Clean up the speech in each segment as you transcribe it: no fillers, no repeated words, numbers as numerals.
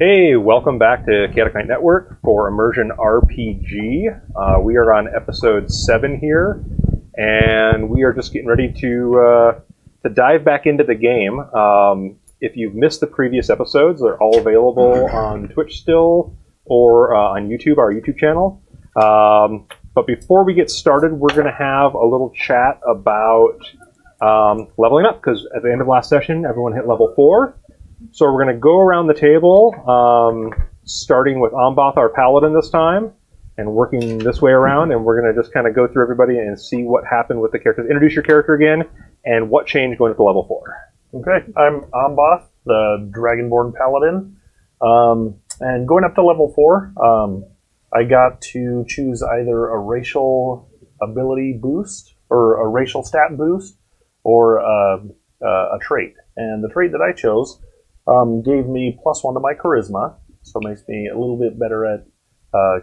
Hey, welcome back to Chaotic Knight Network for Immersion RPG. We are on episode 7 here, and we are just getting ready to dive back into the game. If you've missed the previous episodes, they're all available on Twitch still or on YouTube, our YouTube channel. But before we get started, we're going to have a little chat about leveling up, because at the end of last session, everyone hit level 4. So we're going to go around the table, starting with Amboth, our paladin this time, and working this way around, and we're going to just kind of go through everybody and see what happened with the characters. Introduce your character again, and what changed going up to level 4. Okay, I'm Amboth, the Dragonborn Paladin, and going up to level 4, I got to choose either a racial ability boost, or a racial stat boost, or a trait. And the trait that I chose gave me +1 to my charisma, so it makes me a little bit better at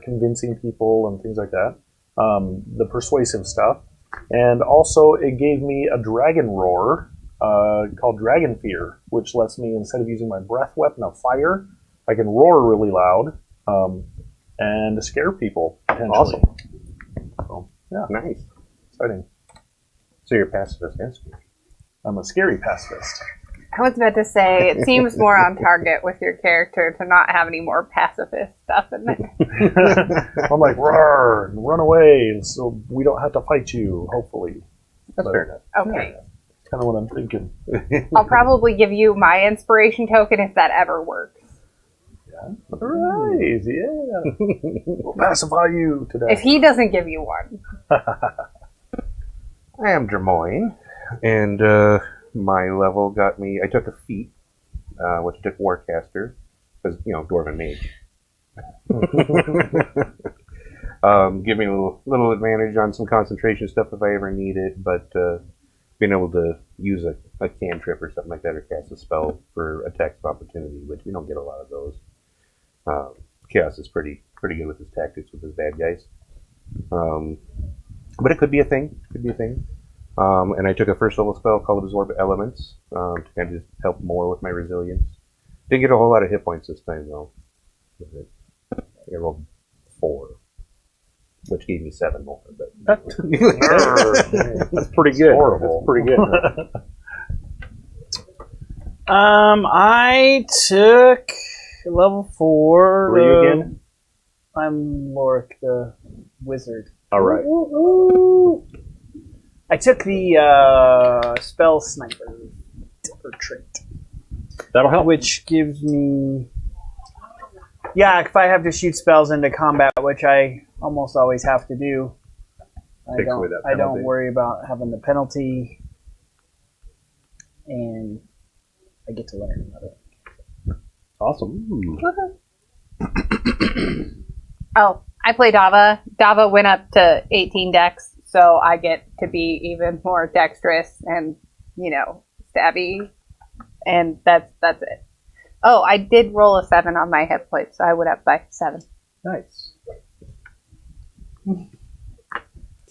convincing people and things like that, the persuasive stuff. And also it gave me a dragon roar called Dragon Fear, which lets me, instead of using my breath weapon of fire, I can roar really loud and scare people, potentially. Awesome. So, yeah. Nice. Exciting. So you're pacifist and scary. I'm a scary pacifist. I was about to say, it seems more on target with your character to not have any more pacifist stuff in there. I'm like, roar, and run away, and so we don't have to fight you, hopefully. That's fair enough. Okay. That's kind of what I'm thinking. I'll probably give you my inspiration token if that ever works. Yeah. All right, yeah. We'll pacify you today. If he doesn't give you one. I am Jermoyne, and my level got me. I took a feat, which took Warcaster, because Dwarven Mage. Give me a little advantage on some concentration stuff if I ever need it, but being able to use a cantrip or something like that, or cast a spell for attacks of opportunity, which we don't get a lot of those. Chaos is pretty good with his tactics with his bad guys. But it could be a thing. And I took a first level spell called Absorb Elements to kind of just help more with my resilience. Didn't get a whole lot of hit points this time though. I rolled 4, which gave me 7 more. But That's pretty good. Horrible. That's pretty good. I took level 4. Who are you again? I'm Lorik, the wizard. All right. I took the spell sniper or trait, That'll help. which gives me, if I have to shoot spells into combat, which I almost always have to do, I Takes away that don't penalty. worry about having the penalty, and I get to learn about it. Awesome. Oh, I play Dava. Dava went up to 18 dex, so I get to be even more dexterous and, stabby. And that's it. Oh, I did roll a 7 on my hit plate, so I went up by 7. Nice.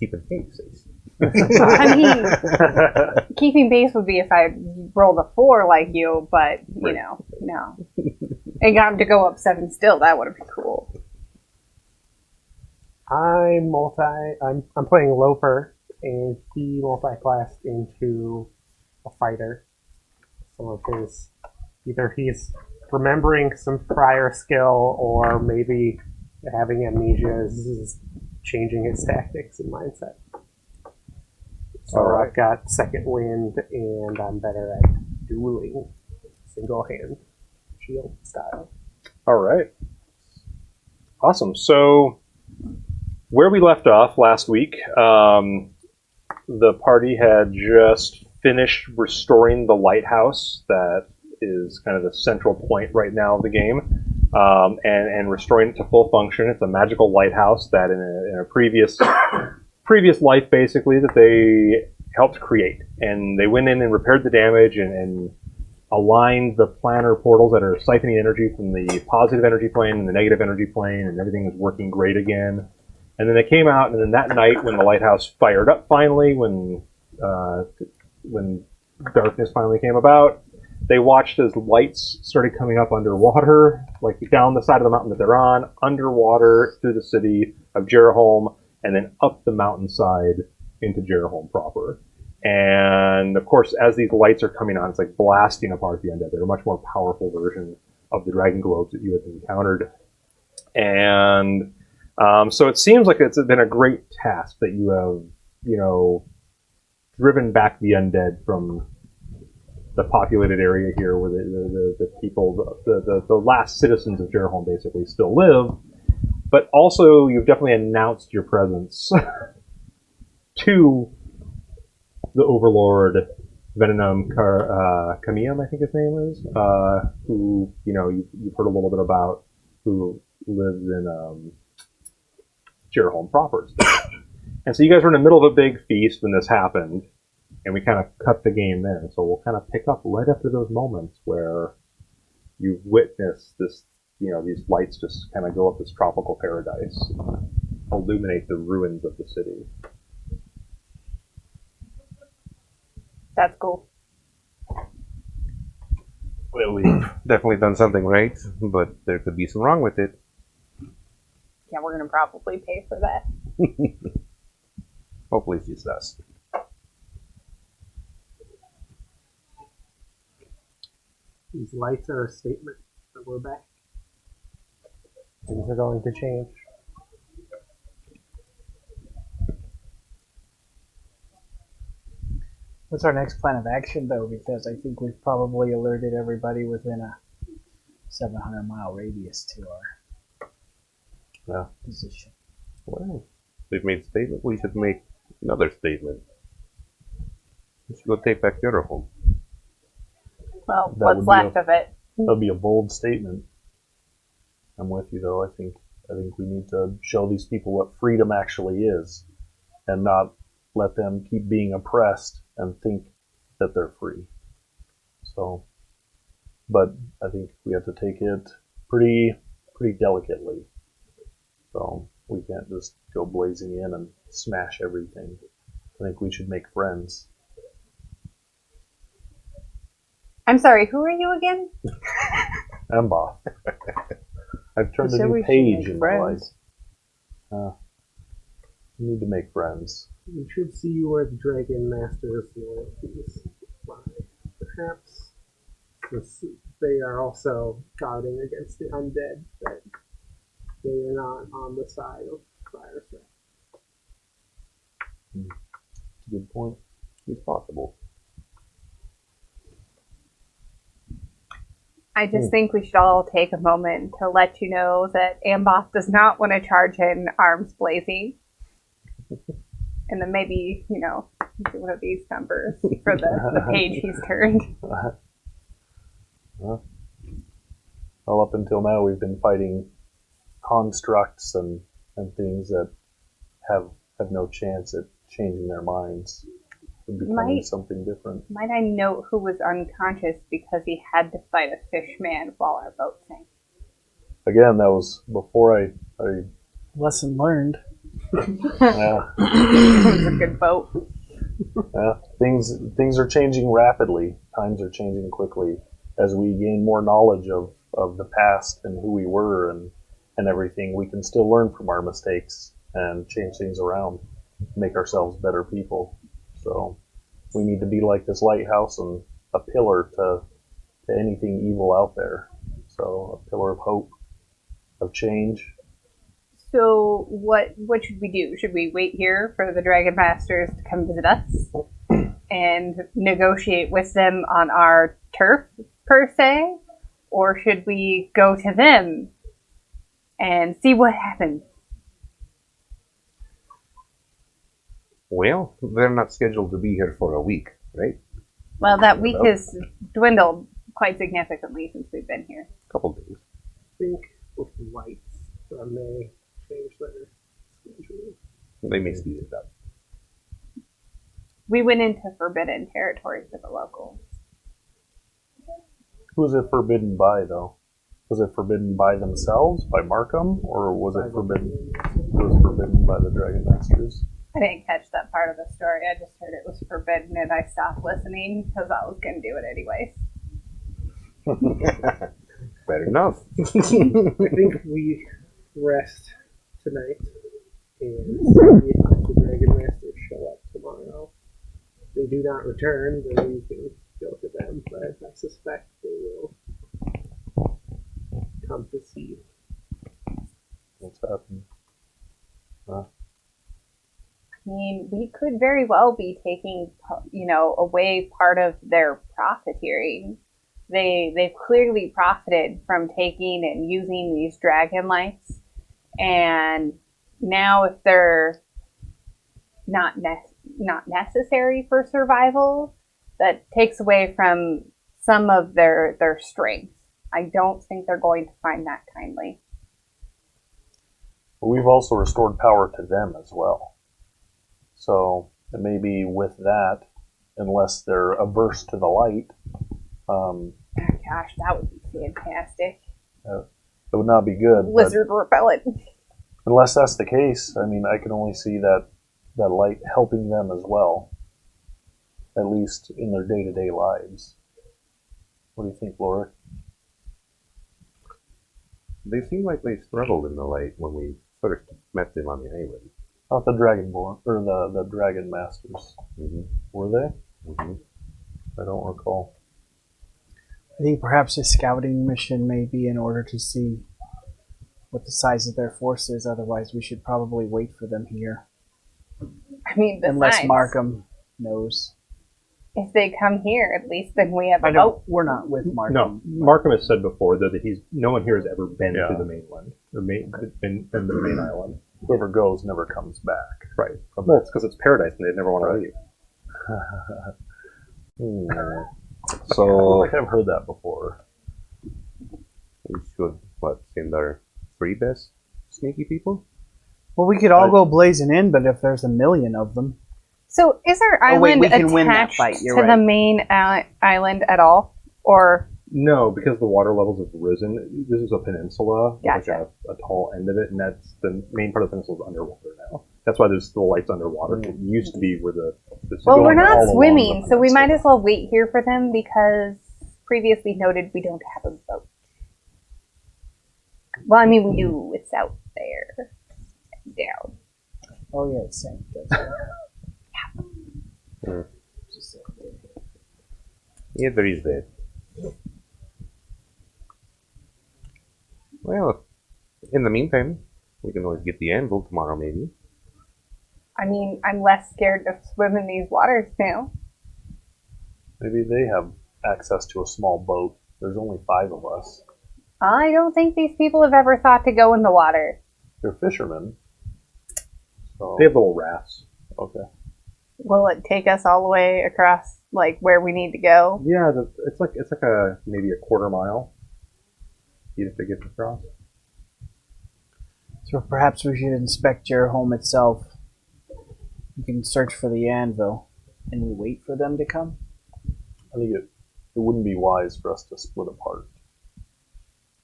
keeping pace. I mean, keeping base would be if I rolled a 4 like you, but, no. And got him to go up 7 still. That would have been cool. I'm playing Loafer, and he multi-classed into a fighter. Some of his, either he's remembering some prior skill, or maybe having amnesia is changing his tactics and mindset. So Alright. I've got second wind, and I'm better at dueling, single hand, shield style. All right. Awesome. So, where we left off last week, the party had just finished restoring the lighthouse that is kind of the central point right now of the game, and restoring it to full function. It's a magical lighthouse that in a previous life, basically, that they helped create. And they went in and repaired the damage and aligned the planar portals that are siphoning energy from the positive energy plane and the negative energy plane, and everything is working great again. And then they came out, and then that night when the lighthouse fired up finally, when darkness finally came about, They watched as lights started coming up underwater, like down the side of the mountain that they're on, underwater through the city of Jerholm, and then up the mountainside into Jerholm proper. And of course, as these lights are coming on, it's like blasting apart the undead. They're a much more powerful version of the dragon globes that you had encountered. And so it seems like it's been a great task that you have, driven back the undead from the populated area here where the people, the last citizens of Jerholm basically still live. But also, you've definitely announced your presence to the Overlord, Venom Camille, I think his name is, who, you've heard a little bit about, who lives in Jerholm proper. And so you guys were in the middle of a big feast when this happened, and we kind of cut the game there. So we'll kind of pick up right after those moments where you've witnessed this, these lights just kind of go up this tropical paradise, and illuminate the ruins of the city. That's cool. Well, we've definitely done something right, but there could be some wrong with it. Yeah, we're gonna probably pay for that. Hopefully it's just us. These lights are a statement that we're back. Things are going to change. What's our next plan of action, though? Because I think we've probably alerted everybody within a 700-mile radius to our position. Well, we've made a statement. We should make another statement. We should go take back Jerholm. Well, That what's would be left of it? That'd be a bold statement. I'm with you, though. I think we need to show these people what freedom actually is, and not let them keep being oppressed and think that they're free. So, but I think we have to take it pretty delicately. So we can't just go blazing in and smash everything. I think we should make friends. I'm sorry, who are you again? Emboth. I've turned You a said new we should page make in my life. friends. We need to make friends. We should see where the Dragon Master's loyalties lie. Perhaps, since they are also guarding against the undead, that they are not on the side of fire threat. Good point. It's possible. I just think we should all take a moment to let you know that Amboth does not want to charge in arms blazing. And then maybe, do one of these numbers for the page he's turned. Well, up until now, we've been fighting constructs and things that have no chance at changing their minds and becoming something different. Might I note who was unconscious because he had to fight a fish man while our boat sank? Again, that was before I Lesson learned. yeah, It was a good boat. things are changing rapidly. Times are changing quickly as we gain more knowledge of the past and who we were and everything. We can still learn from our mistakes and change things around, make ourselves better people. So we need to be like this lighthouse and a pillar to anything evil out there. So a pillar of hope, of change. So what should we do? Should we wait here for the Dragon Masters to come visit us and negotiate with them on our turf, per se? Or should we go to them and see what happens? Well, they're not scheduled to be here for a week, right? Well, that week has dwindled quite significantly since we've been here. A couple days. I think with lights, that may change their schedule. They may speed it up. We went into forbidden territory for the locals. Who was it forbidden by, though? Was it forbidden by themselves, by Markham, or was it forbidden? It was forbidden by the Dragon Masters. I didn't catch that part of the story. I just heard it was forbidden and I stopped listening because I was going to do it anyways. Better enough. I think we rest tonight and see if the Dragon Masters show up tomorrow. If they do not return, then we can go to them, but I suspect they will come to see. What's happening? I mean, we could very well be taking, away part of their profiteering. They've clearly profited from taking and using these dragon lights, and now if they're not necessary for survival, that takes away from some of their strengths. I don't think they're going to find that kindly. But we've also restored power to them as well. So it may be with that, unless they're averse to the light. Oh, gosh, that would be fantastic. It would not be good. Lizard repellent. Unless that's the case, I mean, I can only see that light helping them as well, at least in their day-to-day lives. What do you think, Laura? They seem like they struggled in the light when we first met them on the island. Not the Dragonborn, or the Dragon Masters. Mm-hmm. Were they? Mm-hmm. I don't recall. I think perhaps a scouting mission may be in order to see what the size of their force is. Otherwise, we should probably wait for them here. I mean, Unless besides, Markham knows. if they come here, at least then we have a I know boat. we're not with Markham. No, Markham has said before though that no one here has ever been Yeah. to the mainland or been to the main island. Whoever goes never comes back. Right. Well, it's because it's paradise and they never want to leave. I feel So like I've heard that before. we should send our 3 best sneaky people? Well, we could all go blazing in, but if there's a million of them, So is our Oh, wait, island we can win that attached fight, you're to right. the main island at all? Or, No, because the water levels have risen. This is a peninsula, with Gotcha. a tall end of it, and that's the main part of the peninsula is underwater now. That's why there's still lights underwater. It used to be where the well, we're going all not along swimming, the so we might peninsula. as well wait here for them because previously noted we don't have a boat. Well, I mean, we do. It's out there. Down. oh yeah, it's sank. That's Hmm. Yeah, there is that. Well, in the meantime, we can always get the anvil tomorrow, maybe. I mean, I'm less scared to swim in these waters now. Maybe they have access to a small boat. There's only 5 of us. I don't think these people have ever thought to go in the water. They're fishermen. So, They have little rafts. okay. Will it take us all the way across, like, where we need to go? Yeah, it's like maybe a quarter mile. You have to get across. So perhaps we should inspect your home itself. We can search for the anvil, and we wait for them to come. I think it wouldn't be wise for us to split apart.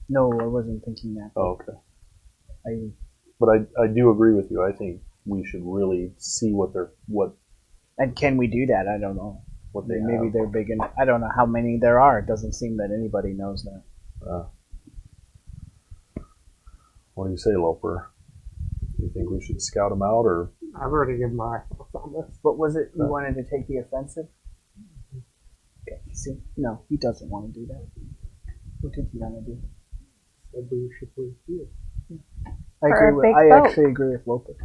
No, I wasn't thinking that. Oh, okay. But But I do agree with you. I think we should really see what and can we do that? I don't know. they Maybe have. they're big enough. I don't know how many there are. It doesn't seem that anybody knows that. What do you say, Loper? Do you think we should scout them out, or I've already given my thoughts on this. What was it? You wanted to take the offensive? Okay, see? No, he doesn't want to do that. What did he want to do? Said we should wait here. I For a agree with. big I boat. actually agree with Loper.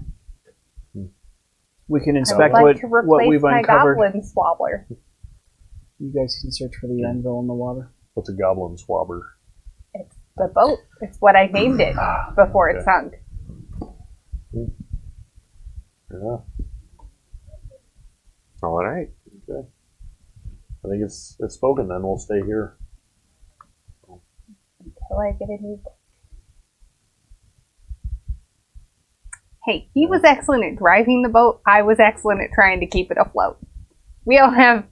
We can I would inspect like to replace what we've my uncovered. goblin swabbler. You guys can search for the anvil in the water. what's a goblin swabber? It's the boat. It's what I named it before it sunk. Yeah. All right. Okay. I think it's spoken. Then we'll stay here. Until I get a new boat. Hey, he was excellent at driving the boat. I was excellent at trying to keep it afloat. We all have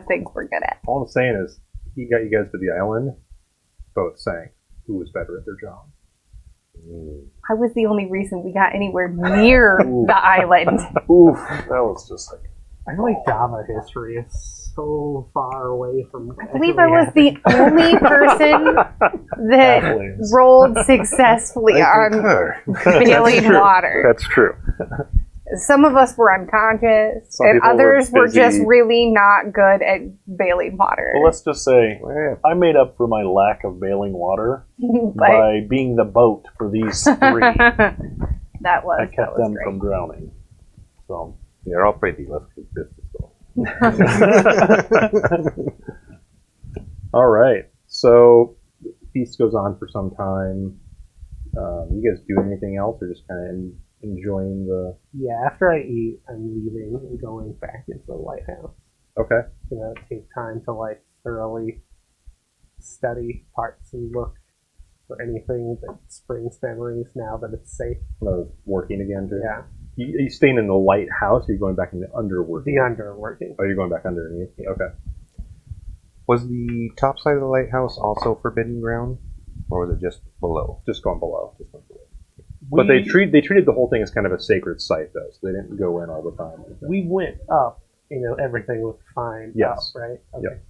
things we're good at. All I'm saying is, he got you guys to the island, both sank. Who was better at their job? I was the only reason we got anywhere near the island. Oof, that was just like I feel like Java history is so far away from. I believe I was the only person that Halflings. rolled successfully on bailing true. water. That's true. Some of us were unconscious, Some and people were others were just busy. really not good at bailing water. Well, let's just say I made up for my lack of bailing water by being the boat for these three. That was I kept them great. from drowning. So They're all pretty. Let's keep this going. All right. So the feast goes on for some time. You guys do anything else, or just kind of enjoying the? Yeah, after I eat, I'm leaving and going back into the lighthouse. Okay. Gonna take time to like thoroughly study parts and look for anything that springs memories now that it's safe. Working again, too. Yeah, Are you staying in the lighthouse, or are you going back in the underworking? the underworking. Oh, you're going back underneath. Okay. Was the top side of the lighthouse also forbidden ground, or was it just below? Just going below. But they treated the whole thing as kind of a sacred site, though, so they didn't go in all the time. We went up. Everything looked fine. Yes. Up, right. Okay. Yep.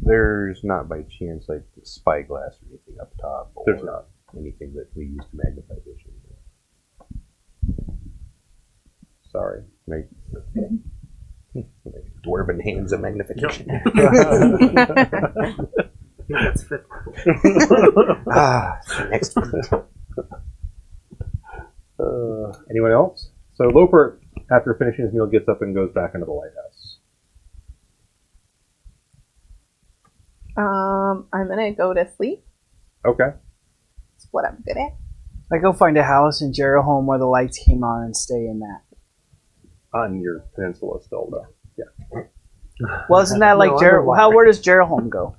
There's not by chance like spyglass or anything up top, or There's not. anything that we use to magnify vision. Sorry. Like, dwarven hands of magnification. That's fit. Next one. Anyone else? So Loper, after finishing his meal, gets up and goes back into the lighthouse. I'm gonna go to sleep. Okay. That's what I'm good at. I go find a house in Jeroholm where the lights came on and stay in that. On your peninsula still, though. Well, isn't that like where does Jeroholm go?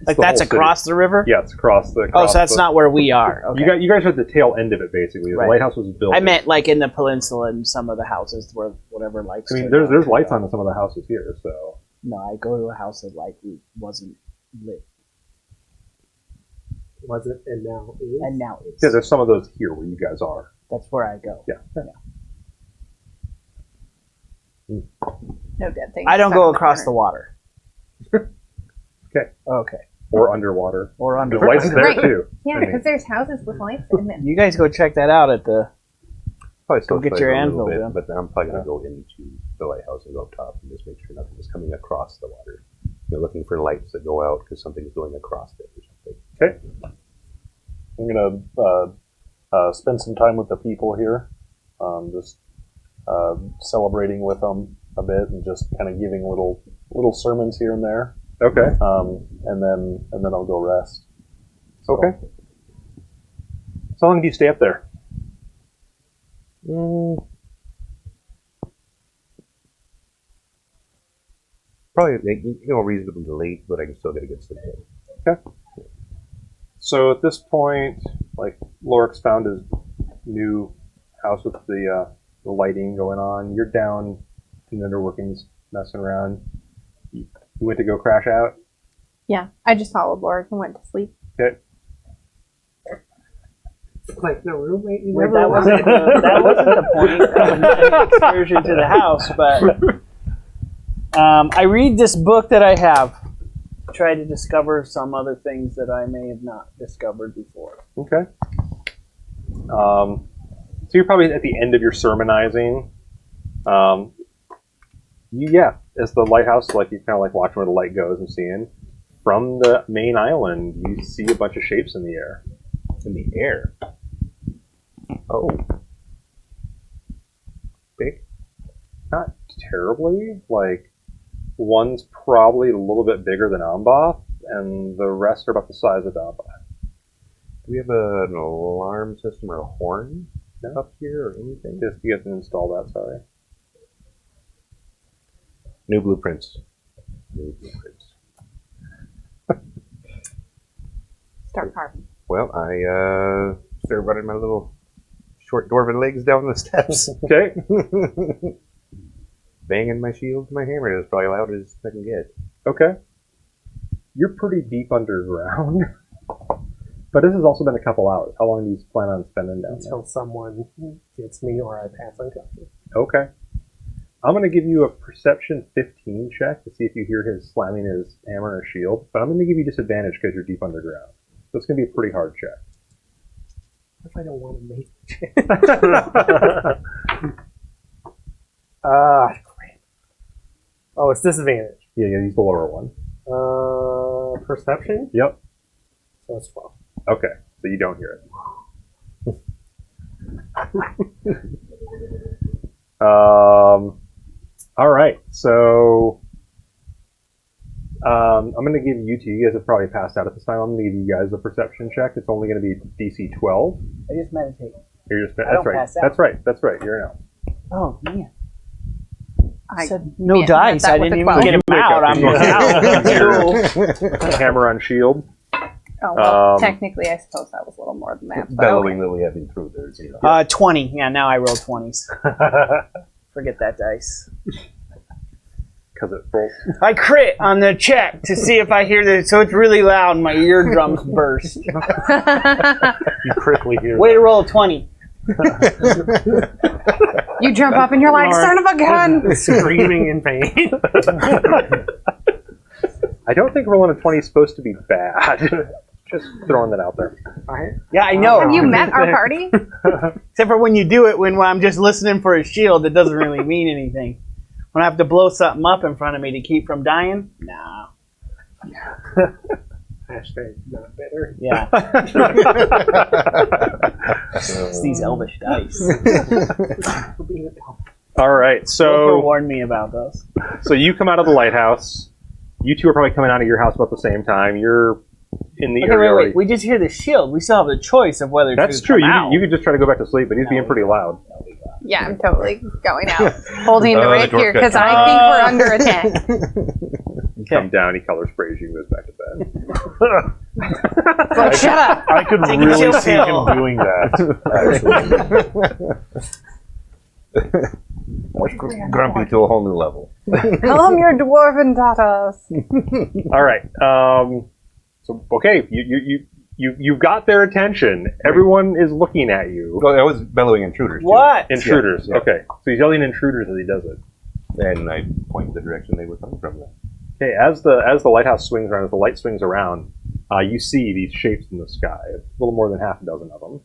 Like the that's whole city. across the river? Yeah, it's across the. Oh, so that's not where we are. Okay. You guys are at the tail end of it, basically. Right. The lighthouse was built. I meant like in the peninsula and some of the houses where whatever lights. I mean, turn there's on. lights on in some of the houses here, so. No, I go to a house that like wasn't lit, Was it and now is? and now it's. Yeah, there's some of those here where you guys are. That's where I go. Yeah. No dead things. I don't stuck go in across the corner. water. Okay. Okay. Or underwater. Or under. There's lights there, Right. too. Yeah, I mean- because there's houses with lights in them. You guys go check that out at the. Probably still Go get try your a anvil, little bit, then. but then I'm probably going to go into the lighthouse and go up top and just make sure nothing is coming across the water. You're looking for lights that go out because something's going across it or something. Okay. I'm gonna spend some time with the people here, just celebrating with them a bit and just kind of giving little sermons here and there, Okay. and then I'll go rest. So, Okay. So how long do you stay up there? Probably reasonably late, but I can still get a good sleep. So at this point, like Lorik's found his new house with the lighting going on. You're down in the underworkings, messing around. You went to go crash out. Yeah, I just followed Laura and went to sleep. Okay. Like the roommate you Wait, never that wanted. wasn't the point of the excursion to the house, but I read this book that I have. Try to discover some other things that I may have not discovered before. Okay. So you're probably at the end of your sermonizing. As the lighthouse, like you kind of like watching where the light goes and seeing. From the main island, you see a bunch of shapes in the air. In the air. Oh. Big? Not terribly. Like, one's probably a little bit bigger than Amboth, and the rest are about the size of Amboth. Do we have an alarm system or a horn up here or anything? Just you have to install that, sorry. New blueprints. New blueprints. Start carving. Well, I started running my little short dwarven legs down the steps. Okay. Banging my shield with my hammer as probably loud as I can get. Okay. You're pretty deep underground. But this has also been a couple hours. How long do you plan on spending down there? Until someone gets me or I pass unconscious. Okay. I'm going to give you a perception 15 check to see if you hear his slamming his hammer or shield, but I'm going to give you disadvantage because you're deep underground. So it's going to be a pretty hard check. What if I don't want to make it? Crap. Oh, it's disadvantage. Yeah, use the lower one. Perception? Yep. So it's 12. Okay, so you don't hear it. All right, so I'm going to give you two. You guys have probably passed out at this time. I'm going to give you guys a perception check. It's only going to be DC 12. I just meditate. You're just, I that's don't right. pass out. That's right. That's right. You're an elf. Oh, man. I said no yeah, dice. that I with didn't a even get 12. him out. I'm out. Hammer on shield. Oh, well, Um, technically, I suppose that was a little more than that. But Bellowing okay. Lily having through there. You know. 20. Yeah, now I roll 20s. Forget that dice. Because it rolls. I crit on the check to see if I hear this, so it's really loud and my eardrums burst. You critically hear Way to roll a 20. You jump up and you're like, son of a gun! Screaming in pain. I don't think rolling a 20 is supposed to be bad. Just throwing that out there. Yeah, I know. Have you met our party? Except for when you do it when I'm just listening for a shield, it doesn't really mean anything. When I have to blow something up in front of me to keep from dying, nah. Hashtag not better. Yeah. It's these elvish dice. All right, Wilbur so warned me about those. you come out of the lighthouse. You two are probably coming out of your house about the same time. You're in the Okay, area. wait. We just hear the shield. We still have the choice of whether That's to true. come out. You could just try to go back to sleep, but he's being pretty loud. Yeah, I'm totally going out. Holding the the rapier dwarf because got I think we're under attack. You come down, he color sprays you, and goes back to bed. Like, shut up! I could Take a really chill see pill. him doing that. Grumpy to a whole new level. Calm your dwarven daughters. All right. So okay, you've got their attention. Everyone is looking at you. Well, I was bellowing intruders. Too. What? Intruders. Yeah. Okay, so he's yelling intruders as he does it. And I point the direction they were coming from. Then. Okay, as the lighthouse swings around, as the light swings around, you see these shapes in the sky. A little more than half a dozen of them.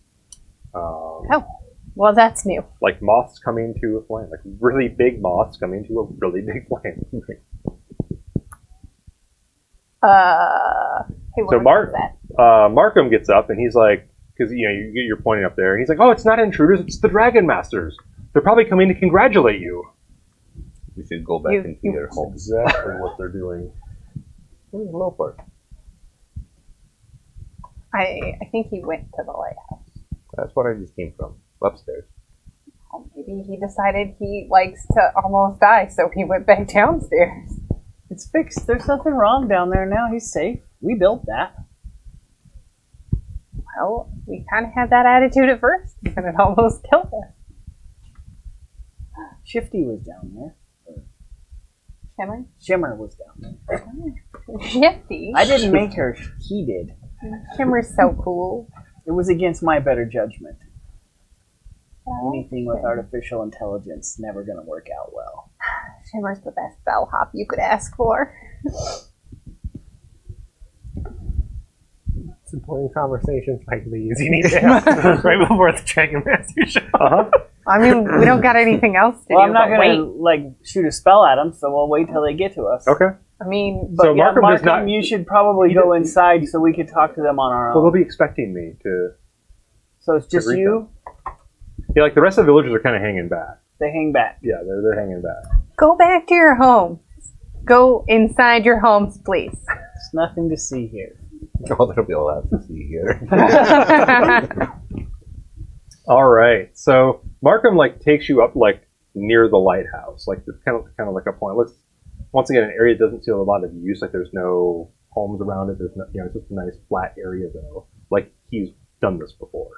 Well, that's new. Like moths coming to a flame, like really big moths coming to a really big flame. Hey, So what Mark- was that? Markham gets up and he's like, because you're pointing up there. He's like, "Oh, it's not intruders, it's the Dragon Masters. They're probably coming to congratulate you." We should go back into your home. Exactly what they're doing. Where's the low part? I think he went to the lighthouse. That's what I just came from. Upstairs. Well, maybe he decided he likes to almost die, so he went back downstairs. It's fixed. There's nothing wrong down there now. He's safe. We built that. Well, we kind of had that attitude at first, and it almost killed us. Shifty was down there. Shimmer? Shimmer was down there. Shifty? I didn't make her. He did. Shimmer's so cool. It was against my better judgment. Anything with artificial intelligence never going to work out well. Shimmer's the best bellhop you could ask for. It's important conversations like these you need to have right before the Dragon Master show. I mean, we don't got anything else to Well, do. I'm not but going to wait. like shoot a spell at them, so we'll wait till they get to us. Okay. I mean, But So yeah, Markham does not- you should probably go inside so we could talk to them on our Well, own. they'll be expecting me to. So it's just greet you. Yeah, like the rest of the villagers are kind of hanging back. They hang back. Yeah, they're hanging back. go back to your home. Go inside your homes, please. There's nothing to see here. Oh, that'll be a lot to see here. All right. So Markham takes you up near the lighthouse, it's kind of like a point. Once again, an area that doesn't see a lot of use. Like there's no homes around it. There's no, it's just a nice flat area though. Like he's done this before,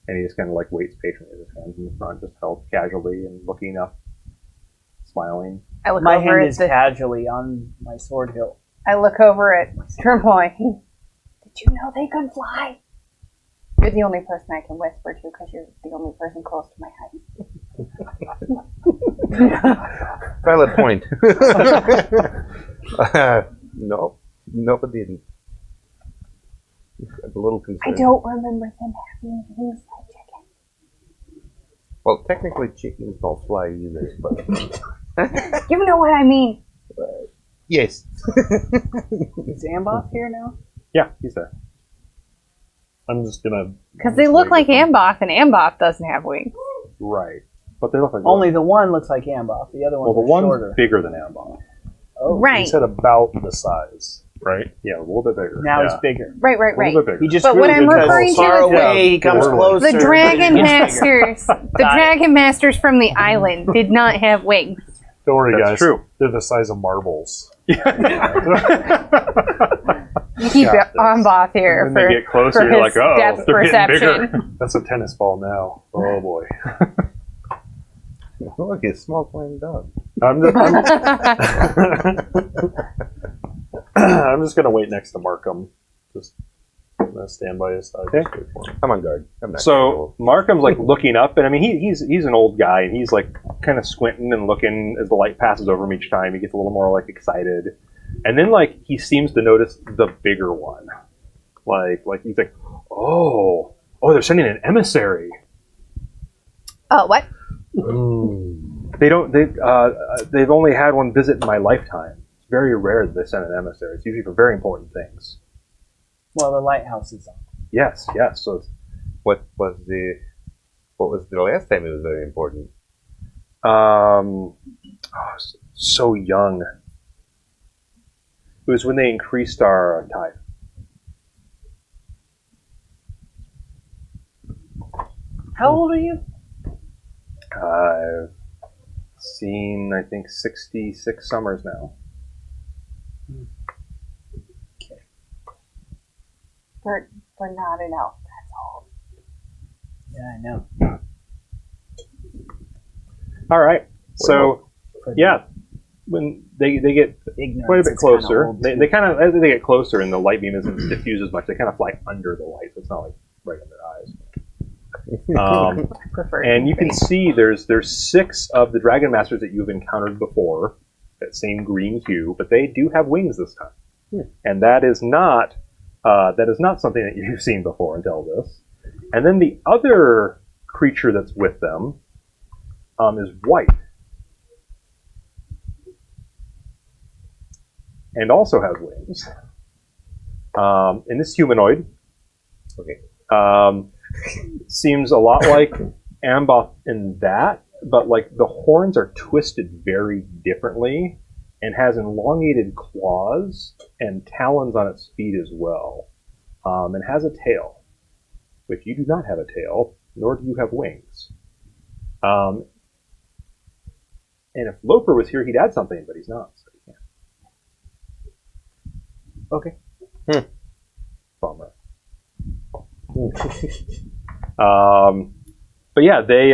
and he just kind of waits patiently with his hands in the front, just held casually and looking up, smiling. I look My over hand at is the. casually on my sword hilt. I look over at Tremboy. Did you know they could fly? You're the only person I can whisper to because you're the only person close to my height. Valid point. No, it didn't. I'm a little concerned. I don't remember them having wings like chicken. Well, technically, chickens don't fly either, but You know what I mean? yes. Is Amboth here now? Yeah, he's there. I'm just gonna. Because they look like Amboth, and Amboth doesn't have wings. Right. But they look like Only the one looks like Amboth. The other well, one's the one's shorter. bigger than Ambon, Oh, He Right. said about the size. right? Yeah, a little bit bigger. now yeah. he's bigger. Right, right, A right. little bit bigger. He just But grew what I'm because referring to far is away, he comes the- closer. The Dragon and he gets bigger. Masters, the Dragon Masters from the island did not have wings. Don't worry, That's guys. true. They're the size of marbles. You keep Got this. Amboth here When for, they get closer, for you're his like, oh, depth they're getting perception. bigger. That's a tennis ball now. Oh boy. Look, it's a small flying dog. I'm just gonna wait next to Markham. Just gonna stand by his side. Okay. Just wait for him. I'm on guard. I'm not So Markham's like looking up, and I mean he's an old guy, and he's like kind of squinting and looking as the light passes over him each time. He gets a little more like excited, and then like he seems to notice the bigger one. Like he's like, oh, they're sending an emissary. What? They've only had one visit in my lifetime. It's very rare that they send an emissary. It's usually for very important things. Well, the lighthouse is on. Yes. So it's, What was the last time it was very important? so young. It was when they increased our tithe. How old are you? I've seen, I think, 66 summers now. For not an elf. That's all. Yeah, I know. All right. So, yeah, when they get Ignorance quite a bit is kinda closer, old, they too. kind of, as they get closer and the light beam isn't diffused as much, they kind of fly under the light, so it's not like right in their eyes. I prefer. And you can see there's 6 of the Dragon Masters that you've encountered before, that same green hue, but they do have wings this time. And that is not something that you've seen before until this. And then the other creature that's with them is white. And also has wings. And this humanoid seems a lot like Amboth in that, but like the horns are twisted very differently and has elongated claws and talons on its feet as well. And has a tail, which you do not have a tail, nor do you have wings. And if Loper was here, he'd add something, but he's not, so he can't. Okay. Bummer. But yeah, they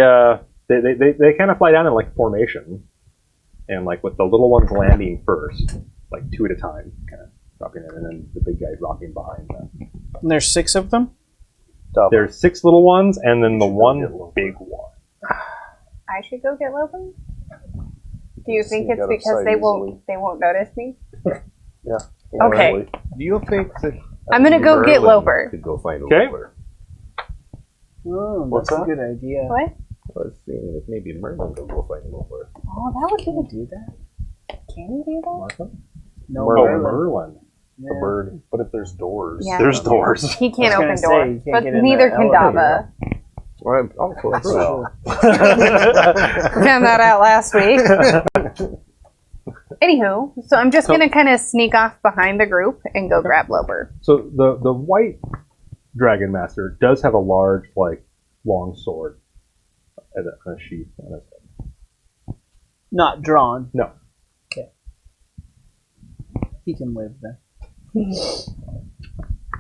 kind of fly down in like formation, and like with the little ones landing first, like 2 at a time, kind of dropping in, and then the big guy dropping behind them. And there's 6 of them? There's 6 little ones, and then the one big one. I should go get Loper. Do you think Sneak it's out of because sight they easily. won't notice me? Yeah. Okay. Likely. Do you think that I'm gonna go get Merlin Loper. could go find Okay. Loper? Oh, What's that's that? a good idea. What? I was seeing if maybe Merlin could go find Loper. Oh, that would Can you be. do that? Can you do that? No, Oh, Merlin. Merlin. The bird. But if there's doors. Yeah. There's doors. He can't I was open gonna say, doors, you can't but get in neither the can elevator. Dava. Well, I'm also That's true. true. Found that out last week. Anywho, so I'm just gonna kind of sneak off behind the group and go grab Loper. So the white Dragon Master does have a large, like, long sword and a sheath on his head. Not drawn. No. He can live then.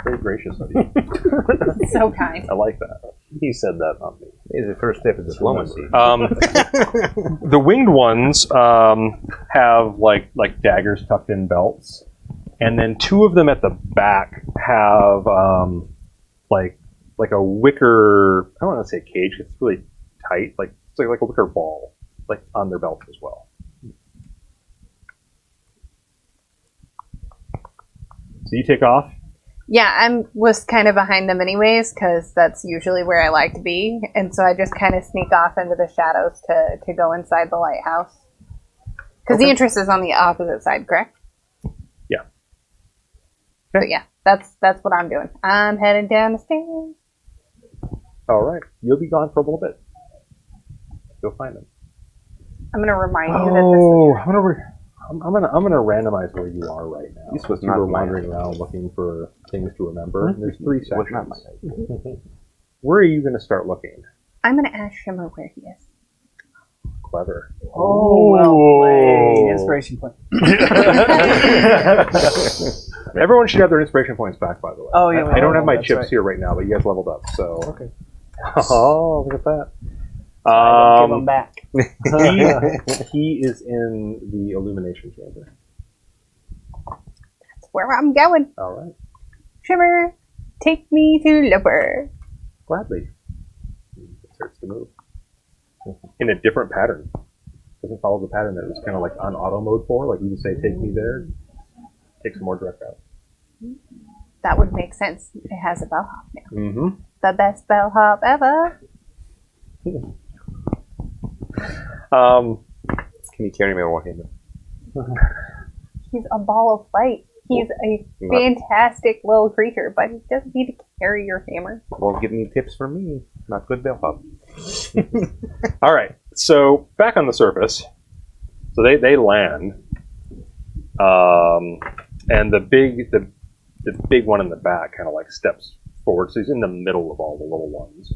Very gracious of you. So kind. I like that. He said that, not me. It's the first step of diplomacy. The winged ones have like daggers tucked in belts, and then 2 of them at the back have like a wicker. I don't want to say cage. It's really tight, like It's like a wicker ball, like on their belt as well. So you take off. Yeah, I was kind of behind them anyways, because that's usually where I like to be. And so I just kind of sneak off into the shadows to go inside the lighthouse. Because the entrance is on the opposite side, correct? Yeah. So yeah, that's what I'm doing. I'm heading down the stairs. All right. You'll be gone for a little bit. Go find them. I'm going to remind you that I'm gonna randomize where you are right now. This was you not were my wandering around looking for things to remember. And there's 3 It was not sections. my idea. Where are you going to start looking? I'm going to ask Shimmer where he is. Clever. Oh, well played. Inspiration point. Everyone should have their inspiration points back, by the way. Oh, yeah, I don't have my that's chips right. here right now, but you guys leveled up, so. Okay. Oh, look at that. I don't give them back. He is in the illumination chamber. That's where I'm going. All right. Shimmer, take me to Looper. Gladly. It starts to move. In a different pattern. Doesn't follow the pattern that it was kind of like on auto mode for. Like you just say, take me there. Take some more direct route. That would make sense. It has a bellhop now. Mm-hmm. The best bellhop ever. Can you carry me on one hand? He's a ball of light. He's a fantastic little creature, but he doesn't need to carry your hammer. Well, give me tips for me. Not good bellhop. All right. So back on the surface. So they land. And the big one in the back kind of like steps forward. So he's in the middle of all the little ones.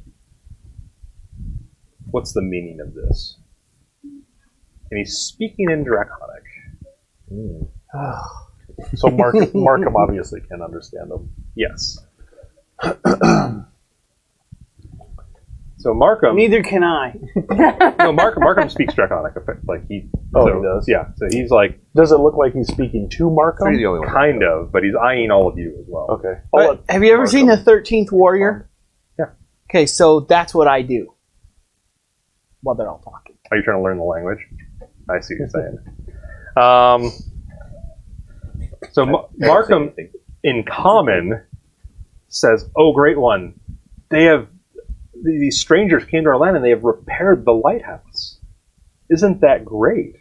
What's the meaning of this? And he's speaking in Draconic. So Markham obviously can understand them. Yes. So Markham. Neither can I. No, Markham speaks Draconic. Like he. Oh, so, he does? Yeah. So he's like Does it look like he's speaking to Markham? You're the only one. kind of, but he's eyeing all of you as well. Okay. Have you ever seen the 13th Warrior? Yeah. Okay, so that's what I do while they're all talking. Are you trying to learn the language? I see what you're saying. So Markham, in common, says, "Oh, great one! They have these strangers came to our land and they have repaired the lighthouse. Isn't that great?"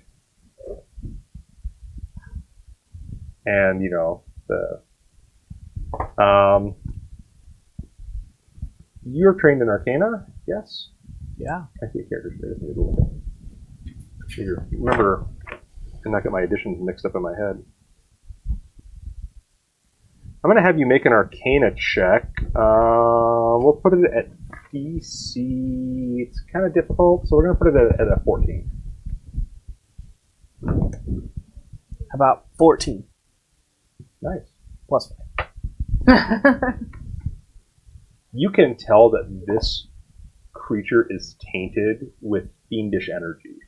And you know you're trained in Arcana, yes? Yeah. I see a character sheet. I just need to look at it. Remember, I not get my additions mixed up in my head. I'm going to have you make an Arcana check. We'll put it at DC. It's kind of difficult, so we're going to put it at a 14. About 14 Nice. plus 5. You can tell that this creature is tainted with fiendish energy.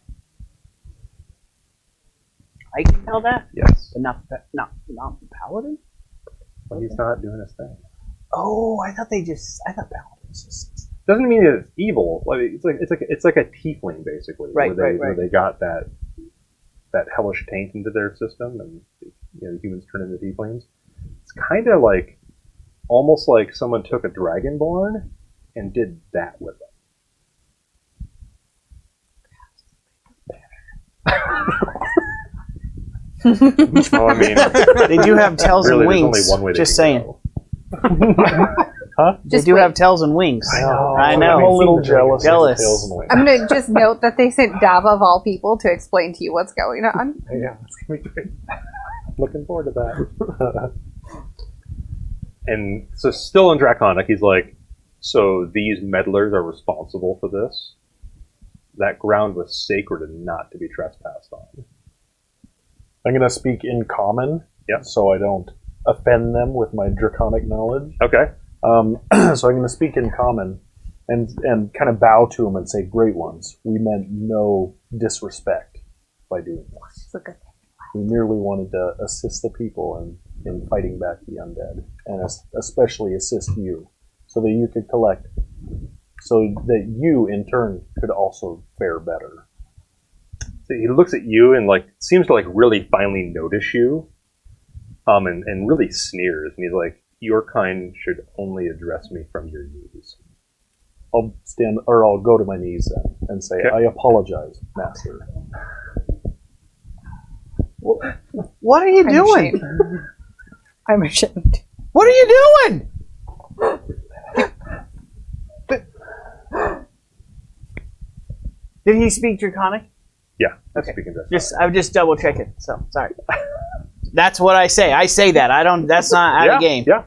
I can tell that, Yes. but not the paladin. But he's not doing his thing. Oh, I thought paladins just. Doesn't mean that it's evil. Like it's like a tiefling basically, Right, where they got that hellish taint into their system, and the humans turn into tieflings. It's kind of like almost like someone took a dragonborn and did that with them. Well, I mean, They do have tails really, and there's wings. only one way they Just can saying. go. Huh? They do have tails and wings. I know. I'm a little jealous. Jealous. Of the tails and wings. I'm going to just note that they sent Dava of all people to explain to you what's going on. Yeah, it's gonna be great. Looking forward to that. And so, still in Draconic, he's like, "So these meddlers are responsible for this? That ground was sacred and not to be trespassed on." I'm going to speak in common, Yep. so I don't offend them with my draconic knowledge. Okay. So I'm going to speak in common and kind of bow to them and say, "Great ones, we meant no disrespect by doing this. It's a good thing. We merely wanted to assist the people in fighting back the undead, and especially assist you, so that you could collect so that you, in turn, could also fare better. So he looks at you and like seems to like really finally notice you, and really sneers. And he's like, "Your kind should only address me from your knees." I'll go to my knees then and say, Okay. I apologize, master. What are you I'm doing? ashamed. I'm ashamed. What are you doing? Did he speak Draconic? Yeah. Okay. Speaking to I'm just double checking. So sorry. That's what I say. I say that. I don't. That's not out of game. Yeah.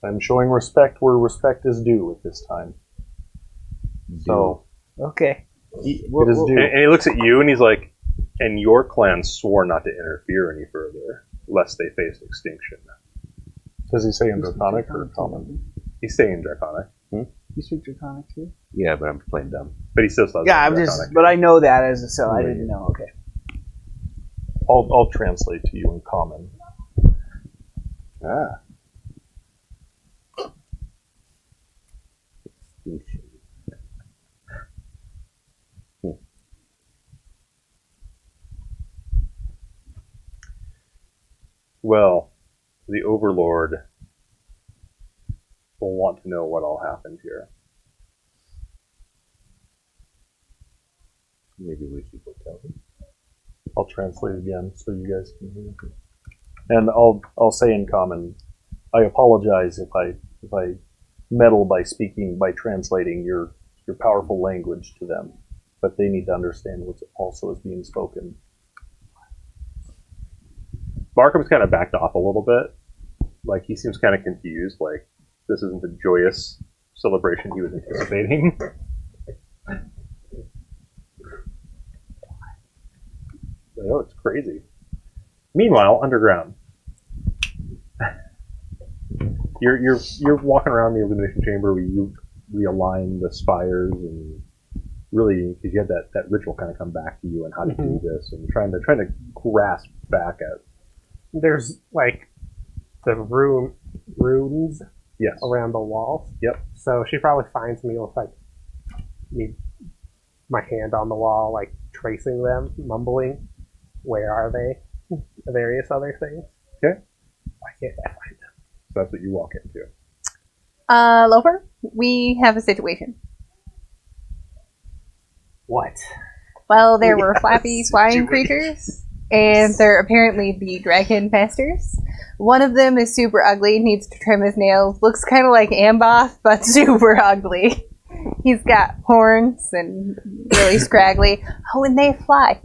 I'm showing respect where respect is due at this time. So, Okay. it is due. And he looks at you and he's like, "And your clan swore not to interfere any further, lest they faced extinction." Does he say in Draconic or common? He's saying Draconic, You speak Draconic too? Yeah, but I'm playing dumb. but he still says Yeah, I'm Draconic. just. But I know that as so I didn't know. Okay. I'll translate to you in common. Ah. Extinction. Well, the Overlord will want to know what all happened here. Maybe we should go tell him. I'll translate again so you guys can hear. And I'll say in common, I apologize if I meddle by translating your powerful language to them, but they need to understand what also is being spoken. Markham's kind of backed off a little bit. Like, he seems kind of confused. Like, this isn't the joyous celebration he was anticipating. Oh, it's crazy. Meanwhile, underground. You're walking around the illumination chamber where you realign the spires and really, because you had that ritual kind of come back to you and how to do this and trying to grasp back at. There's like the runes Yes. around the walls. Yep. So she probably finds me with like my hand on the wall, like tracing them, mumbling, "Where are they?" Various other things. Okay. Why can't I find them? So that's what you walk into. Loper, we have a situation. What? Well, there We were have a flappy flying situation. creatures, and they're apparently the dragon masters. One of them is super ugly, needs to trim his nails, looks kind of like Amboth, but super ugly. He's got horns and really scraggly. Oh, and they fly.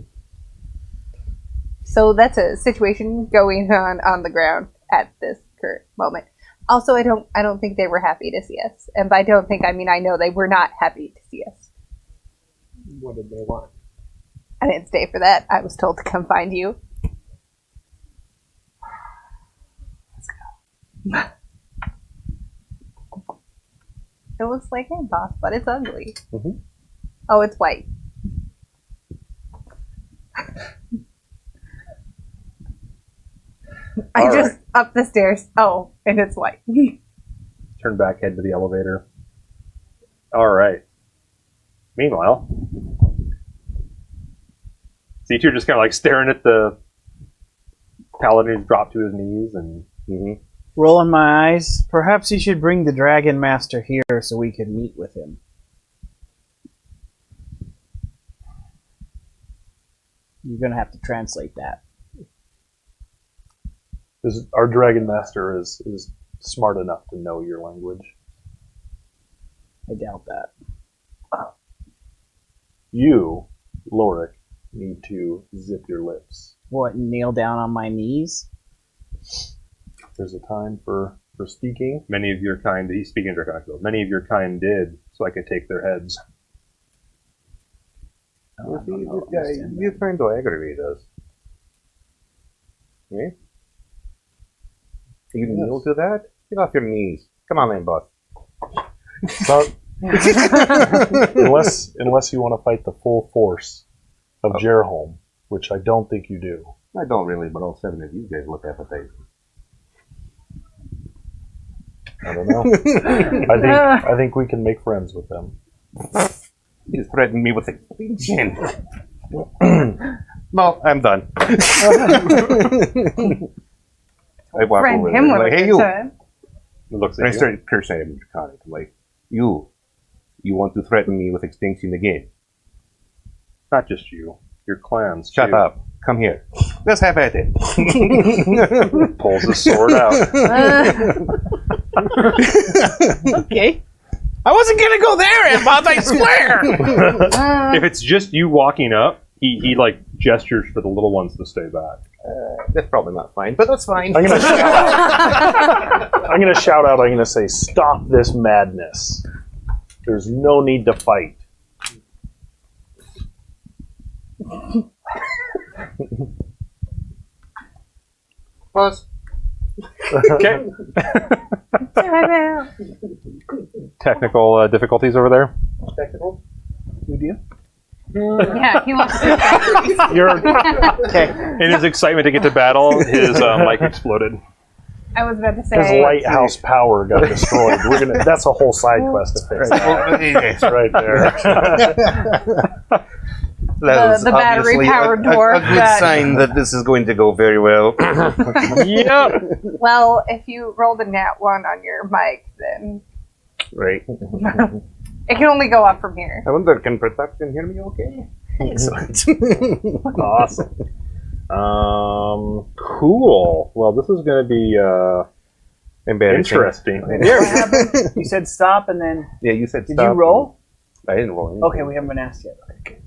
So that's a situation going on the ground at this current moment. Also, I don't think they were happy to see us. And by don't think, I mean I know they were not happy to see us. What did they want? I didn't stay for that. I was told to come find you. Let's go. It looks like Amboss, but it's ugly. Mhm. Oh, it's white. I All just up the stairs. Oh, and it's white. Turn back, head to the elevator. All right. Meanwhile, so you two are just kind of like staring at the paladin who's dropped to his knees and. Rolling my eyes. Perhaps you should bring the Dragon Master here so we can meet with him. You're gonna have to translate that. Our Dragon Master is smart enough to know your language. I doubt that. You, Lorik, need to zip your lips. What, kneel down on my knees? There's a time for speaking. Many of your kind, he's speaking Draconic, though. Many of your kind did, so I could take their heads. Well, see, this guy, you're trying to aggravate us. Yeah? You kneel to that? Get off your knees. Come on, man, boss. So, unless you want to fight the full force of Jerholm, which I don't think you do. I don't really, but all seven of you guys look appetizing. I don't know. I think we can make friends with them. You threatened me with extinction. No, I'm done. I walk Friend over him there. with Like, a hey, good you. time. It looks And I like you. started cursing at him in Draconic. I'm like, you want to threaten me with extinction again? Not just you. Your clans. Shut too. up. Come here. Let's have at it. Pulls his sword out. Okay. I wasn't gonna go there, Emma, I swear. If it's just you walking up, he like gestures for the little ones to stay back. That's probably not fine, but that's fine. I'm gonna shout out. I'm gonna shout out. I'm gonna say, "Stop this madness! There's no need to fight." Pause. Okay. Technical difficulties over there. Technical. We do? Yeah, he wants to. You're Okay. In his excitement to get to battle, his mic exploded. I was about to his say. lighthouse power got destroyed. That's a whole side quest to fix. That's right there. The battery-powered dwarf A good that- sign that this is going to go very well. Yep. Well, if you rolled a nat 1 on your mic, then Right. it can only go up from here. I wonder, can Production hear me okay? Excellent. Awesome. Cool. Well, this is going to be Embarrassing. interesting. What happened? You said stop and then. Yeah, you said Did stop. you roll? I didn't roll anything. Okay, we haven't been asked yet. Okay.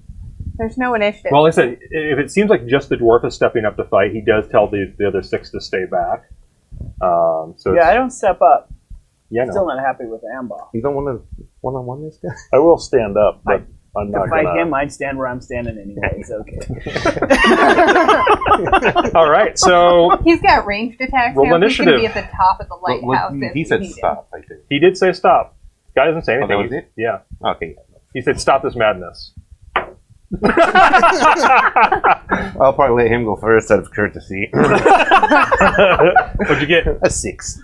There's no initiative. Well, like I said, if it seems like just the dwarf is stepping up to fight, he does tell the other 6 to stay back. So Yeah, I don't step up. yeah, no. Still not happy with Amber. You don't want to one-on-one this guy? I will stand up, but I'm To not fight gonna. him, I'd stand where I'm standing anyway. It's okay. All right, so He's got ranged attacks Roll now. He's going to initiative. be at the top of the lighthouse. if He we said need him. stop, I think. he did say stop. Guy doesn't say Oh, anything. that was it? Yeah. Okay. He said stop this madness. I'll probably let him go first out of courtesy. What'd you get? A 6.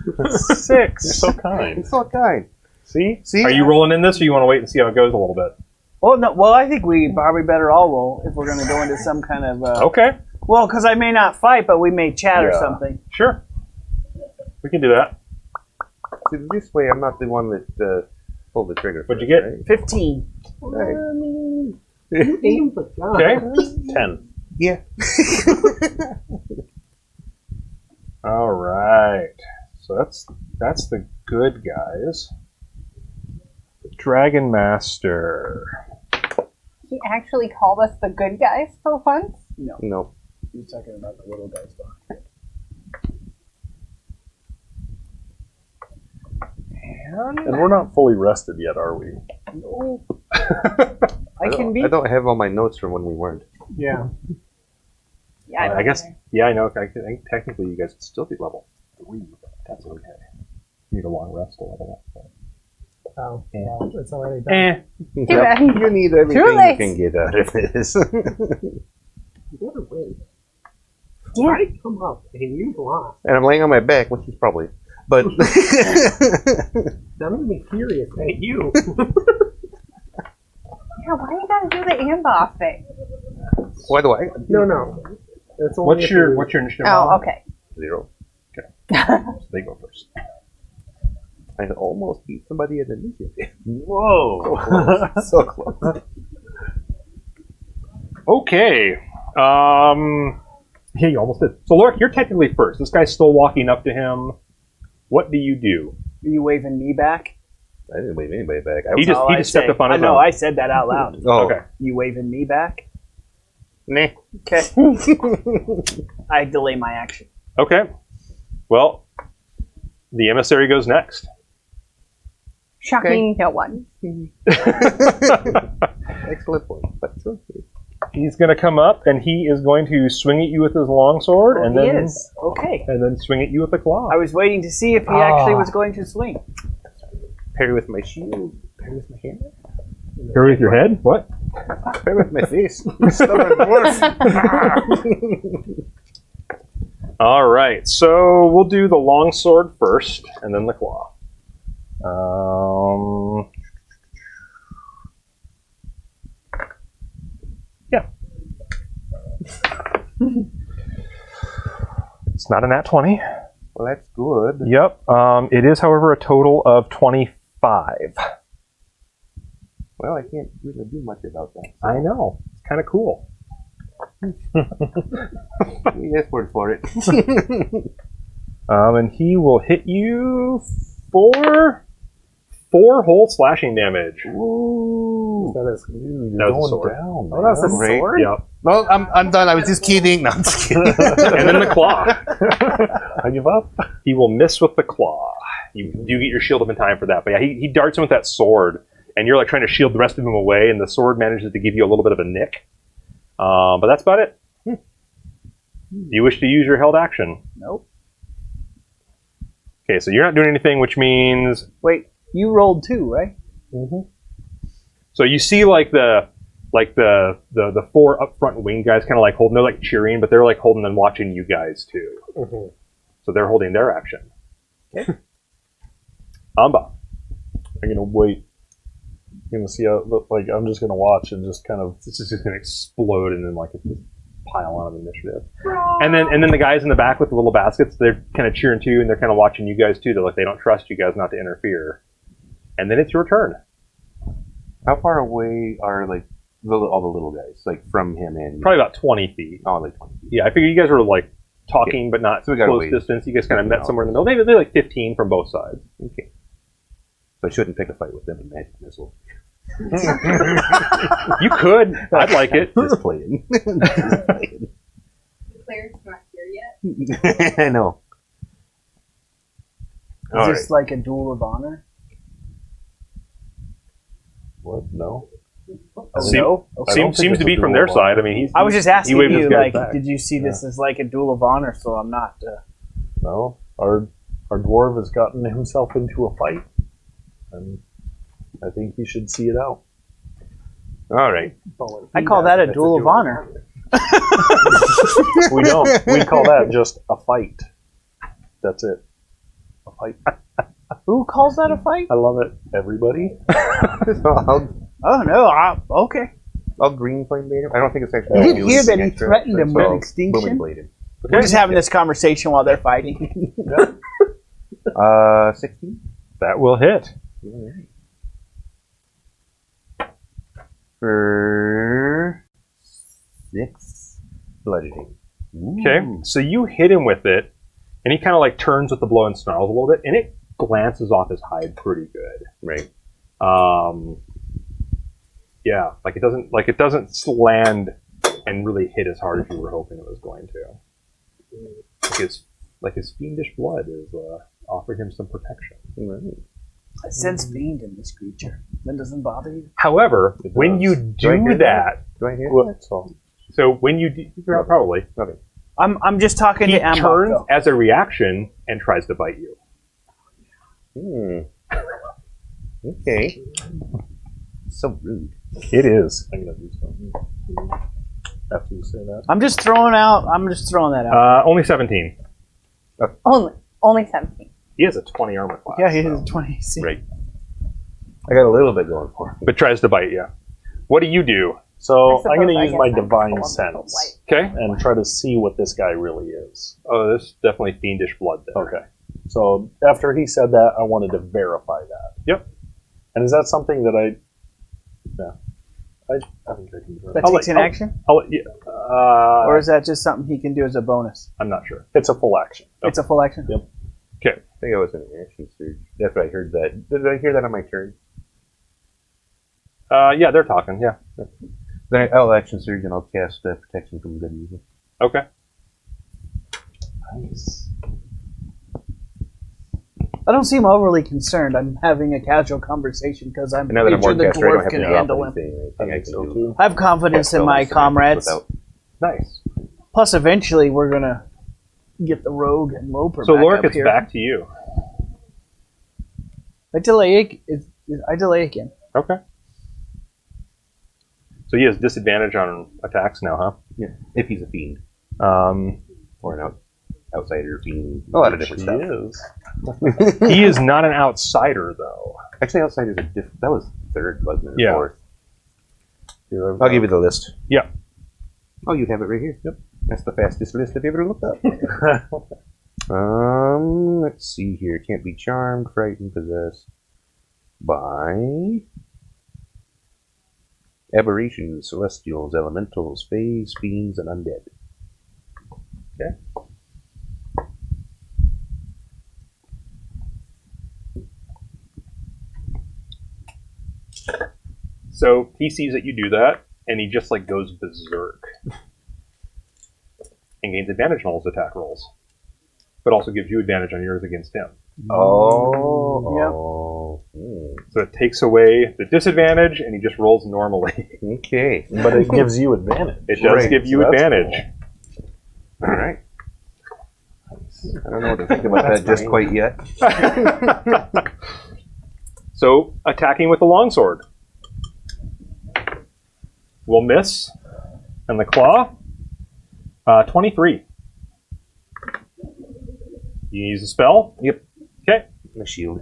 6. You're so kind. So kind. See? See? Are you rolling in this, or you want to wait and see how it goes a little bit? Well, no. Well, I think we probably better all roll if we're going to go into some kind of. Okay, Well, because I may not fight, but we may chat or Yeah. something. sure. We can do that. See, this way I'm not the one that pulled the trigger. What'd you get? Right? 15. Okay. 10. Yeah. All right. So that's the good guys. Dragon Master. He actually called us the good guys for once. No. He's talking about the little guys. And we're not fully rested yet, are we? I can be. I don't have all my notes from when we weren't. Yeah. Yeah, I guess. Yeah, I know. I think technically you guys could still be level 3, but that's okay. You need a long rest to level up. Oh, well, it's already done. Eh. Too bad. You need everything you late. can get out of this. You gotta wait. Yeah. I come up and you lost. And I'm laying on my back, which is probably. But I'm gonna be furious at you. Yeah, why you gotta do the amboss thing? why do I? No. It's only What's your initiative? Oh, okay. 0. So they go first. I almost beat somebody at initiative. Whoa! So close. Okay. Yeah, you almost did. So, Lork, you're technically first. This guy's still walking up to him. What do you do? Are you waving me back? I didn't wave anybody back. He just stepped up on I his know. own. I said that out loud. Oh, Okay. You waving me back? Nah. Okay. I delay my action. Okay. Well, the emissary goes next. Shocking no one. Excellent point. But it's okay. He's going to come up, and he is going to swing at you with his longsword, and he then is. Okay. and then swing at you with the claw. I was waiting to see if he actually was going to swing. Parry with my shield. Parry with my hammer. Parry with your head? What? Parry with my face. Stubborn dwarf. All right. So we'll do the longsword first, and then the claw. Yeah. It's not a nat 20. Well, that's good. Yep. It is, however, a total of 25. Well, I can't really do much about that. I know. It's kind of cool. Yes, word for it. And he will hit you for 4 whole slashing damage. Ooh. That is, you're That was a going sword. down. Oh, that's a Great. sword? Yep. Well, I'm done. I was just kidding. No, I'm just kidding. And then the claw. I give up. He will miss with the claw. You do get your shield up in time for that. But yeah, he darts him with that sword, and you're like trying to shield the rest of him away, and the sword manages to give you a little bit of a nick. But that's about it. Do you wish to use your held action? Nope. Okay, so you're not doing anything, which means... Wait, you rolled 2, right? Mm-hmm. So you see like the 4 up front wing guys kind of like holding, they're like cheering, but they're like holding and watching you guys too. Mm-hmm. So they're holding their action. Okay. Amba. I'm gonna wait. I'm gonna see how. Like, I'm just gonna watch and just kind of. This is just going to explode and then like it's just pile on of initiative. And then the guys in the back with the little baskets, they're kind of cheering too, and they're kind of watching you guys too. They're like, they don't trust you guys not to interfere. And then it's your turn. How far away are like all the little guys, like from him and Probably about 20 feet. oh, like 20 feet. Yeah, I figure you guys were like talking, but not So we gotta close wait. distance. You guys kind of met somewhere in the middle. They're like 15 from both sides. Okay. So I shouldn't pick a fight with them in magic missile. You could. I'd like it. Just playing. Claire's not here yet. I know. Is this like a duel of honor? What? No. Seem- No? I don't Seems think to it's be a from duel their of side. honor. I mean, he's. I was just asking waved his you, guys like, back. did you see this as like a duel of honor? So I'm not. No. Our dwarf has gotten himself into a fight, and I think he should see it out. All right. I call that a duel of honor. We don't. We call that just a fight. That's it. A fight. Who calls that a fight? I love it. Everybody. Oh no! Okay. I'll green flame blade him. I don't think it's actually. You didn't hear that he threatened him with Booming extinction. blade him. We're just having this conversation while they're fighting. 16. That will hit. For 6 bludgeoning. Okay, so you hit him with it, and he kind of like turns with the blow and snarls a little bit, and it glances off his hide pretty good. Right. Yeah, like it doesn't land and really hit as hard as you were hoping it was going to. Like his fiendish blood is offering him some protection. Right. I sense fiend in this creature. That doesn't bother you? However, It when does. you Do I do hear that, Do I hear Well, that? so when you do, probably Okay. I'm just talking he to Ambach, turns though. as a reaction and tries to bite you. Okay. So rude. It is. I'm gonna do something after you say that. I'm just throwing that out. Only 17. Only 17. He has a 20 armor class. Yeah, he has 20 AC. Right. I got a little bit going for him. But tries to bite you. What do you do? So I I'm going suppose I to use guess my I'm divine full of sense Okay. and try to see what this guy really is. Oh, there's definitely fiendish blood there. Okay. So after he said that, I wanted to verify that. Yep. And is that something that I think I can do That it. takes an action? I'll let you, Or is that just something he can do as a bonus? I'm not sure. It's a full action. It's a full action? Yep. Okay. I think I was in an action surge. That's what I heard that. Did I hear that on my turn? Yeah, they're talking. Yeah. Then I'll action surge and I'll cast protection from good and evil. Okay. Nice. I don't seem overly concerned. I'm having a casual conversation because I'm And now that I'm pretty sure more the caster, I don't dwarf have can to drop handle him. anything. I I think can so do too. I have confidence in my comrades. Nice. Plus, eventually, we're going to get the rogue and Loper So back Lorik, up it's here. back to you. I delay again. Okay. So he has disadvantage on attacks now, huh? Yeah. If he's a fiend Um, or an outsider fiend, a lot of different He stuff. is. He is not an outsider, though. Actually, outside is a different. That was third, wasn't it? Yeah. Fourth. I'll give you the list. Yeah. Oh, you have it right here. Yep. That's the fastest list I've ever looked up. Let's see here. Can't be charmed, frightened, possessed by aberrations, celestials, elementals, fays, fiends, and undead. Okay. So he sees that you do that, and he just like goes berserk and gains advantage on all his attack rolls, but also gives you advantage on yours against him. Oh. So it takes away the disadvantage, and he just rolls normally. Okay. But it gives you advantage. It does Right, give you so that's advantage. All right. I don't know what to think about that just quite yet. So attacking with the longsword will miss, and the claw 23. You use a spell. Yep. Okay. The shield.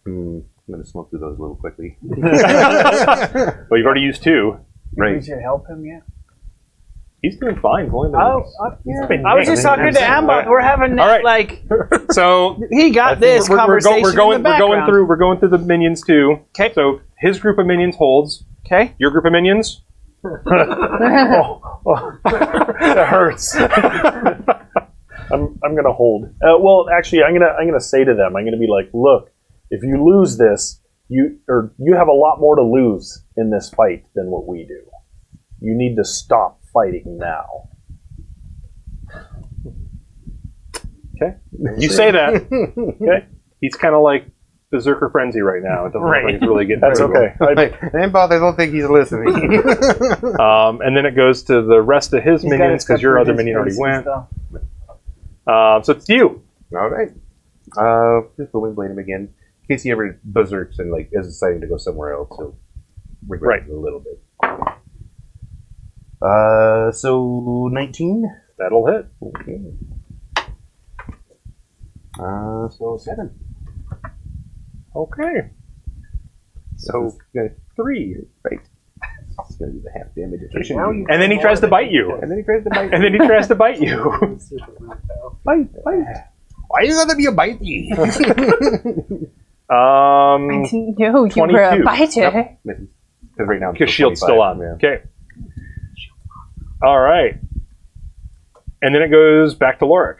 I'm going to smoke through those a little quickly. Well, you've already used 2. We should help him, yeah. He's doing fine. He's only been- I was just talking to Amber. We're having All right. like So he got this conversation. we're going in the background. through the minions too. Okay. So his group of minions holds. Okay. Your group of minions. That hurts. I'm gonna hold. Well, actually, I'm gonna say to them. I'm gonna be like, look, if you lose this, you have a lot more to lose in this fight than what we do. You need to stop fighting now. Okay. You say that. Okay. He's kind of like berserker frenzy right now. It doesn't look like he's really getting. That's very okay. And bother, I don't think he's listening. And then it goes to the rest of his minions because your other minion already went. So it's you. All right. Just the wind blade him again. In case he ever berserks and like is deciding to go somewhere else, so regret it a little bit. So 19. That'll hit. Okay. So 7. Okay. So 3. Right. It's gonna be the half damage attrition. And then he tries to bite you. And then he tries to bite. And then he tries to bite you. Bite. Why are you gonna be a bitey? I didn't know you were a 22. biter. Because right now, Because shield's still on. Okay. All right. And then it goes back to Lorik.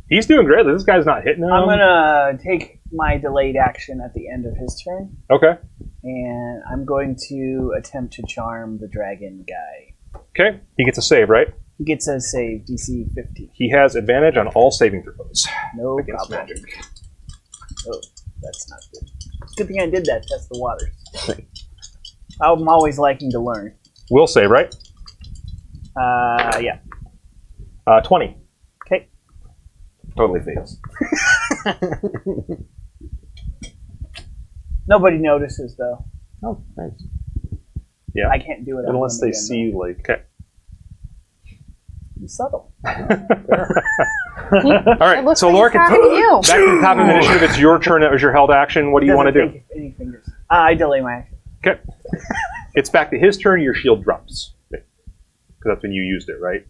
He's doing great. This guy's not hitting him. I'm gonna take my delayed action at the end of his turn, Okay. and I'm going to attempt to charm the dragon guy. Okay. He gets a save, right? He gets a save, DC 50. He has advantage on all saving throws No against problem. magic. Oh, that's not good. Good thing I did that. Test the waters. I'm always liking to learn. Will save, right? Yeah. 20. Okay. Totally fails. Nobody notices though. Oh, nice. I can't do it on Unless him they again, see you like. Okay. though. He's subtle. All right. looks So like Lorik, he's talking to you. back to the top of the initiative. It's your turn. That was your held action. What do you want to Doesn't do? take any fingers. I delay my action. Okay. It's back to his turn. Your shield drops. Because that's when you used it, right?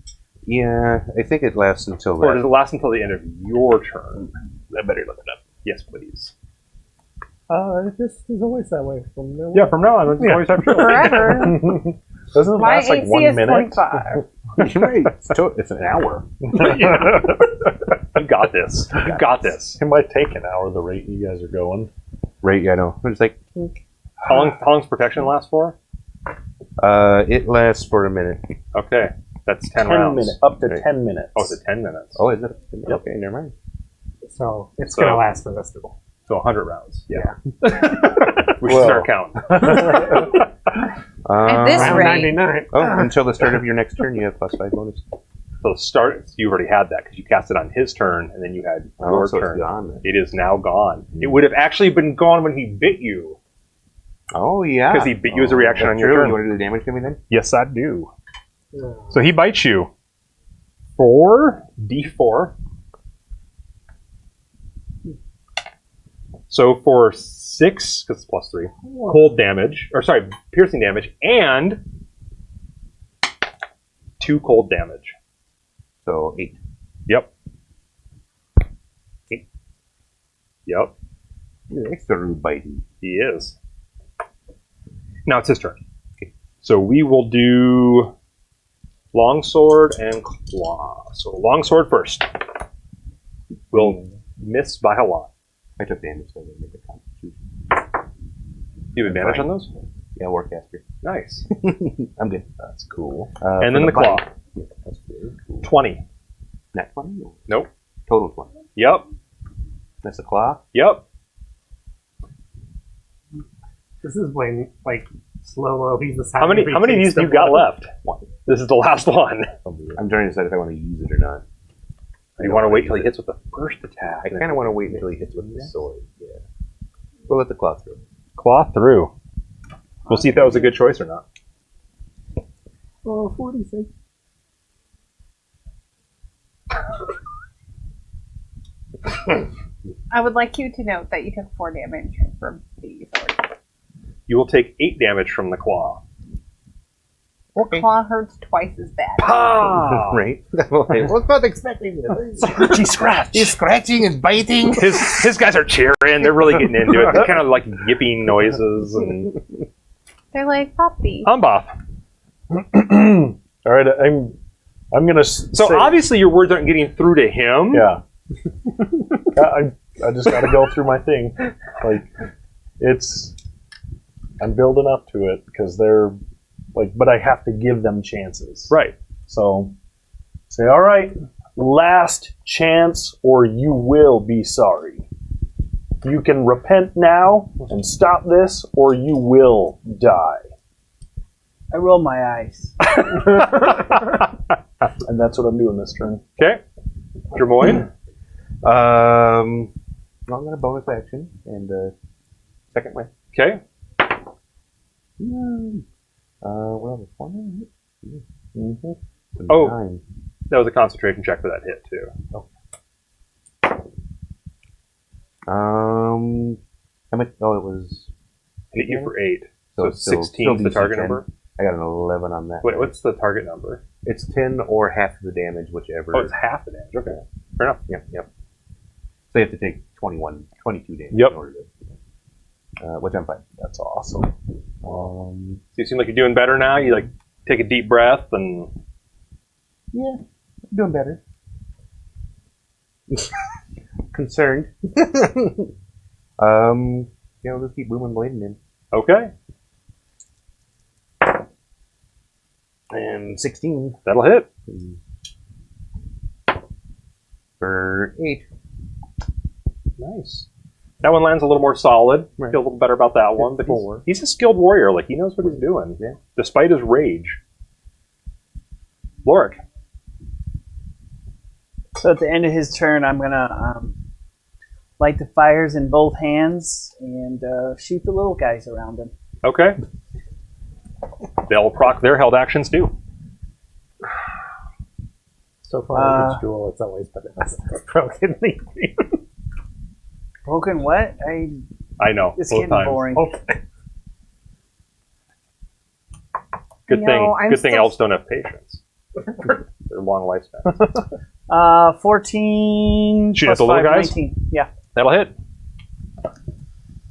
Yeah, I think it lasts until Or does that. it last until the end of your turn? I better look it up. Yes, please. It just is always that way from now on. Yeah, from now on, it's always have shield. Forever. Doesn't it My last like AC 1 is minute? 25. Right. It's an hour. You got this. You got this. It might take an hour the rate you guys are going. Right, yeah, I know. It's like, How long's protection last for? it lasts for a minute. Okay. That's 10 10 rounds. minutes. Up to Right. 10 minutes. Oh, it's 10 minutes. Oh, is it? Okay, never mind. So it's So- going to last for the festival. So 100 rounds. Yeah. we Well. should start counting. At this Round rate. 99. Oh, until the start of your next turn, you have +5 bonus. So start. You already had that because you cast it on his turn, and then you had your so turn. it's gone. Then. It is now gone. It would have actually been gone when he bit you. Oh, yeah. Because he bit you as a reaction That's on your true. turn. You want to do the damage to me then? Yes, I do. Yeah. So he bites you. for D4. So for 6, because it's +3, cold damage, or sorry, piercing damage, and 2 cold damage. So 8. Yep. Yep. He's extra rude bitey. He is. Now it's his turn. Okay. So we will do longsword and claw. So longsword first. We'll miss by a lot. I took damage, so I didn't make a constitution. You have advantage on those? Yeah, Warcaster. Nice. I'm good. That's cool. For And then the claw. bite. Yeah, that's very cool. 20. Nat 20? Or Nope. total 20. Yep. That's a claw? Yep. This is when, like, slow-mo, he's the How many of these do you got left? One. This is the last one. I'm trying to decide if I want to use it or not. Do you want to wait till he hits with the first attack? I kind of want to wait until he hits with the sword. Yeah. We'll let the claw through. Claw through. We'll see if that was a good choice or not. Oh, 46. I would like you to note that you took 4 damage from the sword. You will take 8 damage from the claw. The claw hurts twice as bad. Ah! Right? I was not expecting this. Scratchy scratch. He's scratching and biting. His guys are cheering. They're really getting into it. They're kind of like yipping noises and They're like puppy. Umboff. All right, I'm gonna. So obviously your words aren't getting through to him. Yeah. I just got to go through my thing. Like, I'm building up to it because they're like, but I have to give them chances. Right. So say, all right, last chance, or you will be sorry. You can repent now and stop this, or you will die. I roll my eyes. And that's what I'm doing this turn. Okay. Jermoyne. I'm going to bonus action and second way. Okay. Well, the 20. Mm-hmm. Oh. 9. That was a concentration check for that hit too. How much? Oh, it was. Hit you for 8. So it's still 16 is the DC target 10. number. I got an 11 on that. Wait, what's the target number? It's 10 or half of the damage, whichever. Oh, it's half the damage. Okay. Fair enough. Yep. So you have to take 22 damage Yep. in order to, which I'm fine. That's awesome. So you seem like you're doing better now. You like take a deep breath and Yeah, I'm doing better. Concerned. Let's keep booming blading in. okay, And 16 that'll hit. for 8. Nice. That one lands a little more solid. Right. Feel a little better about that one, but 4. he's a skilled warrior. Like he knows what he's doing. Yeah. Despite his rage. Lorik. So at the end of his turn, I'm gonna light the fires in both hands and shoot the little guys around him. Okay. They'll proc their held actions too. So far, in each duel, it's always been broken. Broken what? I know. It's both getting times. boring. Good No, thing. I'm Good thing still- elves don't have patience. They're long lifespans. 14 Shoot plus at the little 5, guys? 19. Yeah. That'll hit.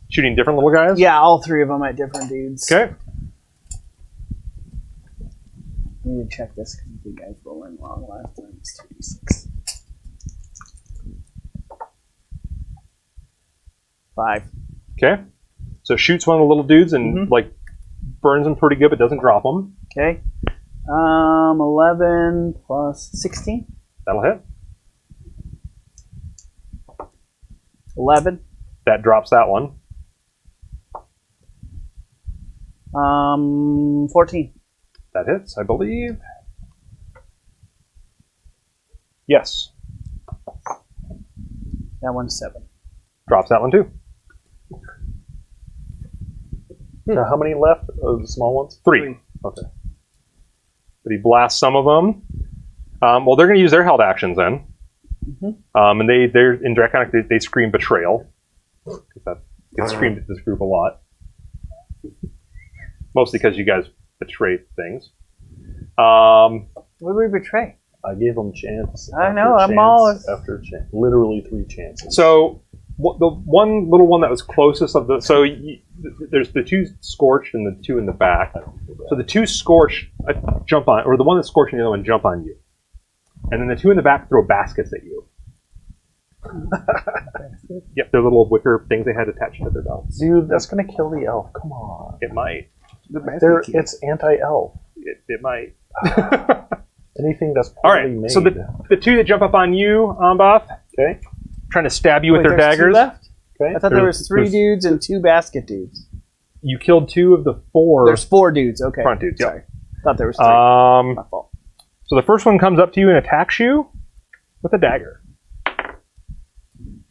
Shooting different little guys. Yeah, all 3 of them at different dudes. Okay. I need to check this because the guys rolling wrong last time. It's 2d6. 5. Okay. So shoots one of the little dudes and like burns them pretty good, but doesn't drop them. Okay. 11 plus 16. That'll hit. 11. That drops that one. 14. That hits, I believe. Yes. That one's 7. Drops that one too. So how many left of the small ones? 3. Okay. But he blasts some of them. Well, they're going to use their held actions then. Mhm. And they're in Draconic, they scream betrayal. Because that gets screamed at this group a lot. Mostly because you guys betrayed things. What did we betray? I gave them chance. I after know, I'm chance always- after chance. Literally 3 chances. So the one little one that was closest of the there's the 2 scorched and the 2 in the back. So the 2 scorched jump on, or the one that's scorched and the other one jump on you, and then the 2 in the back throw baskets at you. Yep, they're little wicker things they had attached to their belts. Dude, that's gonna kill the elf. Come on. It might. It's anti-elf. It might. Anything that's All poorly right. made. So the 2 that jump up on you, Amboth, Okay. trying to stab you with Wait, their there's 2 daggers. left? Okay. I thought there was 3 there's- dudes and 2 basket dudes. You killed 2 of the 4 There's 4 dudes. Okay. front dudes. Yep. Sorry. Thought there was 3. My fault. So the first one comes up to you and attacks you with a dagger.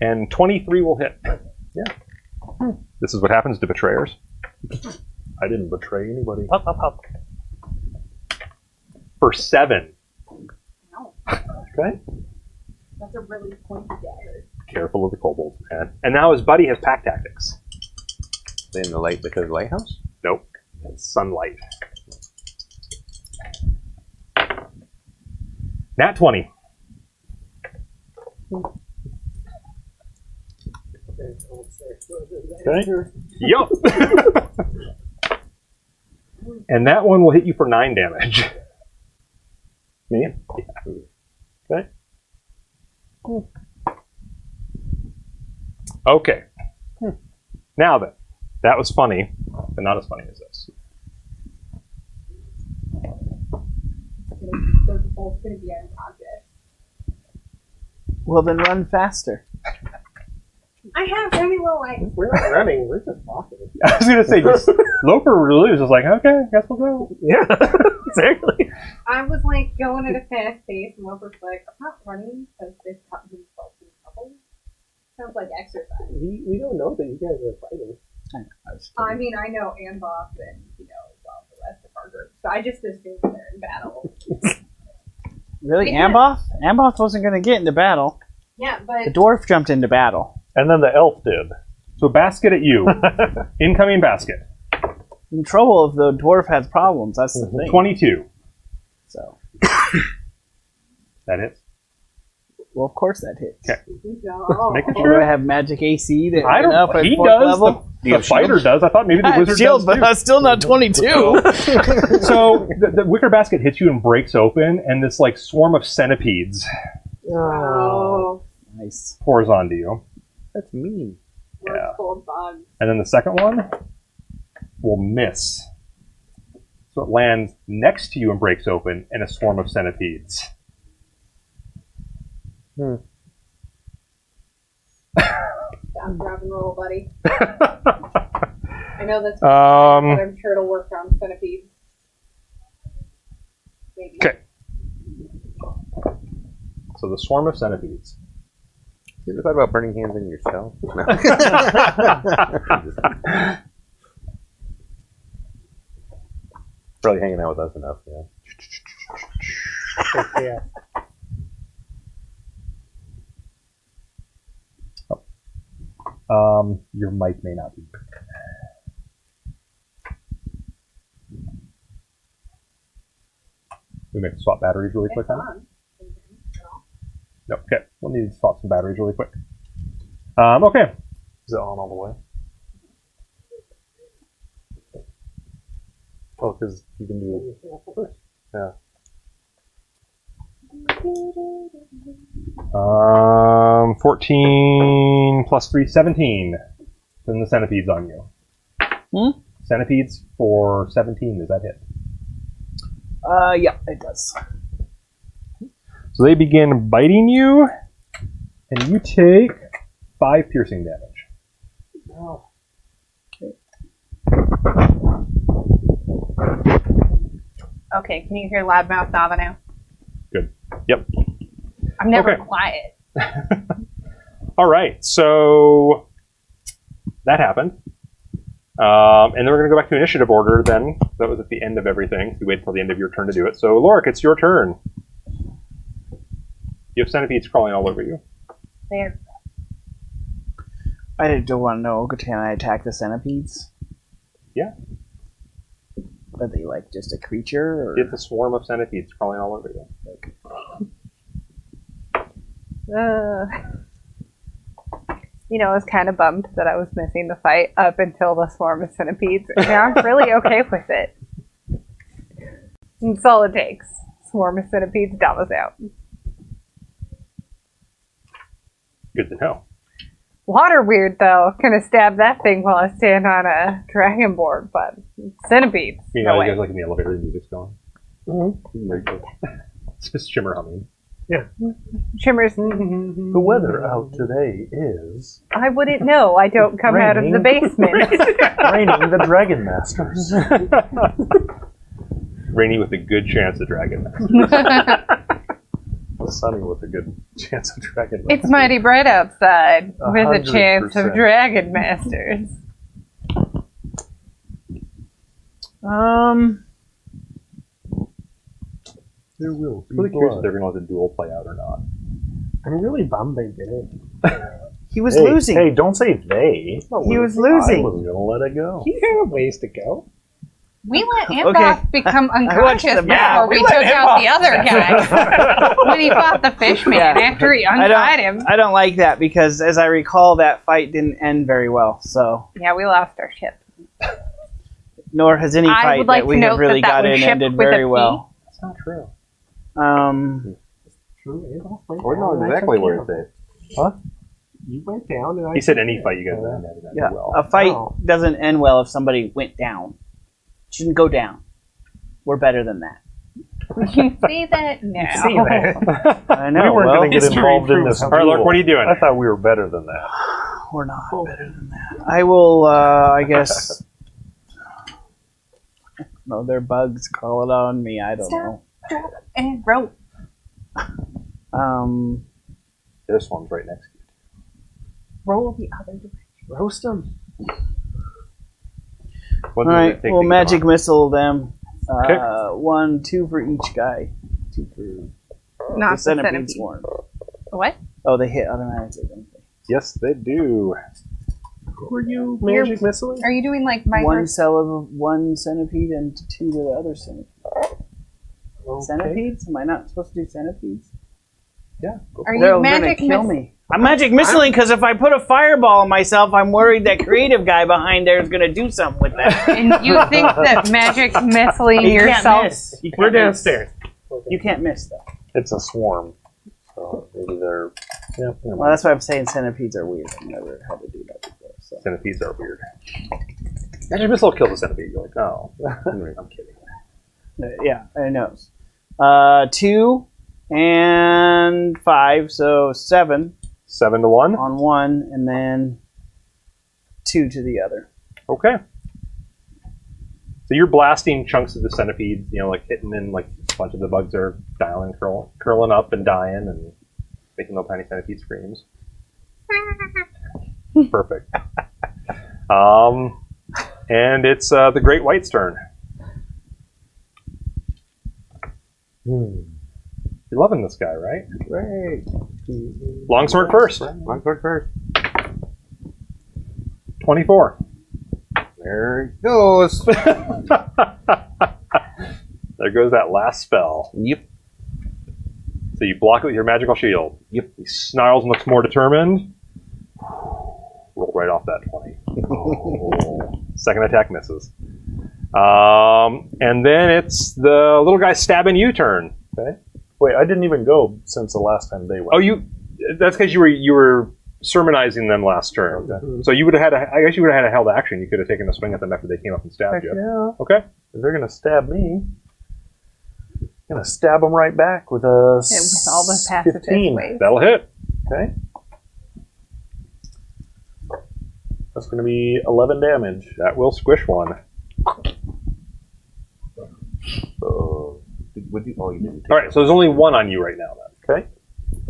And 23 will hit. Yeah. This is what happens to betrayers. I didn't betray anybody. Pop, pop, pop. For 7. Okay. That's a really pointy dagger. Careful of the kobolds, man. And now his buddy has pack tactics. In the light because of lighthouse. Nope. It's sunlight. Nat 20. Okay. Yup. And that one will hit you for 9 damage. Me? Yeah. Okay. Okay. Now then, that was funny, but not as funny as this. They're both going to be unconscious. Well, then run faster. I have very low light. We're not running. We're just walking. I was gonna say, Loper really was just like, okay, guess we'll go. Yeah, exactly. I was like going at a fast pace, and Wilbur's like, I'm not running because they've gotten themselves in trouble. Sounds like exercise. We don't know that you guys are fighting. I mean, I know Amboth and, well, the rest of our group. So I just assume they're in battle. Really? Yeah. Amboth? Amboth wasn't going to get into battle. Yeah, The but dwarf jumped into battle. And then the elf did. So basket at you. Incoming basket. In trouble if the dwarf has problems. That's the thing. 22. So, That hits. well, of course that hits. Okay. no. Making Or sure. do I have magic AC that I went up don't. at He 4th does. level? The fighter does. I thought maybe the I have wizard shield, does but too. I'm still not 22. So the wicker basket hits you and breaks open, and this like swarm of centipedes Oh, Nice. pours onto you. That's mean. we're Yeah. full of bugs. And then the second one will miss. So it lands next to you and breaks open in a swarm of centipedes. Down, grab and roll, buddy. I know that's but I'm sure it'll work on centipedes. Maybe. Okay. So the swarm of centipedes. You ever thought about burning hands in yourself? No. Probably hanging out with us enough, yeah. Yeah. Your mic may not be. We make swap batteries really quick, It's huh? on. No. Okay. We'll need to swap some batteries really quick. Okay. Is it on all the way? Oh, because you can do. Yeah. 14 plus 3, 17. Then the centipedes on you. Centipedes for 17. Does that hit? Yeah, it does. So they begin biting you, and you take 5 piercing damage. Okay, can you hear loudmouth Nava now? Good. Yep. I'm never Okay. quiet. All right. So that happened. And then we're going to go back to initiative order then. That was at the end of everything. So you wait until the end of your turn to do it. So, Lorik, it's your turn. You have centipedes crawling all over you. There. I do want to know, can I attack the centipedes? Yeah. Are they like just a creature? Or? It's a swarm of centipedes crawling all over you. I was kind of bummed that I was missing the fight up until the swarm of centipedes. And now I'm really okay with it. That's all it takes. Swarm of centipedes, Dava's out. Good to know. Water weird, though. Gonna stab that thing while I stand on a dragonborn, but centipedes. You No know, way. you guys like in the elevator, the music's going. Mm-hmm. Very good. It's just Shimmer humming. Shimmers. The weather out today is I wouldn't know. I don't come out of the basement. raining the Dragon Masters. Rainy with a good chance of dragon. Sunny with a good chance of Dragon Masters. It's mighty bright outside with a chance of 100%. dragon masters. There will be Really curious if blood. they're going to let the duel play out or not. I'm really bummed they did. He was Hey, losing. Hey, don't say they. He was I losing. was gonna let it go. You have ways to go. We let Okay. Imhoff become watched unconscious the map. before we We let took out the Imhoff- other guy. When he fought the fishman Yeah. after he untied him. I don't like that because, as I recall, that fight didn't end very well. So, Yeah, we lost our ship. nor has any I fight would like that we to have note really that got was in ship ended with a very P. well. That's not true. True, it all went We know down, and I exactly took where care it's of at. You went down, and I He said took any care fight you guys of it. have had Yeah, well. a fight Oh. doesn't end well if somebody went down. Shouldn't go down. We're better than that. You say that now. See that? I know. we weren't well, going to get history involved in proves this. how- All right, Lark, duel. what are you doing? I thought we were better than that. we're not better than that. I will. I guess. No, they're bugs crawling on me. I don't Stop. Drop and rope. know. This one's right next to you. Roll the other direction. Roast them. What All does it right, take to we'll get magic on? missile them. Okay. 1, 2 for each guy. 2 for Not the the centipede centipede. swarm. What? Oh, they hit automatically, don't they? Yes, they do. Who are you magic missiling? Are you doing like my One cell of one centipede and 2 to the other centipede. Okay. Centipedes? Am I not supposed to do centipedes? Yeah. Are you They're gonna magic kill me. I'm magic missiling because if I put a fireball on myself, I'm worried that creative guy behind there is going to do something with that. And you think that magic missiling You can't yourself? miss. You can't We're miss. downstairs. You can't miss though. It's a swarm. So maybe they're. Yeah, never Well, mind. that's why I'm saying centipedes are weird. I've never had to do that before. So. Centipedes are weird. Magic missile kills a centipede. You're like, oh. I'm kidding. Yeah, I know. 2 and 5, so 7 7 to 1. on one, and then 2 to the other. Okay. So you're blasting chunks of the centipedes, like hitting in, like a bunch of the bugs are dialing, curling up and dying and making little tiny centipede screams. Perfect. And it's the Great White's turn. You're loving this guy, right? Great. Longsword first. Longsword first. 24. There it goes. There goes that last spell. Yep. So you block it with your magical shield. Yep. He snarls and looks more determined. Roll right off that 20. Second attack misses. And then it's the little guy stabbing you turn. Okay. Wait, I didn't even go since the last time they went. Oh, that's because you were sermonizing them last turn. Okay. So you would have I guess you would have had a held action. You could have taken a swing at them after they came up and stabbed Heck you. yeah. Okay. If they're gonna stab me, I'm gonna stab them right back with a With all the pacifist 15. ways. That'll hit. Okay. That's gonna be 11 damage. That will squish one. What do you, oh, you didn't take All right, so there's only one on you right now then. Okay.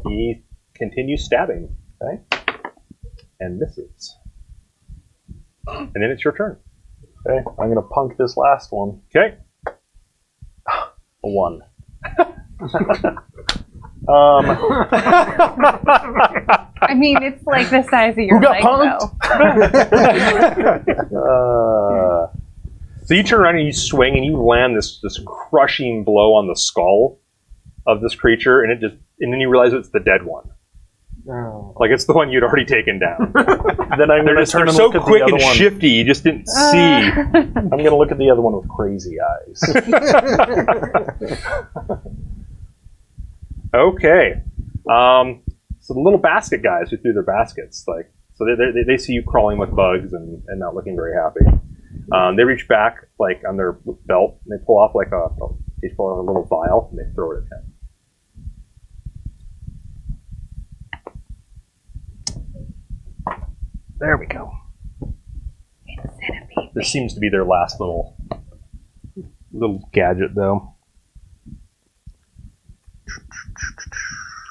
He continues stabbing. Okay. And misses. And then it's your turn. Okay. I'm gonna punk this last one. Okay. A 1. I mean, it's like the size of your Who got leg, punked? though. So you turn around and you swing and you land this crushing blow on the skull of this creature, and then you realize it's the dead one. Oh. Like it's the one you'd already taken down. Then I'm going to turn They're and so look at quick the other and one. shifty, you just didn't see. I'm going to look at the other one with crazy eyes. Okay. So the little basket guys who threw their baskets, so they see you crawling with bugs and not looking very happy. They reach back on their belt and they pull off a little vial and they throw it at him. There we go. This seems to be their last little gadget, though.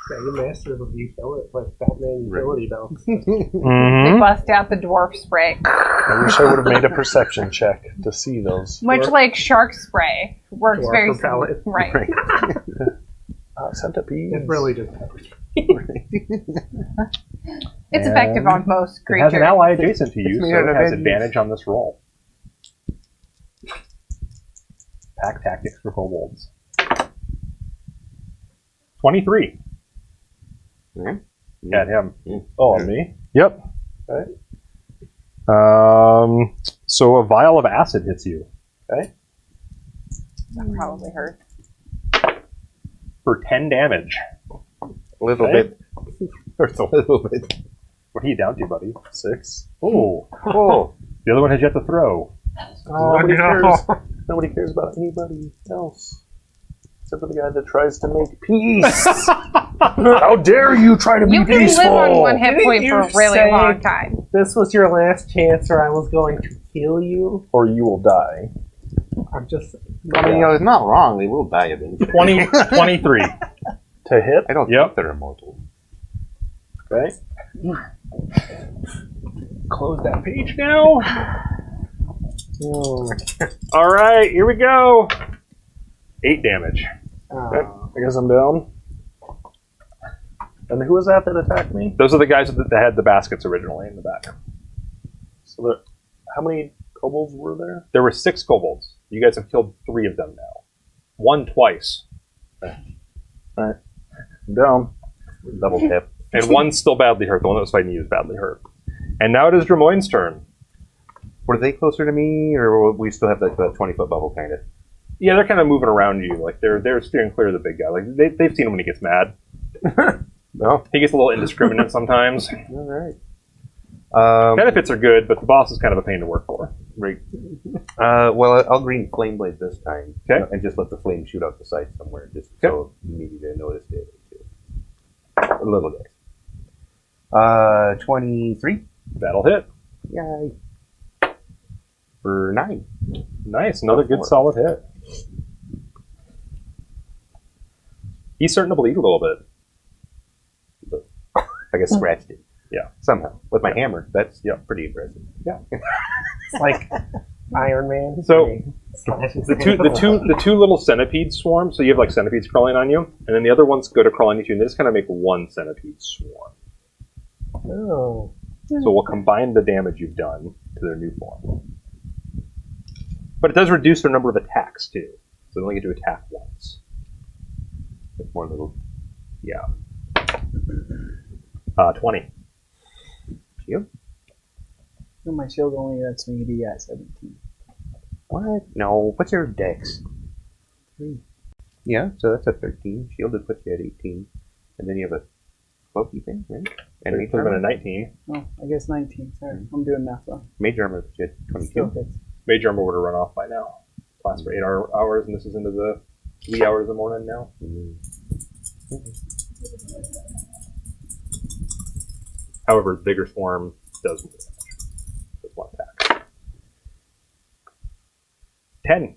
Yeah, you masters of utility, like Batman utility belts. They bust out the dwarf spray. I wish I would have made a perception check to see those. Much like shark spray. Works Dwarf very repellent. Right. Centipede. It's really just pepper spray. It's effective on most It creatures. has an ally adjacent to you, made so out it of has veggies. advantage on this roll. Pack tactics for kobolds. 23. Mhm. At him. Oh, on me? Yep. Okay. So a vial of acid hits you Okay. That probably hurt. for 10 damage. A little Okay. bit. Hurts a little bit. What are you down to, buddy? 6. Oh. Oh. The other one has yet to throw. Nobody no. cares. Nobody cares about anybody else. Except for the guy that tries to make peace. How dare you try to be You can peaceful? live on one hit Didn't point you for a really say- long time. This was your last chance, or I was going to kill you. Or you will die. I'm just. I mean, it's not wrong. They will die eventually. 23. To hit? I don't Yep. think they're immortal. Okay. Close that page now. Oh. All right, here we go. 8 damage. Okay. I guess I'm down. And who was that attacked me? Those are the guys that had the baskets originally in the back. So how many kobolds were there? There were 6 kobolds. You guys have killed 3 of them now. 1 twice. I'm down. Double tip. And 1's still badly hurt. The one that was fighting you is badly hurt. And now it is Dramoyne's turn. Were they closer to me, or will we still have that 20-foot bubble kind of? Yeah, they're kind of moving around you. Like they're steering clear of the big guy. Like they've seen him when he gets mad. No. He gets a little indiscriminate sometimes. All right. Benefits are good, but the boss is kind of a pain to work for. Right. Well, I'll green flame blade this time. Okay. And just let the flame shoot out the side somewhere, just Okay. so maybe they notice it. A little bit. 23. That'll hit. Yay. For 9. Nice, another good 4. solid hit. He's starting to bleed a little bit. I guess scratched it. Yeah. Somehow. With my hammer. That's Yeah. pretty impressive. It's like Iron Man. So, He slashes The two little centipede swarms. So you have like centipedes crawling on you, and then the other ones go to crawl on you too, and they just kind of make one centipede swarm. Oh. So we'll combine the damage you've done to their new form. But it does reduce their number of attacks too. So they only get to attack once. With more little. Yeah. 20. Shield? So my shield only lets me be at 17. What? No. What's your dex? 3. Yeah, so that's a 13. Shielded puts you at 18. And then you have a cloaky thing, right? And It mage would have been a armor. 19. Oh, I guess 19. Sorry, I'm doing math wrong. Mage armor puts you at Still 22. hits. Mage armor would have run off by now. Lasts for 8 hours, and this is into the wee hours of the morning now. However, the bigger swarm does more damage. With one attack. 10.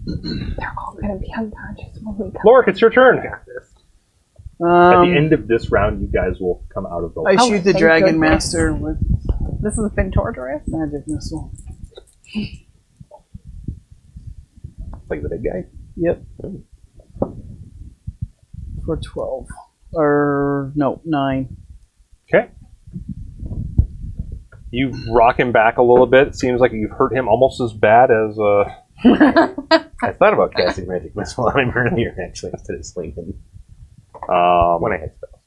They're all going to be unconscious when we come. Lorik, it's your turn. Got this. At the end of this round, you guys will come out of the I Oh, shoot the thank Dragon goodness. Master with This has been torturous. magic missile. Like the big guy. Yep. For 12. Or, no, 9. Okay. You rock him back a little bit. It seems like you've hurt him almost as bad as. I thought about casting magic missile on him earlier, actually, instead of slinging. When I had spells.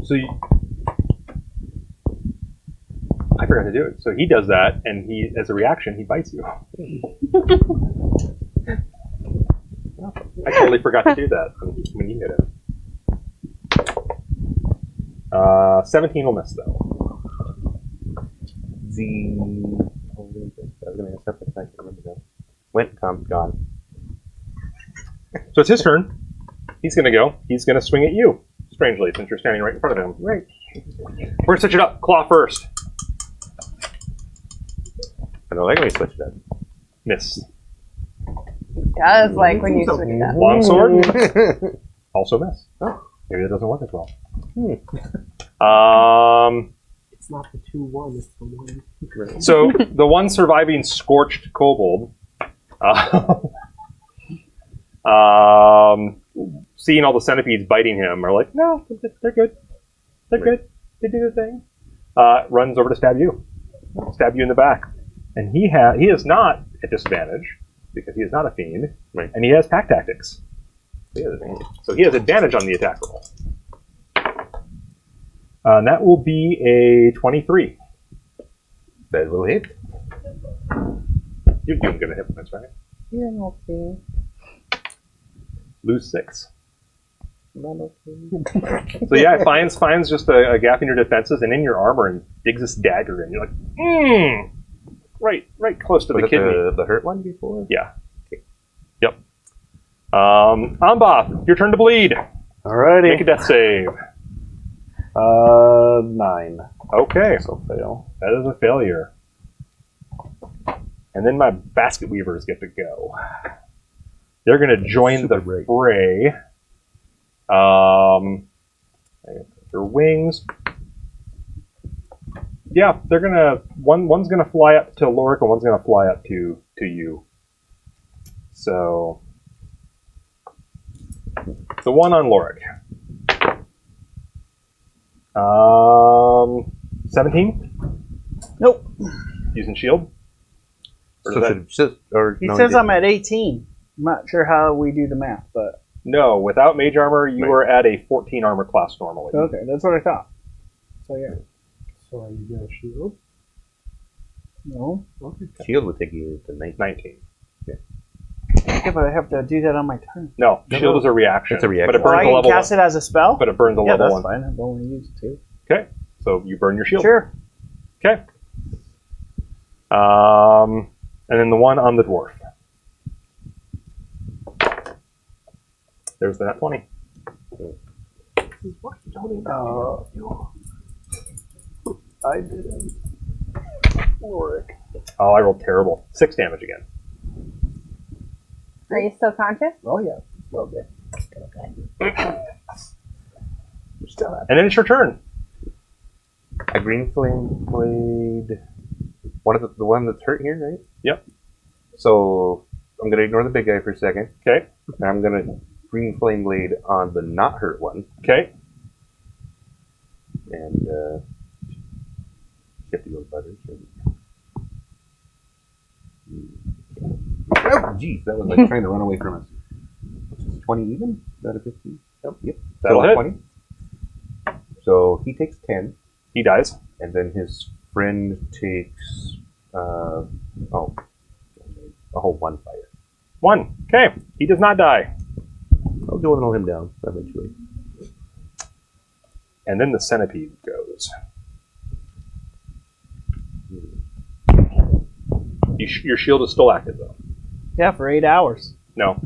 So I forgot to do it. So he does that, and he, as a reaction, he bites you. I totally forgot to do that when you hit it. 17 will miss though. I was going to ask something, I can't remember now. Went, come, gone. So it's his turn. He's going to go. He's going to swing at you. Strangely, since you're standing right in front of him. Right. We're going to switch it up. Claw first. I don't like when you switch it up. Miss. Does like when you switch it up. Longsword. Also miss. Oh. Maybe that doesn't work as well. It's not the 2-1, it's the 1. So the one surviving scorched kobold, seeing all the centipedes biting him, are like, no, they're good. They're good. They do their thing. Runs over to stab you. Stab you in the back. And he is not at disadvantage because he is not a fiend, Right. and he has pack tactics. So he has advantage on the attack roll. And that will be a 23. That will hit. You're doing good at hit points, right? Yeah, okay. Lose 6. So yeah, it finds just a gap in your defenses and in your armor and digs this dagger in. You're like, right close to Was the it kidney. the hurt one before? Yeah. Okay. Yep. Amboth, your turn to bleed. Alrighty. Make a death save. 9. Okay, So fail. that is a failure. And then my basket weavers get to go. They're going to join Super the great. fray. Their wings. Yeah, they're gonna. One's gonna fly up to Lorik, and one's gonna fly up to you. So the one on Lorik. 17. Nope. Using shield. Or So does should just, or He no, says didn't. I'm at 18. I'm not sure how we do the math, but no, without mage armor, you Right. are at a 14 armor class normally. okay, that's what I thought. So yeah. So are you going to shield? No. Shield would take you to 19. 19. Yeah, but I have to do that on my turn. No, No, shield no. is a reaction. It's a reaction. But it Oh, burns I a can level cast one. it as a spell? But it burns a Yeah, level that's one. fine. I've only used 2. Okay, so you burn your shield. Sure. Okay. And then the one on the dwarf. There's the nat 20. I didn't. Lorik. Oh, I rolled terrible. 6 damage again. Are you still conscious? Oh yeah. Okay. And then it's your turn. A green flame blade. One of the one that's hurt here, right? Yep. So I'm gonna ignore the big guy for a second. Okay. And I'm gonna green flame blade on the not hurt one, Okay. and get to go butters. Oh, geez, that was like trying to run away from us. 20 even? Is that a 15? Yep. That'll So hit. 20. So he takes 10, He dies. and then his friend takes a whole 1 fire. 1. Okay. He does not die. I'll dwindle him down eventually. And then the centipede goes. Your shield is still active, though. Yeah, for 8 hours. No,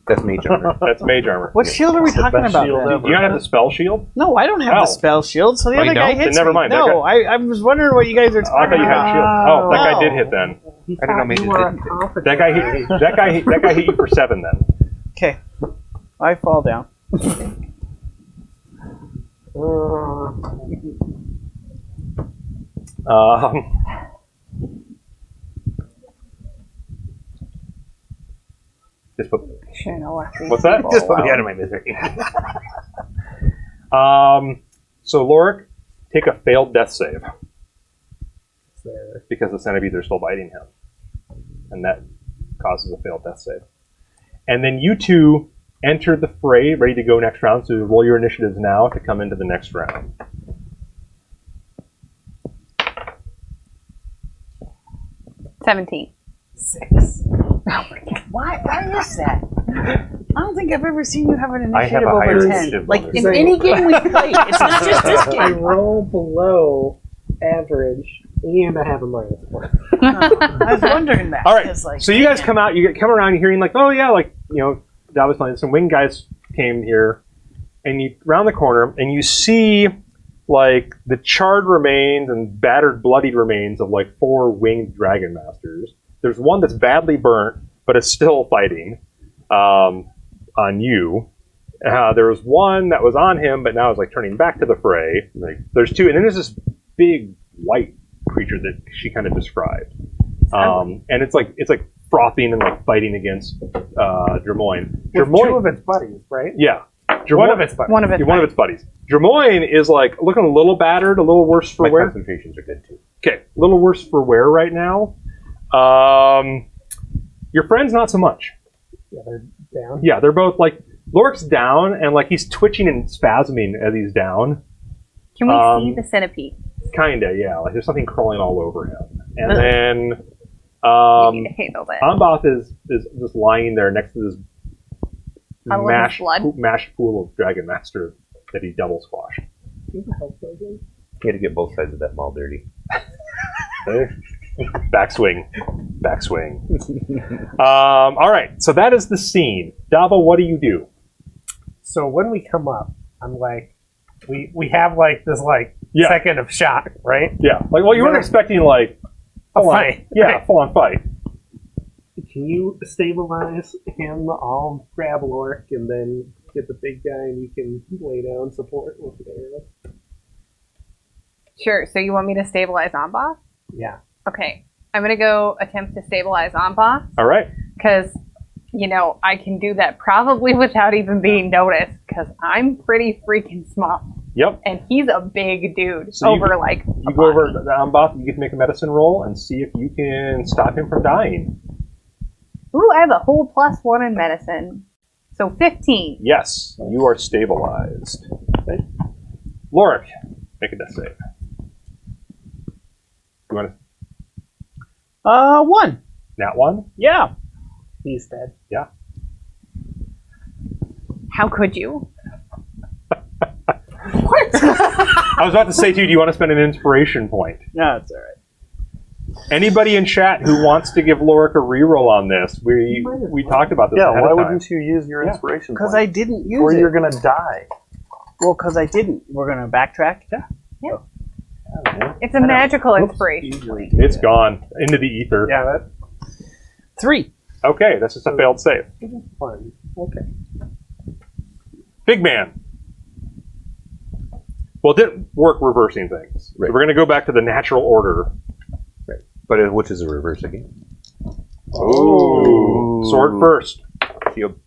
That's mage armor. that's mage armor. What shield are we the talking best about shield then? ever. You don't have the spell shield? No, I don't have Oh. the spell shield, so the Oh, other you guy don't? hits Then never me. mind. No, That I was wondering what you guys are Oh, I talking thought you had about. a shield. Oh, that guy No. did hit then. He I don't know, thought maybe you were it didn't. a competent That guy hit you for 7 then. Okay. I fall down. Just put, Sure, no, What's that? just put me out of my misery. So Lorik, take a failed death save there. because the centipedes are still biting him, and that causes a failed death save. And then you two enter the fray, ready to go next round. So roll your initiatives now to come into the next round. 17. 6. Why is that? I don't think I've ever seen you have an I have initiative a higher over 10. initiative Like bonus. in any game we play. It's not just this I game. roll below average, and I have a -1. I was wondering that. All right. 'cause, like, So you guys come out. You come around. You're hearing like, oh yeah, like Dava's playing. Some winged guys came here, and you round the corner and you see like the charred remains and battered, bloodied remains of like 4 winged dragon masters. There's one that's badly burnt, but is still fighting on you. There was one that was on him, but now is like turning back to the fray. Like, there's 2, and then there's this big white creature that she kind of described, and it's like frothing and like fighting against Jermoyne. With 2 of its buddies, right? Yeah, One of its buddies. One of its one of its buddies. Jermoyne is like looking a little battered, a little worse for My wear. concentrations are good too. Okay, a little worse for wear right now. Your friend's not so much. Yeah, they're down. Yeah, they're both like Lorik's down and like he's twitching and spasming as he's down. Can we see the centipede? Kinda, yeah. Like there's something crawling all over him. And then You need to handle that. Ambath is just lying there next to this Puddle of his blood? mashed pool of Dragon Master that he double squashed. You have a health potion? You had to get both sides of that mall dirty. Backswing. All right, so that is the scene. Dava, what do you do? So when we come up, I'm like, we have like this Yeah. second of shock, right? Yeah, like well, you weren't expecting like A full on- fight. Yeah, Right. full on fight. Can you stabilize him? I'll grab Lorik and then get the big guy, and you can lay down support with the arrow. Sure, so you want me to stabilize Ambath? Yeah. Okay, I'm going to go attempt to stabilize Ambath, All right. because, I can do that probably without even being noticed, because I'm pretty freaking small. Yep. And he's a big dude. So over, you go over the Ambath, you get to make a medicine roll and see if you can stop him from dying. Ooh, I have a whole +1 in medicine. So 15. Yes, you are stabilized. Okay. Lorik, make a death save. You want to 1. nat 1? Yeah. He's dead. Yeah. How could you? I was about to say to you, do you want to spend an inspiration point? No, it's all right. Anybody in chat who wants to give Lorik a reroll on this? We talked about this Yeah, ahead why of time. wouldn't you use your Yeah. inspiration Because point? I didn't use Or it. you're gonna die. Well, because I didn't. We're going to backtrack? Yeah. It's a magical inspiration. It's gone into the ether. Yeah, that 3. Okay, that's just a failed save. is fun. Okay. Big man. Well, it didn't work reversing things. Right. We're going to go back to the natural order. But which is a reverse again? Ooh. Sword first. Shield.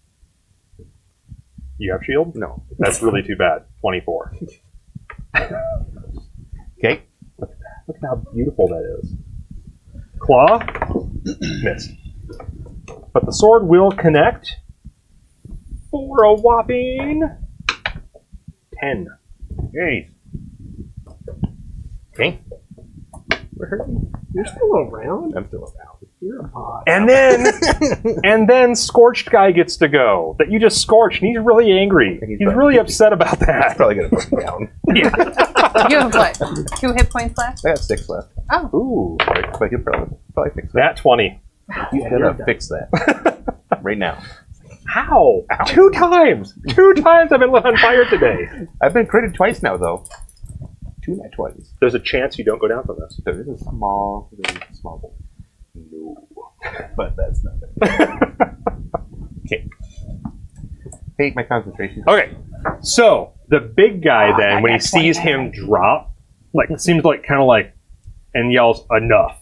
You have shield? No. That's really too bad. 24. Okay. Look at how beautiful that is. Claw? Missed. But the sword will connect for a whopping 10. Jeez. Okay. You're still around? I'm still around. You're a boss. And then Scorched Guy gets to go. That you just scorched, and he's really angry. He's really upset about That's that. probably gonna put me down. You have what? 2 hit points left? I got 6 left. Oh. Ooh, But he'll probably fix that. nat 20. He's gonna fix that right now. How? Ow. 2 times! 2 times I've been lit on fire today. I've been critted twice now, though. 2 nat 20s. There's a chance you don't go down from this. There is a small one. No. but that's not it. Okay. Take my concentration. Okay, so the big guy then, I when he got sees 29. him drop, like seems like kind of like, and yells enough,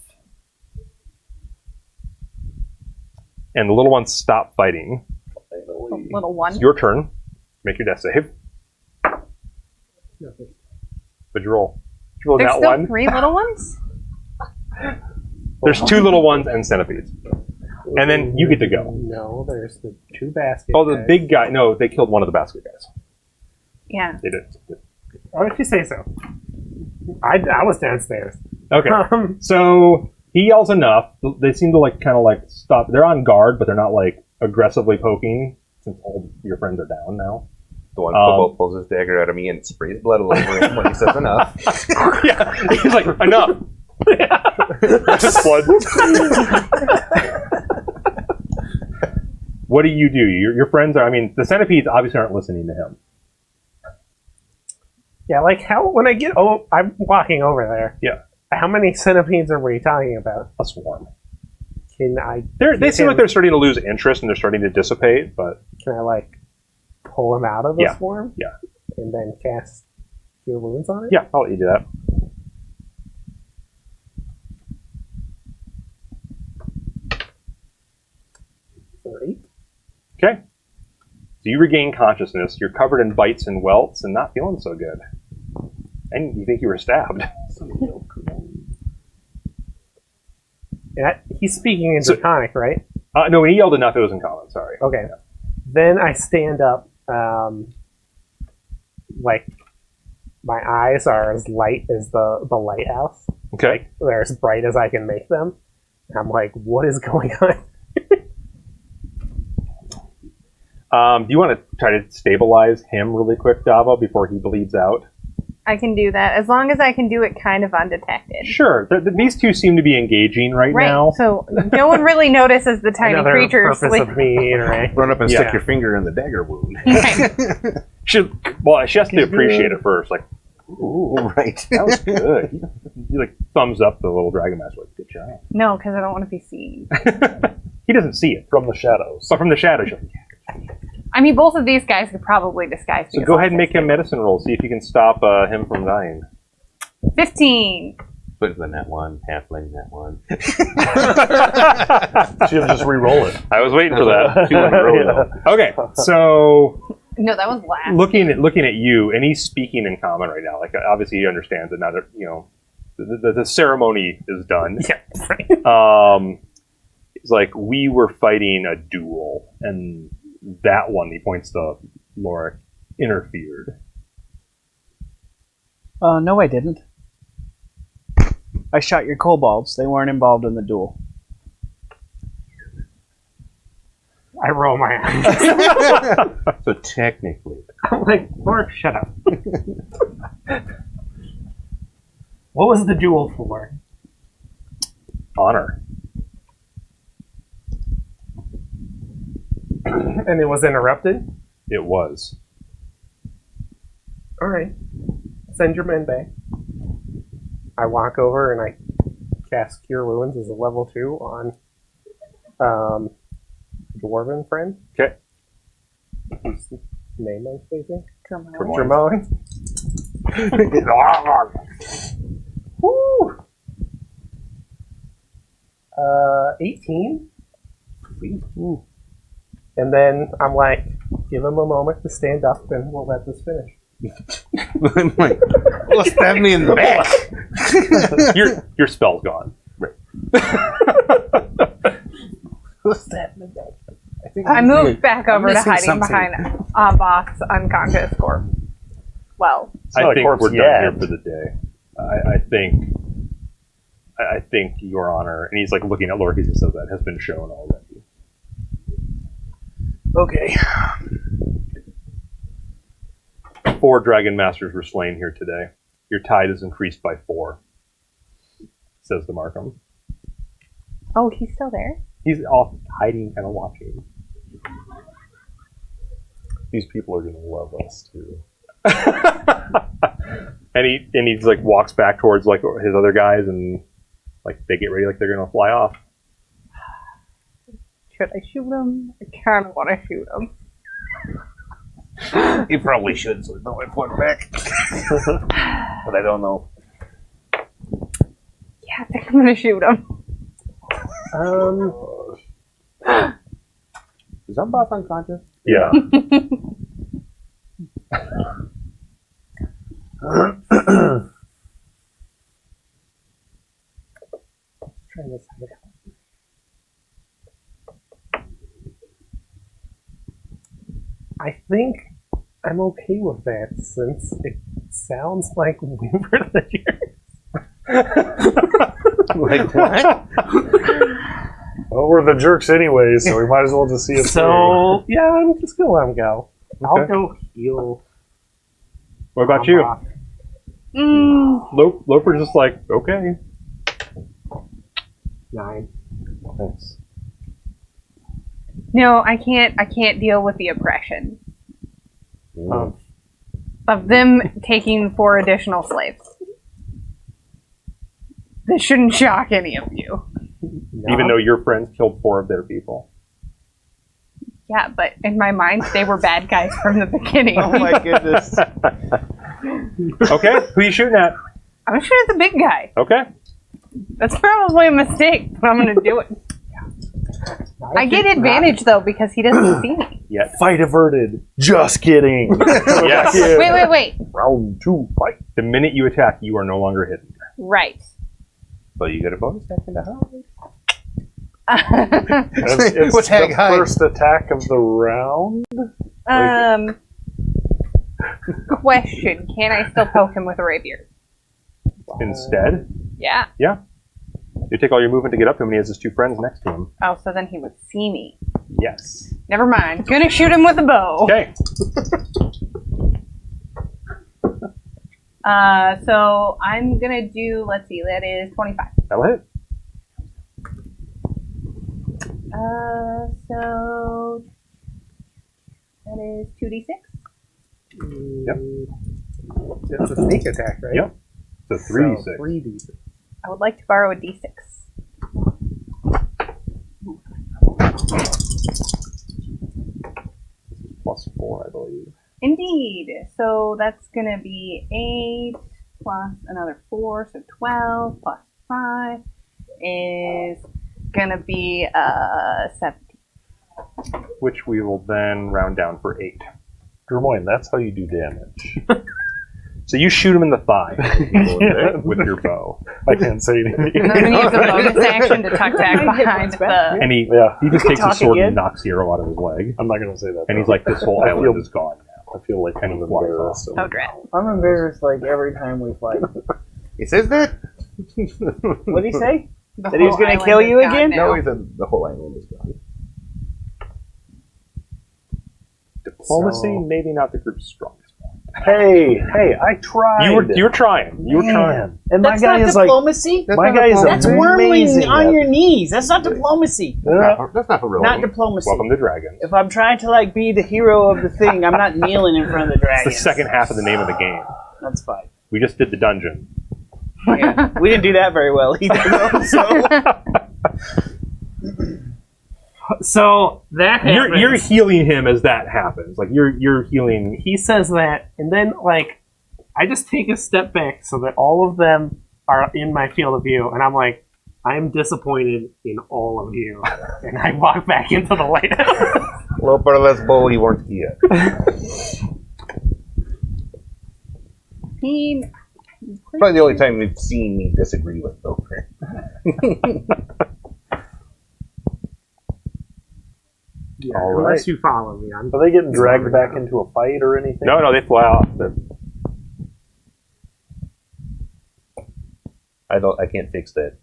and the little ones stop fighting. Little one. It's your turn. Make your death save. What'd you roll? Did you roll There's that still one? 3 little ones? There's 2 little ones and centipedes, and then you get to go. No, there's the 2 baskets. Oh, the big guy. No, they killed one of the basket guys. Yeah. They did. Oh, if you say so. I was downstairs. Okay. So he yells enough. They seem to like kind of like stop. They're on guard, but they're not like aggressively poking since all your friends are down now. The one kobold pulls his dagger out of me and sprays blood all over him when he says enough. Yeah, he's like enough. Just blood. What do you do? Your friends are. I mean, the centipedes obviously aren't listening to him. Yeah, like how when I get I'm walking over there. Yeah. How many centipedes are we talking about? A swarm. Can I They seem like they're starting to lose interest and they're starting to dissipate. But like pull them out of the Yeah. swarm? Yeah. And then cast Cure Wounds on it? yeah, I'll let you do that. For 8. Okay. So you regain consciousness. You're covered in bites and welts and not feeling so good. And you think you were stabbed. And he's speaking in So- Draconic, right? No, when he yelled enough, it was in common. Sorry. Okay. Then I stand up, like my eyes are as light as the lighthouse. Okay. They're as bright as I can make them. And I'm like, what is going on? Do you want to try to stabilize him really quick, Dava, before he bleeds out? I can do that as long as I can do it kind of undetected. Sure. These two seem to be engaging right now. So no one really notices the tiny Another creature purpose sleep. of me interacting. Run up and Yeah. stick your finger in the dagger wound. She has to appreciate it first. Like, Ooh, right. that was good. He like thumbs up the little dragon master. Like, good job. No, because I don't want to be seen. He doesn't see it, From the shadows. but from the shadows. You're like, I mean, both of these guys could probably disguise me. so go ahead and make him medicine roll. See if you can stop him from dying. 15. Put the net one, halfling net one. Should have just re-roll it. I was waiting for that. Two in a row, though. Okay, so No, that was last. looking at you, and he's speaking in common right now. Like obviously he understands that now that the ceremony is done. Yeah, right. It's like we were fighting a duel, and that one, he points to Lorik, interfered. No, I didn't. I shot your kobolds. They weren't involved in the duel. I roll my eyes. So technically, I'm like, Mark, shut up. What was the duel for? Honor. And it was interrupted? It was. Alright. Send your men back. I walk over and I cast Cure Wounds as a level 2 on Dwarven friend. Okay. Whose name I'm speaking? Terminal. Dramon. Woo! 18. Ooh. And then I'm like, give him a moment to stand up and we'll let this finish. I'm like, well, stab me in the back. Your spell's gone. Right. I moved back over to missing hiding something. behind Boss unconscious corpse. Well, not I a think corpse we're done yet. here for the day. I think your honor, and he's like looking at Lorik as he says that, has been shown already. Okay. 4 dragon masters were slain here today. Your tide is increased by 4, says the Markham. oh, he's still there? He's off hiding, kind of watching. These people are going to love us, too. and he like walks back towards like his other guys, and like they get ready, like they're gonna fly off. Should I shoot him? I kind of want to shoot him. You probably should, so don't I point back. But I don't know. Yeah, I think I'm gonna shoot him. Is Unboss unconscious? Yeah. Try this out. I think I'm okay with that since it sounds like we were the jerks. Like what? Well, we're the jerks anyways, so we might as well just see it through. So yeah, I'm just gonna let him go. I'll Okay. go heal. What about you? Mm, Loper's just like, okay. 9. Thanks. no, I can't. I can't deal with the oppression Mm. of them taking 4 additional slaves. This shouldn't shock any of you. Even though your friends killed 4 of their people. Yeah, but in my mind, they were bad guys from the beginning. Oh my goodness. Okay, who are you shooting at? I'm gonna shoot at the big guy. Okay. That's probably a mistake, but I'm gonna do it. I get advantage though because he doesn't see me. Yet. Fight averted. Just kidding. Yes. Wait. Round 2, fight. The minute you attack, you are no longer hidden. Right. But you get a bonus action to hide. It's What's the hag hide? first attack of the round. Question: can I still poke him with a rapier? Instead, Yeah. you take all your movement to get up to him, and he has his 2 friends next to him. Oh, so then he would see me. Yes. Never mind. Gonna shoot him with a bow. Okay. So I'm gonna do. Let's see. That is 25. That'll hit. So that is 2d6. Yep. It's a sneak attack, right? Yep. So 3d6. So 3d6. I would like to borrow a d6. Plus 4, I believe. Indeed. So that's gonna be 8 plus another 4, so 12 plus 5 is gonna be 17. Which we will then round down for 8. Drummoyne, that's how you do damage. So you shoot him in the thigh with your bow. I can't say anything. And I'm gonna use a bonus action to tuck back behind the. And he just takes his sword and knocks the arrow out of his leg. I'm not going to say that. And he's though. like, this whole I island feel- is gone now. I feel like kind of And he flies embarrassed. Oh, dread. I'm embarrassed like every time we fight. He says that? What did he say? The That he was whole gonna island kill is you gone again? now. No, he said the whole island is gone. Diplomacy, So- maybe not the group's strongest one. Hey, I tried. You were trying. You were trying. And my That's guy not is like, diplomacy. my guy is That's amazing wormling on at your knees. That's not diplomacy. That's not heroic. Not diplomacy. Welcome to Dragons. If I'm trying to like be the hero of the thing, I'm not kneeling in front of the It's dragon. the second half of the name of the game. That's fine. We just did the dungeon. Yeah. We didn't do that very well either. Though, so. So that happens. You're healing him as that happens. Like you're healing. He says that, and then like I just take a step back so that all of them are in my field of view, and I'm like, I'm disappointed in all of you, and I walk back into the lighthouse. Lo para las bow, you weren't here. Probably the only time we've seen me disagree with Loper. Yeah, All unless right. you follow me, I'm. are they getting dragged back into a fight or anything? No, they fly off. I can't fix that.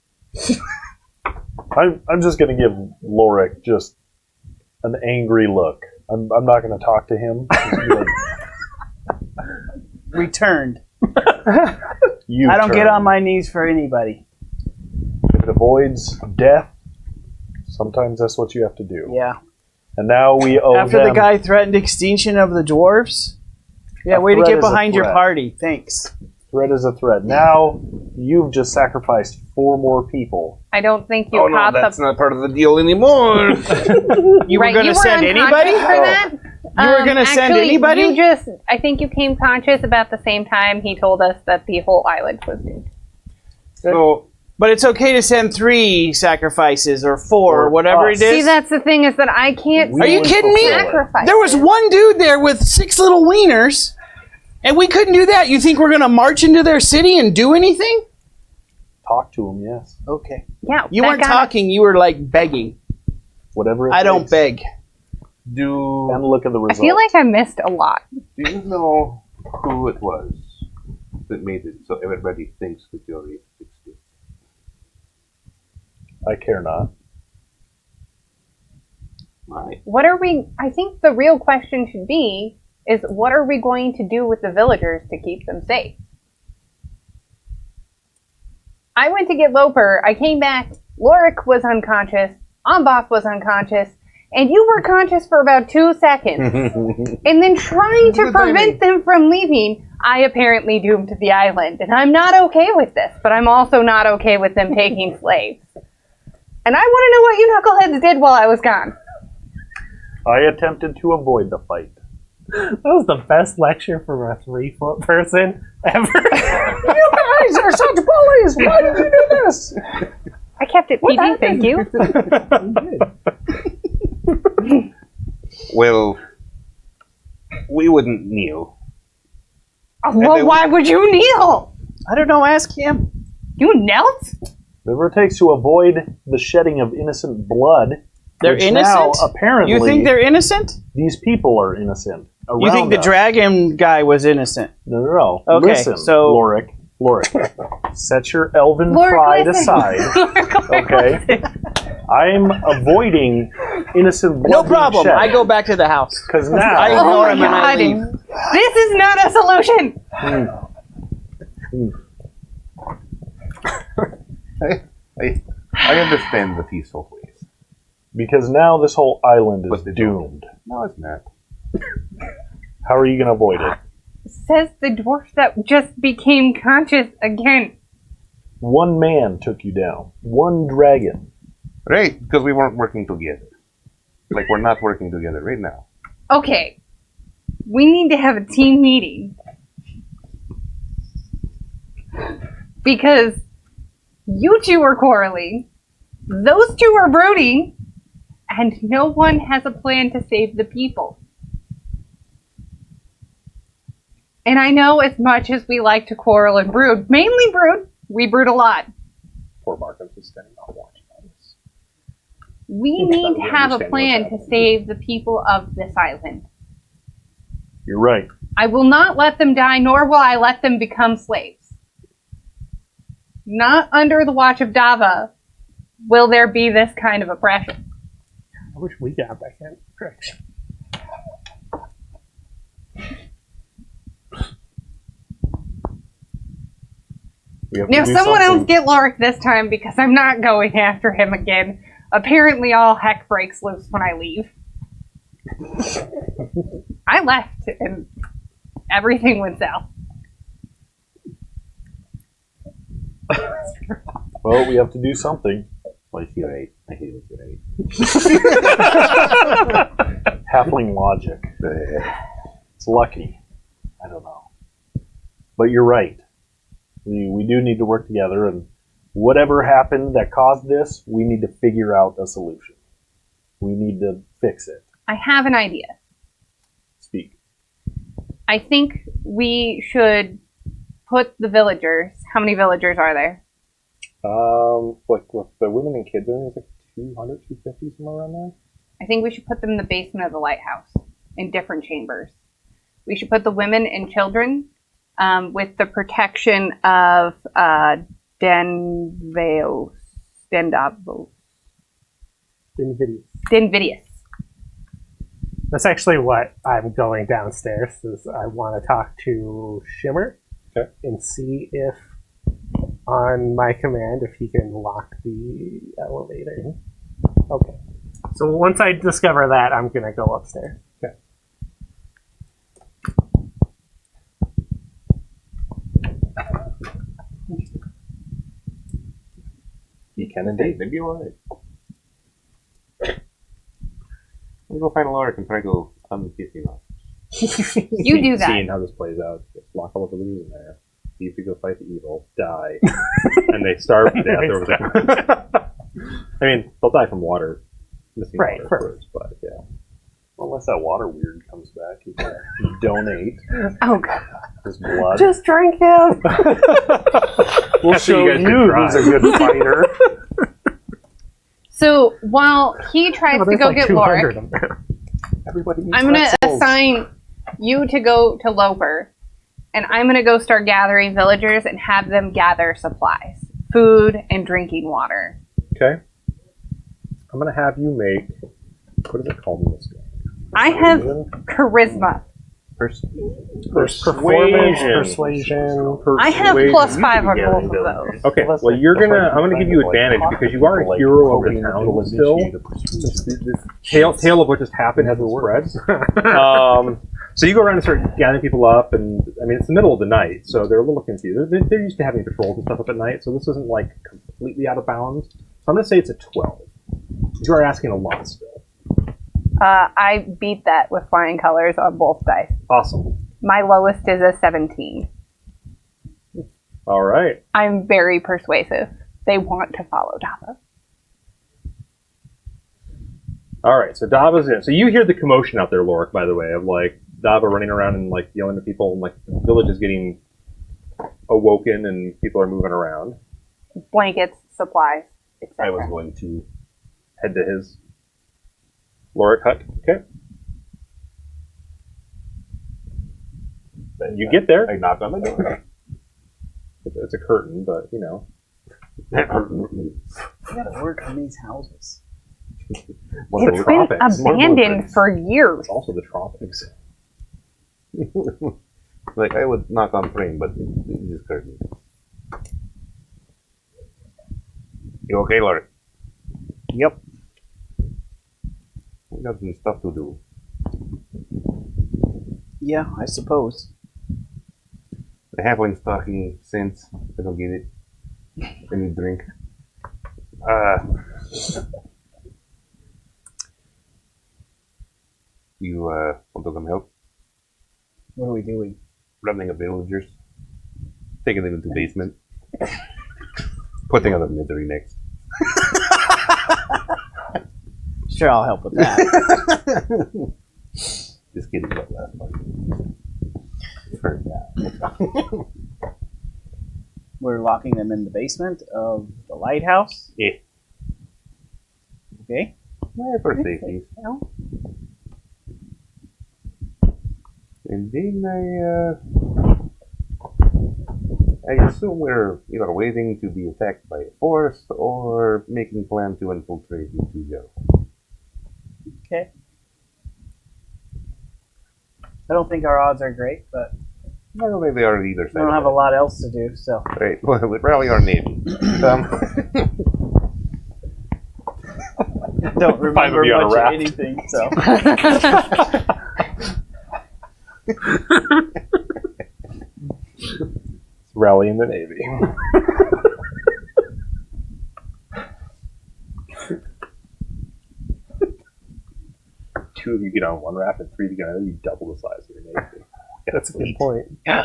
I'm just going to give Lorik just an angry look. I'm not going to talk to him. Just be like, Returned. you I don't get turn. on my knees for anybody. If it avoids death, sometimes that's what you have to do. Yeah. And now we owe After them. the guy threatened extinction of the dwarves. Yeah, A way to threat get is a behind your threat. party. Thanks. threat is a threat. Now you've just sacrificed 4 more people. I don't think you Oh no, caught that's the. not part of the deal anymore. You were Right, going you to were send anybody? unconscious for that? You were going to send Actually, anybody? I think you came conscious about the same time he told us that the whole island was doomed. So But it's okay to send 3 sacrifices or 4 or Or whatever us. it is. See, that's the thing is that I can't. We Are you would kidding me? fulfill it. Sacrifice. There was one dude there with 6 little wieners, and we couldn't do that. You think we're going to march into their city and do anything? Talk to him, yes. Okay. Yeah, You that weren't guy- talking, you were like begging. Whatever it I don't takes. beg. And look at the I results. feel like I missed a lot. do you know who it was that made it so everybody thinks that you already fixed it? I care not. Right. What are we? I think the real question should be: is what are we going to do with the villagers to keep them safe? I went to get Loper. I came back. Lorik was unconscious. Amboth was unconscious. And you were conscious for about 2 seconds. And then trying to Good prevent them from leaving, I apparently doomed the island. And I'm not okay with this, but I'm also not okay with them taking slaves. And I want to know what you knuckleheads did while I was gone. I attempted to avoid the fight. That was the best lecture from a 3-foot person ever. You guys are such bullies! Why did you do this? I kept it PG, thank you. Well, we wouldn't kneel. Well, why would you kneel? I don't know, ask him. You knelt? Whatever it takes to avoid the shedding of innocent blood. They're which innocent? Now, apparently, You think they're innocent? these people are innocent. You think around the us. dragon guy was innocent? No. Okay, Listen, so- Lorik, set your elven Lorik, pride listen. aside. Okay. I'm avoiding innocent blood. No problem. I go back to the house. Because now I Oh ignore my him and I God. leave. This is not a solution. I understand the peaceful ways. because now this whole island is But they don't. doomed. No, it's not. How are you going to avoid it? Says the dwarf that just became conscious again. One man took you down. One dragon. Right, because we weren't working together. Like, we're not working together right now. Okay. We need to have a team meeting. Because you two are quarreling, those two are brooding, and no one has a plan to save the people. And I know as much as we like to quarrel and brood, mainly brood, we brood a lot. Poor Marcus is standing off watching all this. We I need don't to have a understand plan what's to happening. save the people of this island. You're right. I will not let them die, nor will I let them become slaves. Not under the watch of Dava will there be this kind of oppression. I wish we got back in correction. We have to Now, do someone else something. get Lorik this time because I'm not going after him again. Apparently, all heck breaks loose when I leave. I left and everything went south. Well, we have to do something. Well, you're right. I hate it, you're right. Halfling logic. It's lucky. I don't know. But you're right. We do need to work together, and whatever happened that caused this, we need to figure out a solution. We need to fix it. I have an idea. Speak. I think we should put the villagers. How many villagers are there? Like with the women and kids, I think it's like 200, 250, somewhere around there. I think we should put them in the basement of the lighthouse in different chambers. We should put the women and children with the protection of Denvidius. That's actually what I'm going downstairs. Is I want to talk to Shimmer Okay. and see if, on my command, if he can lock the elevator. Okay. So once I discover that, I'm gonna go upstairs. You can Hey, indeed. they'd be alright. We'll go find a Lorik and try to go unkissing off. You do that. Seeing how this plays out, just lock all of the losers in there. See if you go fight the evil, die, and they starve to death over there. I mean, they'll die from water, missing Right, water first. first, but yeah. Unless that water weird comes back, you can donate Oh god. his blood. Just drink him. We'll That's what show you guys you could try. who's a good fighter. So while he tries to go get Lorik, 200 of them. Everybody needs I'm gonna pretzels. assign you to go to Loper, and I'm gonna go start gathering villagers and have them gather supplies, food and drinking water. Okay. I'm gonna have you make. What is it called in this game? I have charisma. Persuasion. I have Persuasion. plus 5 on both of those. Okay, well I'm gonna give you advantage because you are a hero of the town still. This tale of what just happened hasn't spread. So you go around and start gathering people up, and I mean it's the middle of the night, so they're a little confused. They're used to having patrols and stuff up at night, so this isn't like completely out of bounds. So I'm gonna say it's a 12. You are asking a lot still. I beat that with flying colors on both dice. Awesome. My lowest is a 17. All right. I'm very persuasive. They want to follow Dava. All right. So Dava's in. So you hear the commotion out there, Lorik, by the way, of like Dava running around and like yelling at people, and like the village is getting awoken and people are moving around. Blankets, supplies, etc. I was going to Head to his Lorik hut. Okay. You get there. I knock on the door. It's a curtain, but you know. I gotta work on these houses. It's been abandoned for years. It's also the tropics. Like I would knock on frame, but it's just curtain. You okay, Lorik? Yep. We got some stuff to do. Yeah, I suppose. The halfling's talking sense. I don't get it. I need drink. You want to come help? What are we doing? Rounding up villagers. Taking them into the basement. Putting on the misery next. Sure, I'll help with that. Just kidding about last part. Heard that. We're locking them in the basement of the lighthouse. Yeah. Okay. Yeah, for safety. And then I assume we're either waiting to be attacked by a force or making plan to infiltrate into Joe. Okay. I don't think our odds are great, but I don't think they are on either we side. don't have a lot else to do, so. Right. Well, we rally our navy. Don't remember you on a much of raft. anything, so. Rallying the Navy. Two of you get on one raft and three of you get on another, you double the size of your Navy. That's a good point. Yeah.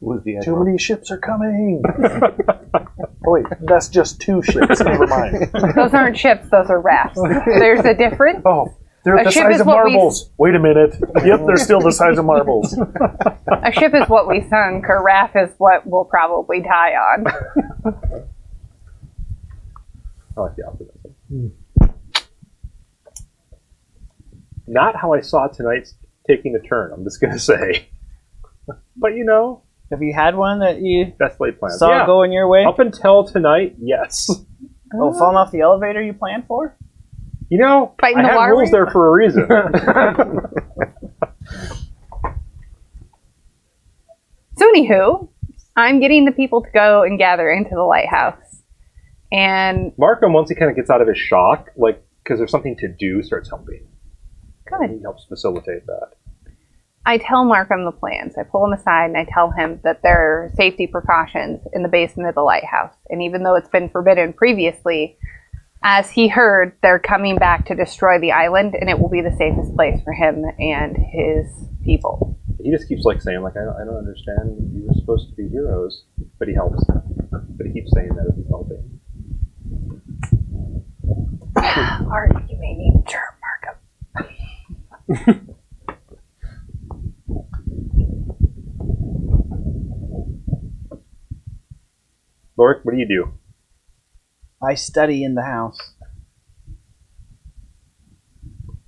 Who's the Too many ships are coming. Oh wait, that's just 2 ships. Never mind. Those aren't ships, those are rafts. There's a difference. Oh, they're A the ship size is of what we- marbles. Wait a minute. Yep, they're still the size of marbles. A ship is what we sunk, a raft is what we'll probably die on. I like the optimism. Not how I saw tonight's taking a turn, I'm just going to say. But you know, Have you had one that you best laid plans. saw Yeah. going your way? Up until tonight, yes. Oh, falling off the elevator you planned for? You know, Fighting I the have water rules wheel? there for a reason. So anywho, I'm getting the people to go and gather into the lighthouse. And Markham, once he kind of gets out of his shock, like, because there's something to do, starts helping. good. He helps facilitate that. I tell Markham the plans. I pull him aside and I tell him that there are safety precautions in the basement of the lighthouse. And even though it's been forbidden previously, as he heard, they're coming back to destroy the island, and it will be the safest place for him and his people. He just keeps like saying, like, I don't understand. You were supposed to be heroes, but he helps. But he keeps saying that as he's helping. Art, you may need a germ, Markham. Lorik, what do you do? I study in the house.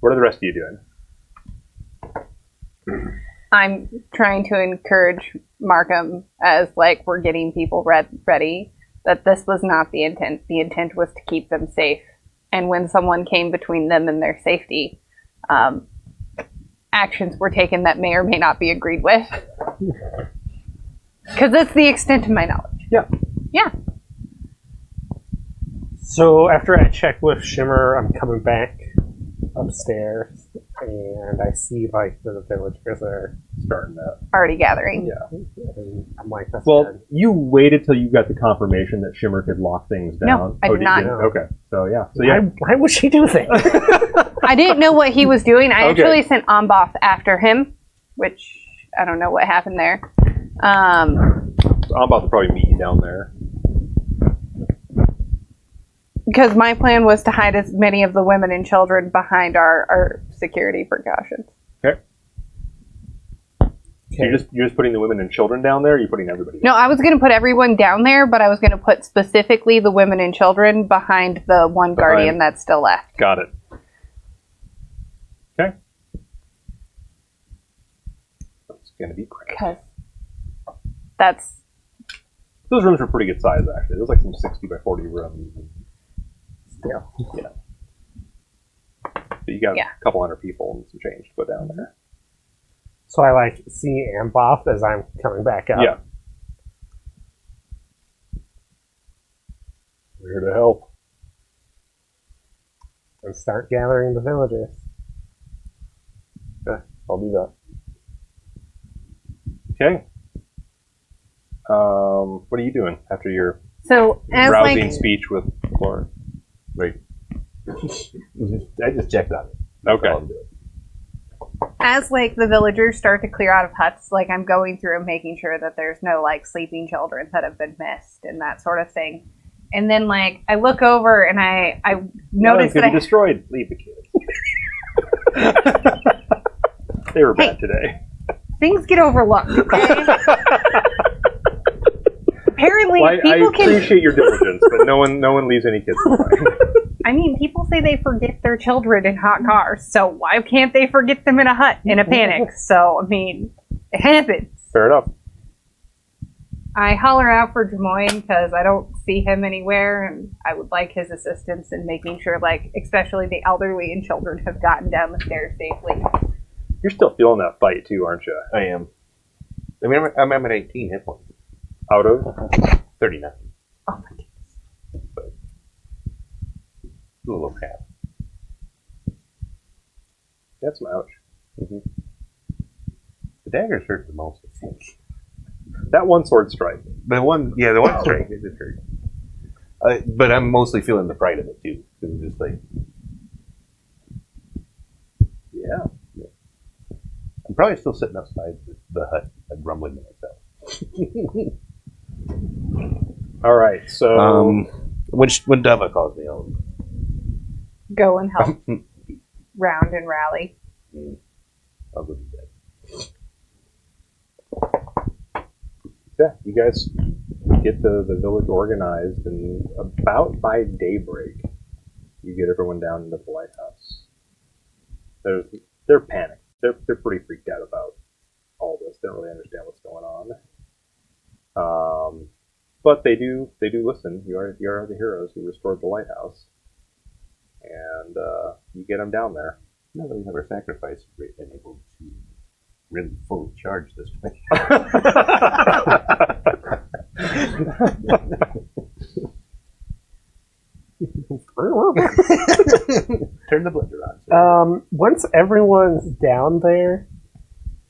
What are the rest of you doing? I'm trying to encourage Markham as, like, we're getting people ready, that this was not the intent. The intent was to keep them safe. And when someone came between them and their safety, actions were taken that may or may not be agreed with. Because that's the extent of my knowledge. Yeah. Yeah. So after I check with Shimmer, I'm coming back upstairs, and I see like the villagers are Starting that. Already gathering. Yeah. and I'm like, that's Well, good. you waited till you got the confirmation that Shimmer could lock things down. No, I did not. You didn't? Okay. So yeah. So yeah. Why would she do that? I didn't know what he was doing. I Okay. actually sent Omboth after him, which I don't know what happened there. So I'm about to probably meet you down there. Because my plan was to hide as many of the women and children behind our security precautions. Okay. So you're just putting the women and children down there, or are you putting everybody down? No, I was going to put everyone down there, but I was going to put specifically the women and children behind the one guardian that's still left. Got it. Okay. That's going to be great. Because that's... Those rooms are pretty good size, actually. There's like some 60 by 40 rooms. Yeah. Yeah. So you got Yeah. a couple hundred people and some change to put down there. So I like see Amboth as I'm coming back up. Yeah. We're here to help. And start gathering the villagers. Okay, I'll do that. Okay. What are you doing after your So, as rousing like... speech with Laura? Right. I just checked on it. Okay. That's all I'm doing. As like the villagers start to clear out of huts, like I'm going through and making sure that there's no like sleeping children that have been missed and that sort of thing. And then like I look over and I notice that be destroyed. Leave the kids. They were bad today. things get overlooked. Okay? Apparently, Well, I people can. appreciate your diligence, but no one leaves any kids behind. I mean, people say they forget their children in hot cars, so why can't they forget them in a hut in a panic? So I mean, it happens. Fair enough. I holler out for Jamoyne because I don't see him anywhere, and I would like his assistance in making sure, like, especially the elderly and children have gotten down the stairs safely. You're still feeling that fight too, aren't you? I am. I mean, I'm at 18 hit points. Out of 39. Oh my goodness. But a little over half. that's some ouch. The daggers hurt the most, I think. That one sword strike. The one strike, it did hurt. But I'm mostly feeling the pride of it too. Because I'm just like, Yeah. I'm probably still sitting outside the hut, like grumbling to myself. All right. So when Dava calls me, I'll Go and help round and rally. go do that. yeah, you guys get the village organized, and about by daybreak, you get everyone down into the lighthouse. They're panicked. They're pretty freaked out about all this. They don't really understand what's going on. But they do listen. You are the heroes who restored the lighthouse, and you get them down there. Now that we have our sacrifice, we've been able to really fully charge this place. Turn the blender on. Once everyone's down there,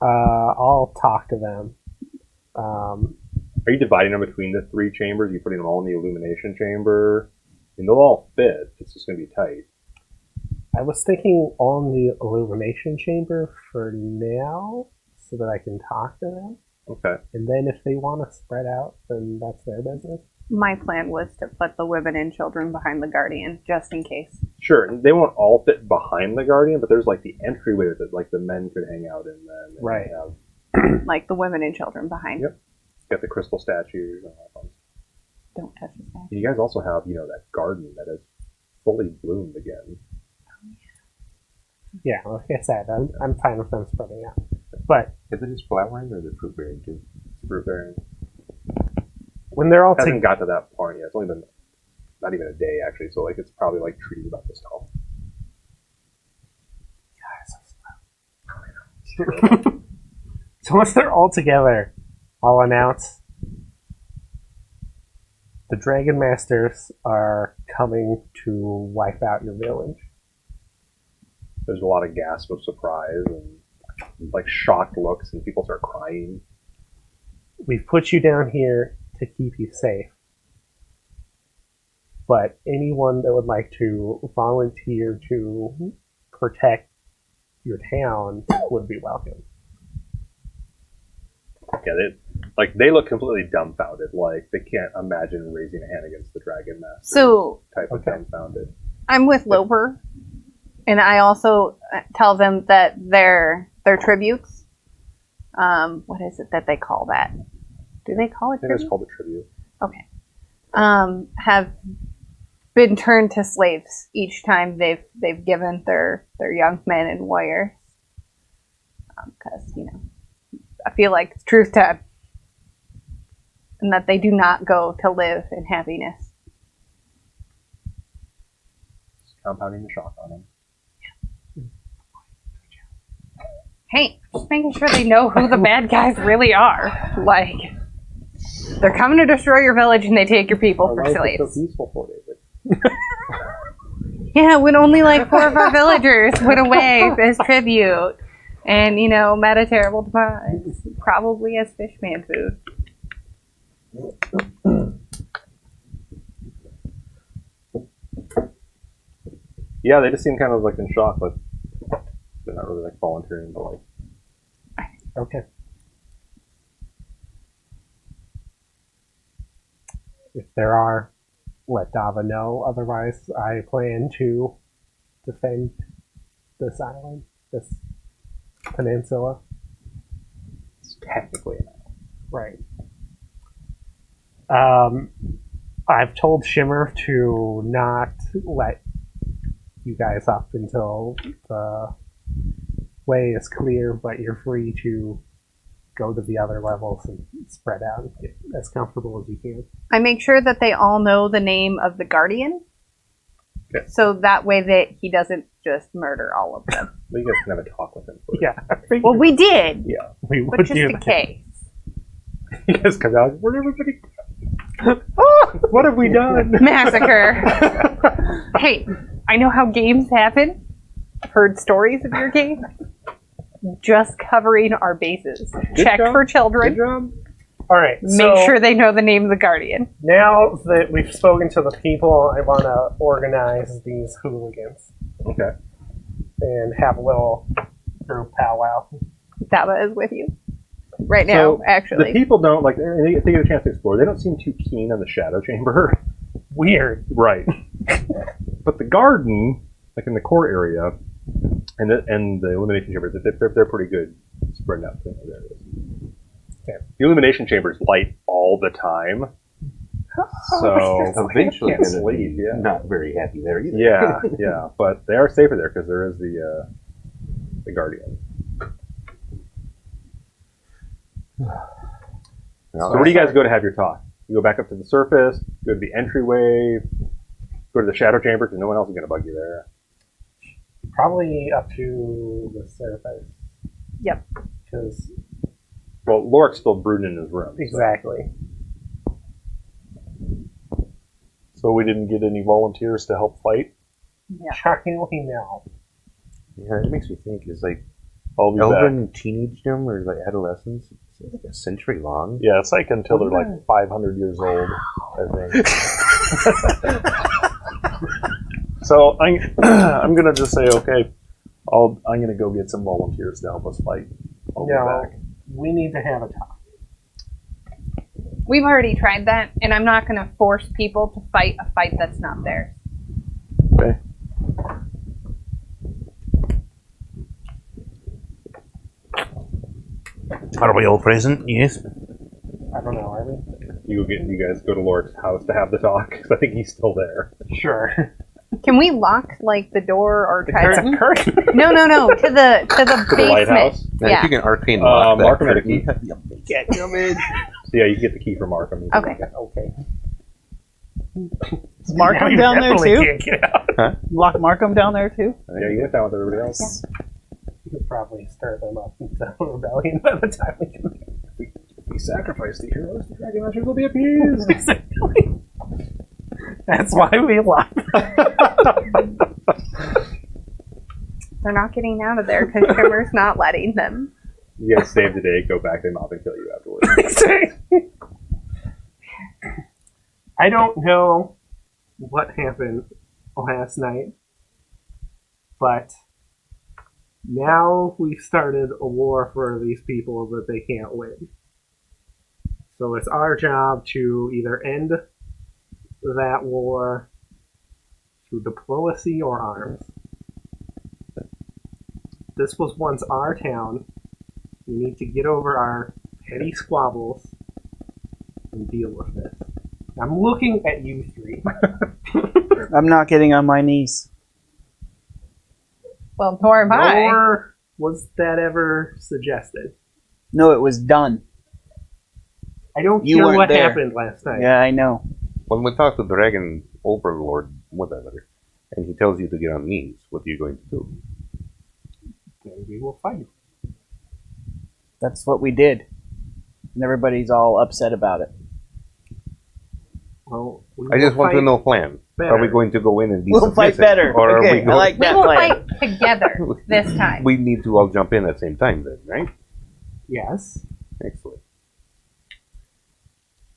I'll talk to them. Are you dividing them between the 3 chambers? Are you putting them all in the illumination chamber? I mean, they'll all fit. It's just going to be tight. I was thinking on the illumination chamber for now, so that I can talk to them. Okay. And then if they want to spread out, then that's their business. My plan was to put the women and children behind the Guardian, just in case. Sure. And they won't all fit behind the Guardian, but there's like the entryway that like the men could hang out in then. And Right. Have, Like the women and children behind. Yep. Got the crystal statues and all that fun stuff. Don't touch the statue. You guys also have, that garden that has fully bloomed again. Yeah, like I said, I'm fine with them spreading out. But Is it just flowering or is it fruit bearing too? Fruit bearing. when they're all Hasn't together, got to that point yet. It's only been not even a day actually, so like it's probably like trees about this tall. so once they're all together, I'll announce the Dragon Masters are coming to wipe out your village. There's a lot of gasp of surprise and like shocked looks, and people start crying. We've put you down here to keep you safe. But anyone that would like to volunteer to protect your town would be welcome. Yeah, they look completely dumbfounded. Like they can't imagine raising a hand against the Dragon Master. So type of Okay. dumbfounded. I'm with Loper, and I also tell them that their tributes. What is it that they call that? Do they call it I think it's tribute? called a tribute. Okay. Have been turned to slaves each time they've given their young men and warriors. Because I feel like it's truth time, and that they do not go to live in happiness. Just compounding the shock on them. Hey, just making sure they know who the bad guys really are. Like, they're coming to destroy your village and they take your people for slaves. So peaceful for David. Yeah, when only like 4 of our villagers went away as tribute. And, met a terrible demise. Probably as fishman food. Yeah, they just seem kind of like in shock, but they're not really like volunteering to like. Okay. If there are, let Dava know. Otherwise, I plan to defend this island, this peninsula. It's technically an Right. I've told Shimmer to not let you guys up until the way is clear, but you're free to go to the other levels and spread out and get as comfortable as you can. I make sure that they all know the name of the Guardian. Okay. So that way that he doesn't just murder all of them. Well, you guys can have a talk with him first. Yeah, I figured Well, we did, Yeah. we would but just do in that. case. You guys come out. Where'd everybody? What have we done? Massacre. Hey, I know how games happen. I've heard stories of your game. Just covering our bases. Check job. for Good children. job. All right, Make sure they know the name of the Guardian. now that we've spoken to the people, I want to organize these hooligans Okay. and have a little group powwow. Daba is with you. Right now, So, actually. The people don't like. They get a chance to explore. They don't seem too keen on the shadow chamber. Weird. Right. But the garden, like in the core area, and the illumination chambers, they're pretty good spreading out things there. Okay. The illumination chambers light all the time, so Eventually, can't going to sleep, be yeah. not very happy there either. yeah. But they are safer there because there is the guardian. So where do you guys go to have your talk? You go back up to the surface, go to the entryway, go to the shadow chamber because no one else is going to bug you there. Probably up to the surface. Yep. Because Well, Lorik's still brooding in his room. so- exactly. So we didn't get any volunteers to help fight. Yeah. Shockingly, no. Yeah, it makes me think is like I'll be back. Elven teenagedom or like adolescence? It's like a century long. Yeah, it's like until they're like 500 years old, I think. So I'm gonna just say, okay, I'm gonna go get some volunteers to help us fight. I'll be back. We need to have a talk. We've already tried that, and I'm not going to force people to fight a fight that's not theirs. Okay. Are we all present? Yes. I don't know, are we? You guys go to Lord's house to have the talk, because I think he's still there. Sure. Can we lock like the door or try It's to? a curtain. No, to the To the basement. lighthouse? Now, Yeah. if you can arcane lock that Markham had a curtain, key. Get him in. So yeah, you get the key from Markham. Okay. Okay. Is Markham Now you down there definitely too? can't get out. Lock Markham down there too? Yeah, you went down with everybody else. You could probably stir them up into a rebellion by the time we can. If we sacrifice the heroes, the Dragon Masters will be appeased. That's why we lock. They're not getting out of there because Shimmer's not letting them. You guys save the day, go back, they mob and kill you afterwards. I don't know what happened last night, but now we've started a war for these people that they can't win. So it's our job to either end that war through diplomacy or arms. This was once our town. We need to get over our petty squabbles and deal with this. I'm looking at you three. I'm not getting on my knees. Well, nor am I. Nor was that ever suggested. No, it was done. I don't You care weren't what there. happened last night. Yeah, I know. When we talk to the Dragon Overlord, whatever, and he tells you to get on knees, what are you going to do? Then we will fight. That's what we did. And everybody's all upset about it. Well, we I will just want to fight know plan. better. Are we going to go in and be We'll fight submissive, better. or are Okay, we going, I like We that will plan. fight together this time. We need to all jump in at the same time then, right? Yes, Excellent.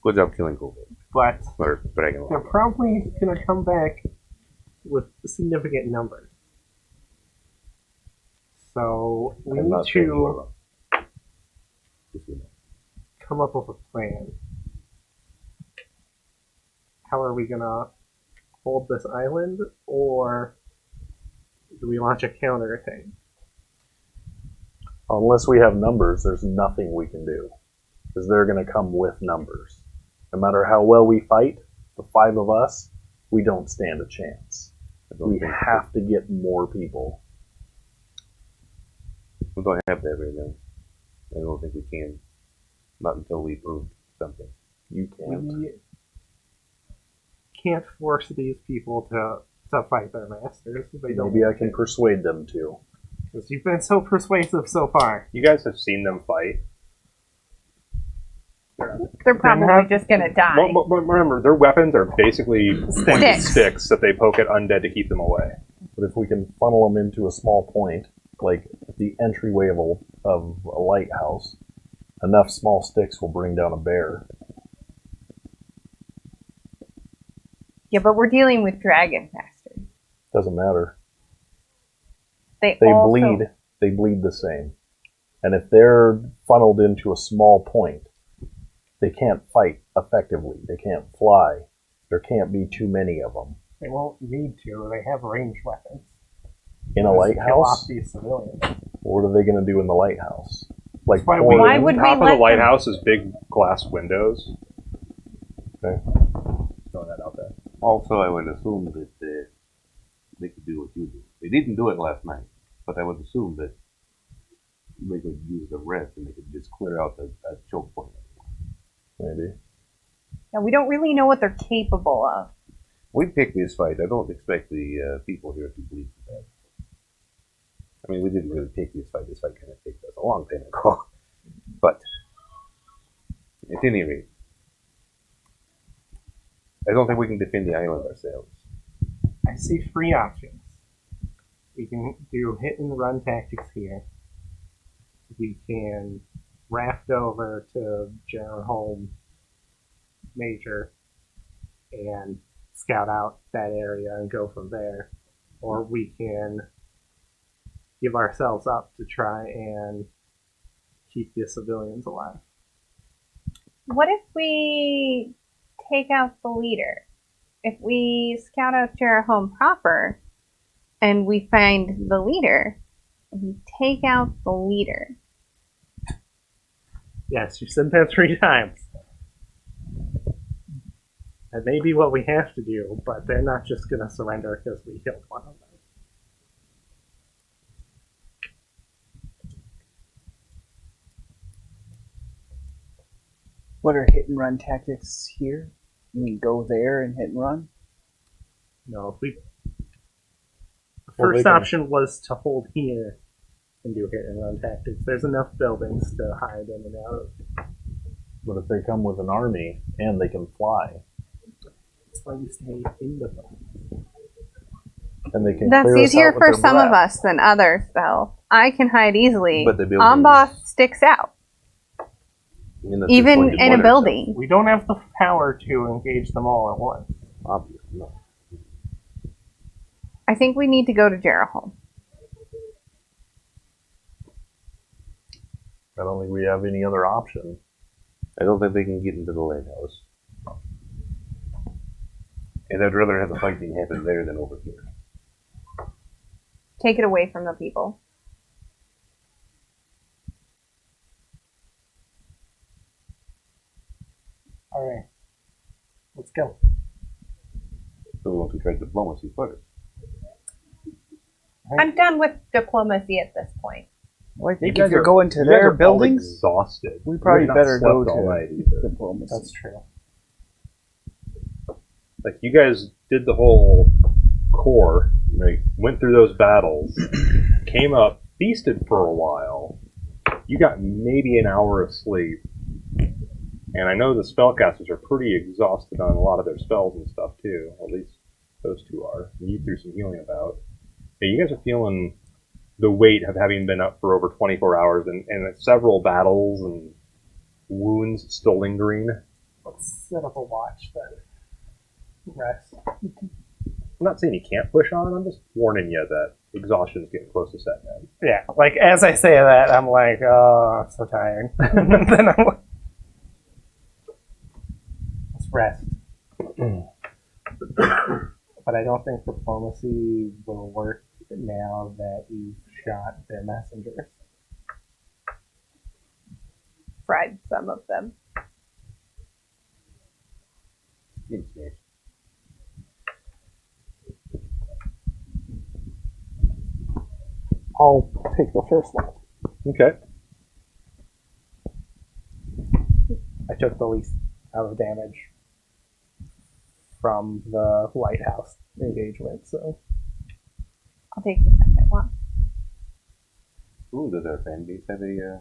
Good job killing COVID. but Or Dragon they're Lord. probably going to come back with significant numbers. So we I'm need not saying you are to wrong. Just so you know. come up with a plan. How are we going to hold this island, or do we launch a counterattack? Unless we have numbers, there's nothing we can do. Because they're going to come with numbers. No matter how well we fight, the 5 of us, we don't stand a chance. We have to get more people. We don't have that right now. I don't think we can. Not until we prove something. You can't. We can't force these people to fight their masters. They don't. Maybe I can persuade them to. Because you've been so persuasive so far. You guys have seen them fight. They're probably just gonna die. But remember, their weapons are basically pointed Sticks. sticks that they poke at undead to keep them away. But if we can funnel them into a small point, like the entryway of a lighthouse, enough small sticks will bring down a bear. Yeah, but we're dealing with dragon masters. Doesn't matter. They They also, bleed. They bleed the same. And if they're funneled into a small point, they can't fight effectively. They can't fly. There can't be too many of them. They won't need to. They have ranged weapons. In a Just kill off lighthouse, these civilians. what are they going to do in the lighthouse? Like Why pour Why in- would we Top of let the them- lighthouse is big glass windows. Okay. Throwing that out there. Also, I would assume that they could do what you do. They didn't do it last night, but I would assume that they could use the rest and they could just clear out a choke point. Maybe. Yeah, we don't really know what they're capable of. We picked this fight. I don't expect the people here to bleed to death. I mean, we didn't really pick this fight. This fight kind of picked us a long time ago. But at any rate, I don't think we can defend the island ourselves. I see 3 options. We can do hit and run tactics here. we can raft over to Jerholm Major and scout out that area and go from there. Or we can give ourselves up to try and keep the civilians alive. What if we take out the leader? If we scout out Jerahome proper and we find the leader, and we take out the leader. Yes, you said that 3 times. That may be what we have to do, but they're not just going to surrender because we killed one of them. What are hit and run tactics here? You mean go there and hit and run? No, if we... The Well, first they can- option was to hold here and do hit and run tactics. There's enough buildings to hide in and out of. But if they come with an army and they can fly, That's why you stay in the building. and they can That's clear us easier out with for their some of breath. us than others, though. I can hide easily. But the buildings- Amboss sticks out, And that's even just going to in a one building. We don't have the power to engage them all at once. Obviously, no. I think we need to go to Jerahome. I don't think we have any other option. I don't think they can get into the lighthouse. And I'd rather have the fighting happen there than over here. Take it away from the people. Alright. Let's go. So we want to try diplomacy first. I'm done with diplomacy at this point. Well, I think You if guys you're are- going to you guys their are all buildings, exhausted. we probably You've not better go slept all to night either. diplomacy. That's true. Like, you guys did the whole core, right? Went through those battles, came up, feasted for a while. You got maybe an hour of sleep. And I know the spellcasters are pretty exhausted on a lot of their spells and stuff too. At least those two are. And you threw some healing about. Yeah, you guys are feeling the weight of having been up for over 24 hours and several battles and wounds still lingering. Let's set up a watch then. Rest. I'm not saying you can't push on. I'm just warning you that exhaustion is getting close to setting in. Yeah, like as I say that, I'm like, oh, I'm so tired. Then I'm like, let's rest. But I don't think diplomacy will work now that you've shot their messengers. Fried some of them. I'll take the first one. Okay. I took the least out of damage from the lighthouse engagement, so I'll take the second one. Ooh, does our fan base have a,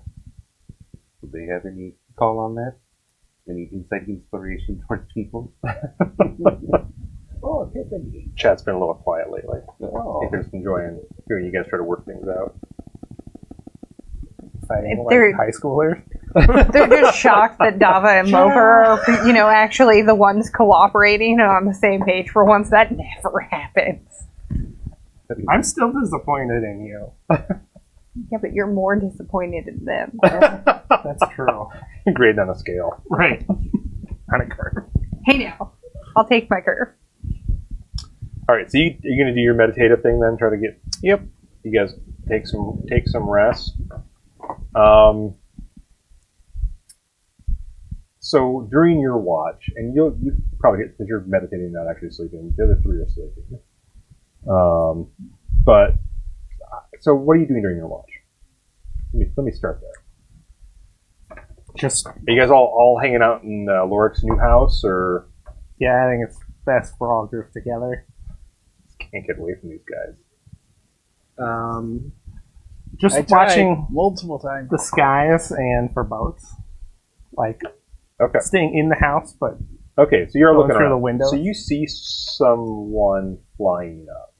do they have any call on that? Any insight inspiration towards people? oh, epiphany. Chat's been a little quiet lately. I Oh, think they're just enjoying hearing you guys try to work things out. fighting They're- like high schoolers. They're just shocked that Dava and Mover are, actually the ones cooperating and on the same page for once. That never happens. I'm still disappointed in you. Yeah, but you're more disappointed in them. That's true. Grade on a scale. Right. On a curve. Hey now, I'll take my curve. All right, so you're going to do your meditative thing then, try to get. Yep. You guys take some rest. So during your watch, and you probably get, because you're meditating, not actually sleeping. The other three are sleeping. But so what are you doing during your watch? Let me start there. Just, Are you guys all hanging out in Lorik's new house, or yeah, I think it's best we're all grouped together. can't get away from these guys? Just I tried watching multiple times. the skies and for boats. Like, Okay. staying in the house, but Okay, so you're Going looking through around. the window. So you see someone flying up.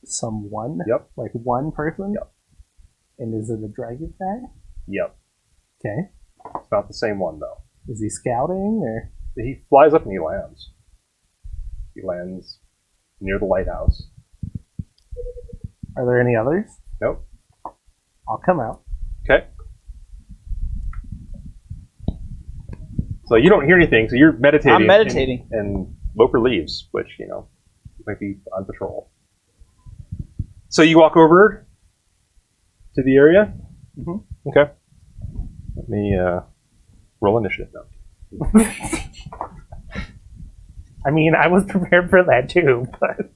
someone. Yep. Like one person. Yep. And is it a dragon guy? Yep. Okay. It's not the same one, though. Is he scouting or? He flies up and he lands. He lands near the lighthouse. Are there any others? Nope. I'll come out. Okay. So you don't hear anything, so you're meditating. I'm meditating. And Loper leaves, which, might be on patrol. So you walk over to the area? Mm-hmm. Okay. Let me roll initiative now. I mean, I was prepared for that too, but...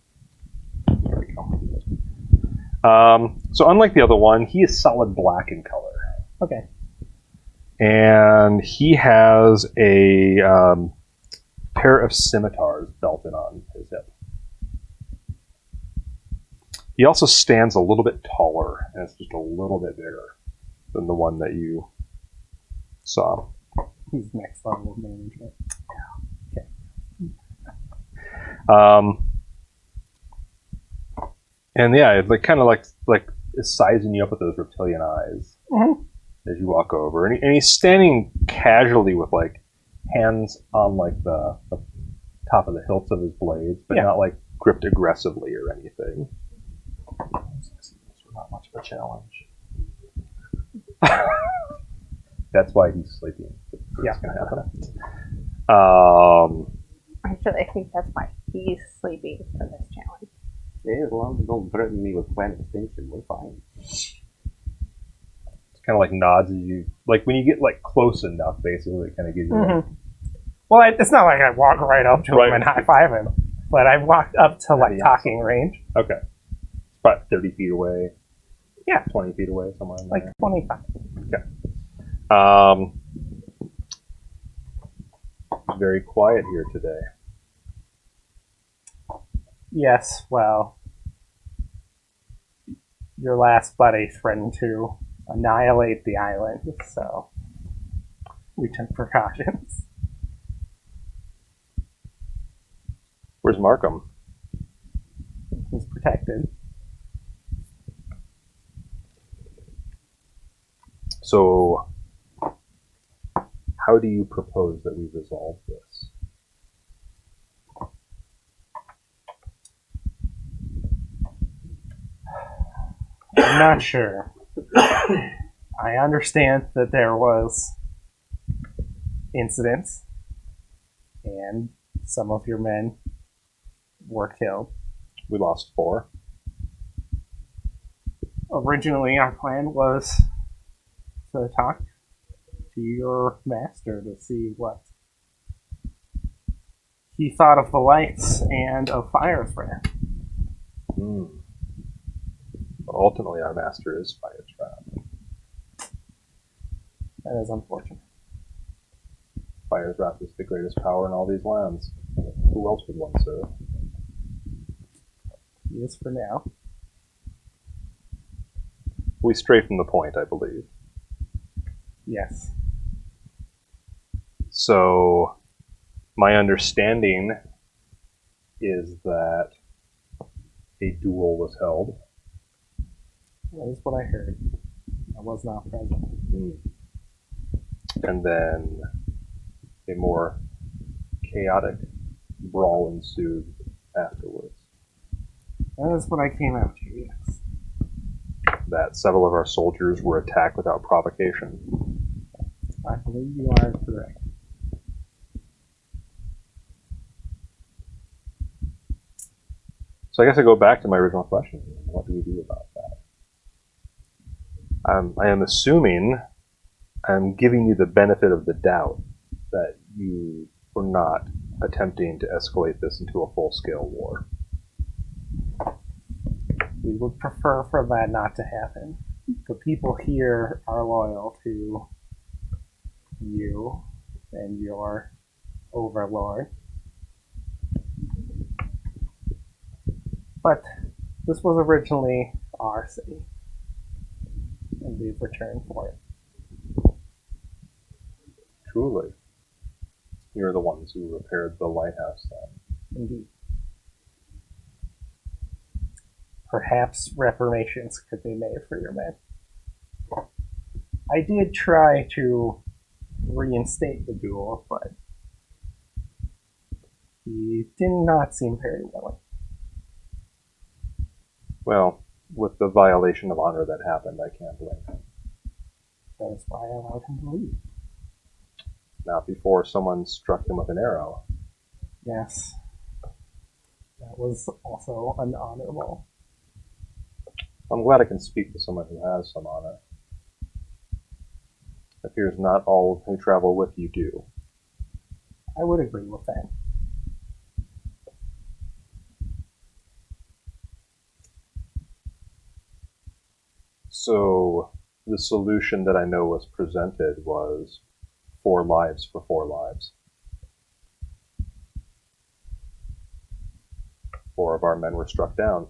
There we go. So unlike the other one, he is solid black in color. Okay. And he has a pair of scimitars belted on his hip. He also stands a little bit taller, and it's just a little bit bigger than the one that you saw. He's next level of management. And yeah, it kind of like is sizing you up with those reptilian eyes as you walk over, and he's standing casually with hands on the top of the hilts of his blades, but not gripped aggressively or anything. Not much of a challenge. That's why he's sleeping. Yeah. Gonna happen. Actually, I think that's why he's sleeping for this challenge. Yeah, as long as you don't threaten me with planet extinction, we're fine. It's kind of nods as you when you get close enough. Basically, it kind of gives you. Mm-hmm. Well, it's not like I walk right up to him and high five him, but I walked up to talking range. Okay, it's about 30 feet away. Yeah, 20 feet away, somewhere in there. 25. Okay. It's very quiet here today. Yes, well, your last buddy threatened to annihilate the island, so we took precautions. Where's Markham? He's protected. So, how do you propose that we resolve this? I'm not sure. I understand that there was incidents and some of your men were killed. We lost 4. Originally, our plan was to talk to your master to see what he thought of the lights and of fire threat. But ultimately, our master is Fire Trap. That is unfortunate. Fire Trap is the greatest power in all these lands. Who else would want to? He is for now. We stray from the point, I believe. Yes. So, my understanding is that a duel was held. That is what I heard. I was not present. And then a more chaotic brawl ensued afterwards. That is what I came out to, yes. That several of our soldiers were attacked without provocation. I believe you are correct. So I guess I go back to my original question. What do we do about that? I am assuming, I'm giving you the benefit of the doubt that you were not attempting to escalate this into a full-scale war. We would prefer for that not to happen. The people here are loyal to you and your overlord. But this was originally our city, and we've returned for it. Truly. You're the ones who repaired the lighthouse then. Indeed. Perhaps reparations could be made for your men. I did try to reinstate the duel, but he did not seem very willing. Well, with the violation of honor that happened, I can't blame him. That is why I allowed him to leave. Not before someone struck him with an arrow. Yes. That was also unhonorable. I'm glad I can speak to someone who has some honor. It appears not all who travel with you do. I would agree with that. So, the solution that I know was presented was 4 lives for 4 lives. 4 of our men were struck down.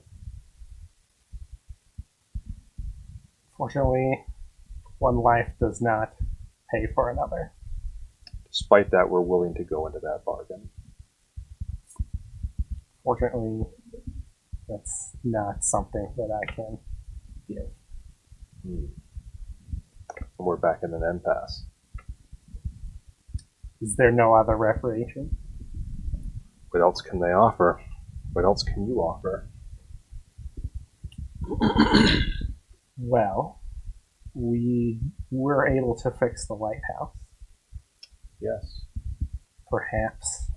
Fortunately, one life does not pay for another. Despite that, we're willing to go into that bargain. Fortunately, that's not something that I can give. And we're back in an impasse. Is there no other reparation? What else can they offer? What else can you offer? Well, we were able to fix the lighthouse. Yes. Perhaps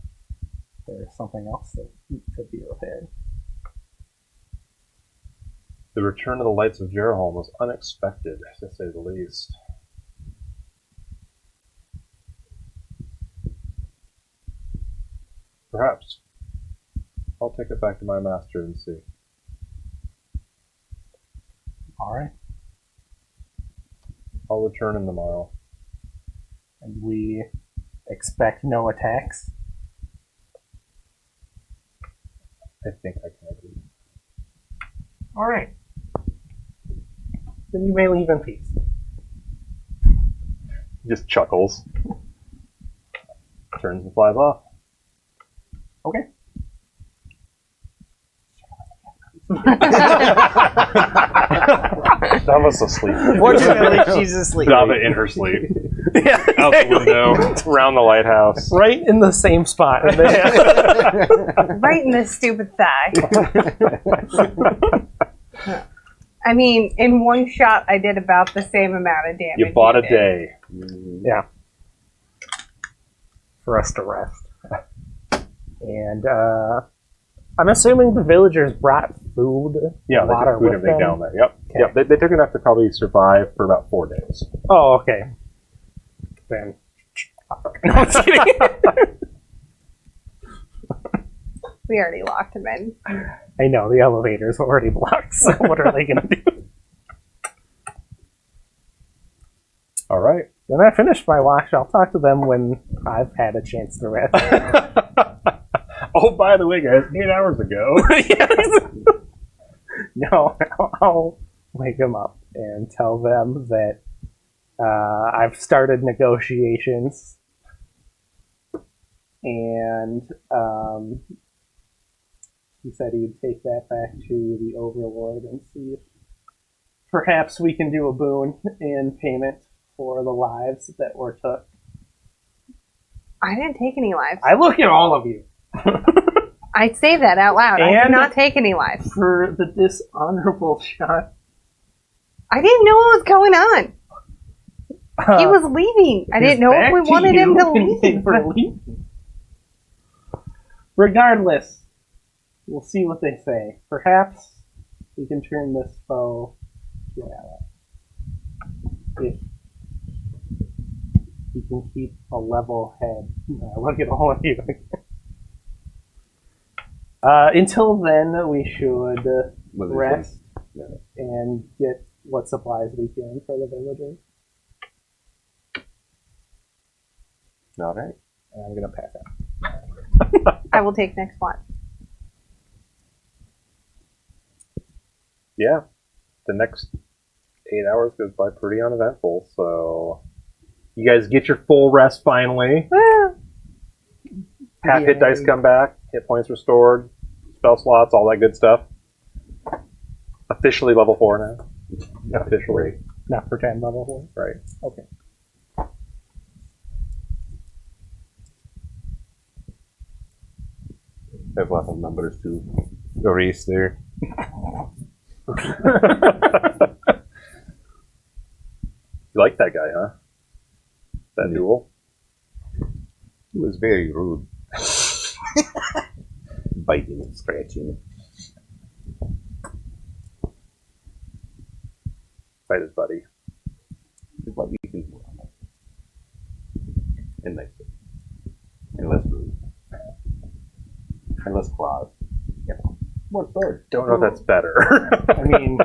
there's something else that could be repaired. The return of the lights of Jerholm was unexpected, to say the least. Perhaps. I'll take it back to my master and see. All right. I'll return in tomorrow. And we expect no attacks. I think I can agree. All right. Then you may leave in peace. Just chuckles. Turns and flies off. Okay. Dava's asleep. Fortunately, she's asleep. Dava in her sleep. Yeah, Out the window, around the lighthouse. right in the same spot. Right in this stupid thigh. I mean, in one shot, I did about the same amount of damage. You bought a did. day. Yeah. For us to rest. And I'm assuming the villagers brought food, Yeah, they water took food and with everything them. down there. Yep. Okay. Yep. They took enough to probably survive for about 4 days. Oh, okay. Then. No, I'm just kidding. We already locked him in. I know, the elevator's already blocked, so what are they going to do? All right. Then I finished my watch. I'll talk to them when I've had a chance to rest. Oh, by the way, guys, 8 hours ago. Yes. No, I'll wake them up and tell them that I've started negotiations, and he said he'd take that back to the Overlord and see if perhaps we can do a boon in payment for the lives that were took. I didn't take any lives. I look at all of you. I say that out loud. I did And- not take any lives. For the dishonorable shot. I didn't know what was going on. He was leaving. I didn't know if we wanted him to leave. Regardless, we'll see what they say. Perhaps we can turn this foe to an ally. If we can keep a level head. Look at all of you. Until then, we should rest and get what supplies we can for the villagers. All right. And I'm going to pass out. I will take next one. Yeah. The next 8 hours goes by pretty uneventful, so you guys get your full rest finally. Half hit dice come back, hit points restored, spell slots, all that good stuff. Officially level 4 now. Officially. Not pretend level 4. Right. Okay. I have lots of numbers to erase there. You like that guy, huh? That duel? It was very rude. Biting and scratching. Fight his buddy. It's what you can do. And nicer. And less rude. And less claws. Yeah. More sword. Don't know if that's better. I mean,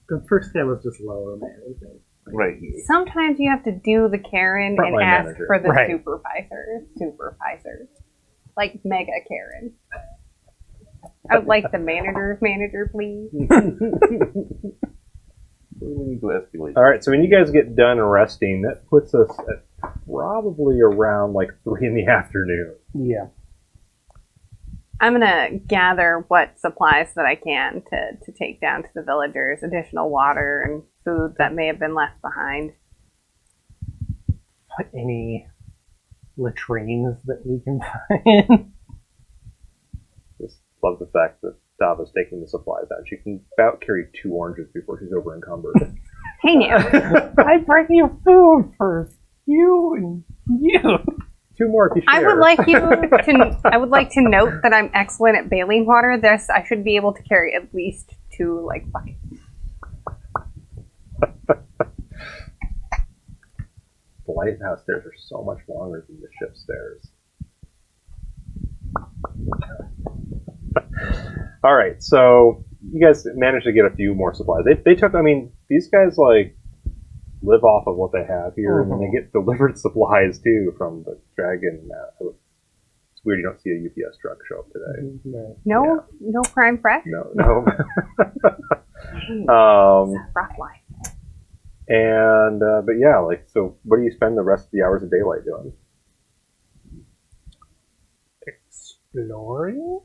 the first guy was just lower management. Right. Sometimes you have to do the Karen and Frontline ask manager. for the Right. supervisors. Like Mega Karen. I would like the manager's manager, please. We need to escalate. All right, so when you guys get done resting, that puts us at probably around like 3 in the afternoon. Yeah. I'm gonna gather what supplies that I can to take down to the villagers, additional water and food that may have been left behind. Any latrines that we can find? Just love the fact that Dava's taking the supplies out. She can about carry 2 oranges before she's over encumbered. Hey, now. I bring you food for you and you. 2 more if you share. I would like to note that I'm excellent at bailing water. I should be able to carry at least 2 like buckets. The lighthouse stairs are so much longer than the ship stairs. All right, so you guys managed to get a few more supplies. They took. I mean, these guys like live off of what they have here, and then they get delivered supplies too from the dragon. It's weird you don't see a UPS truck show up today. No Prime Fresh. No. Rough life. And but yeah, like, so what do you spend the rest of the hours of daylight doing? Exploring?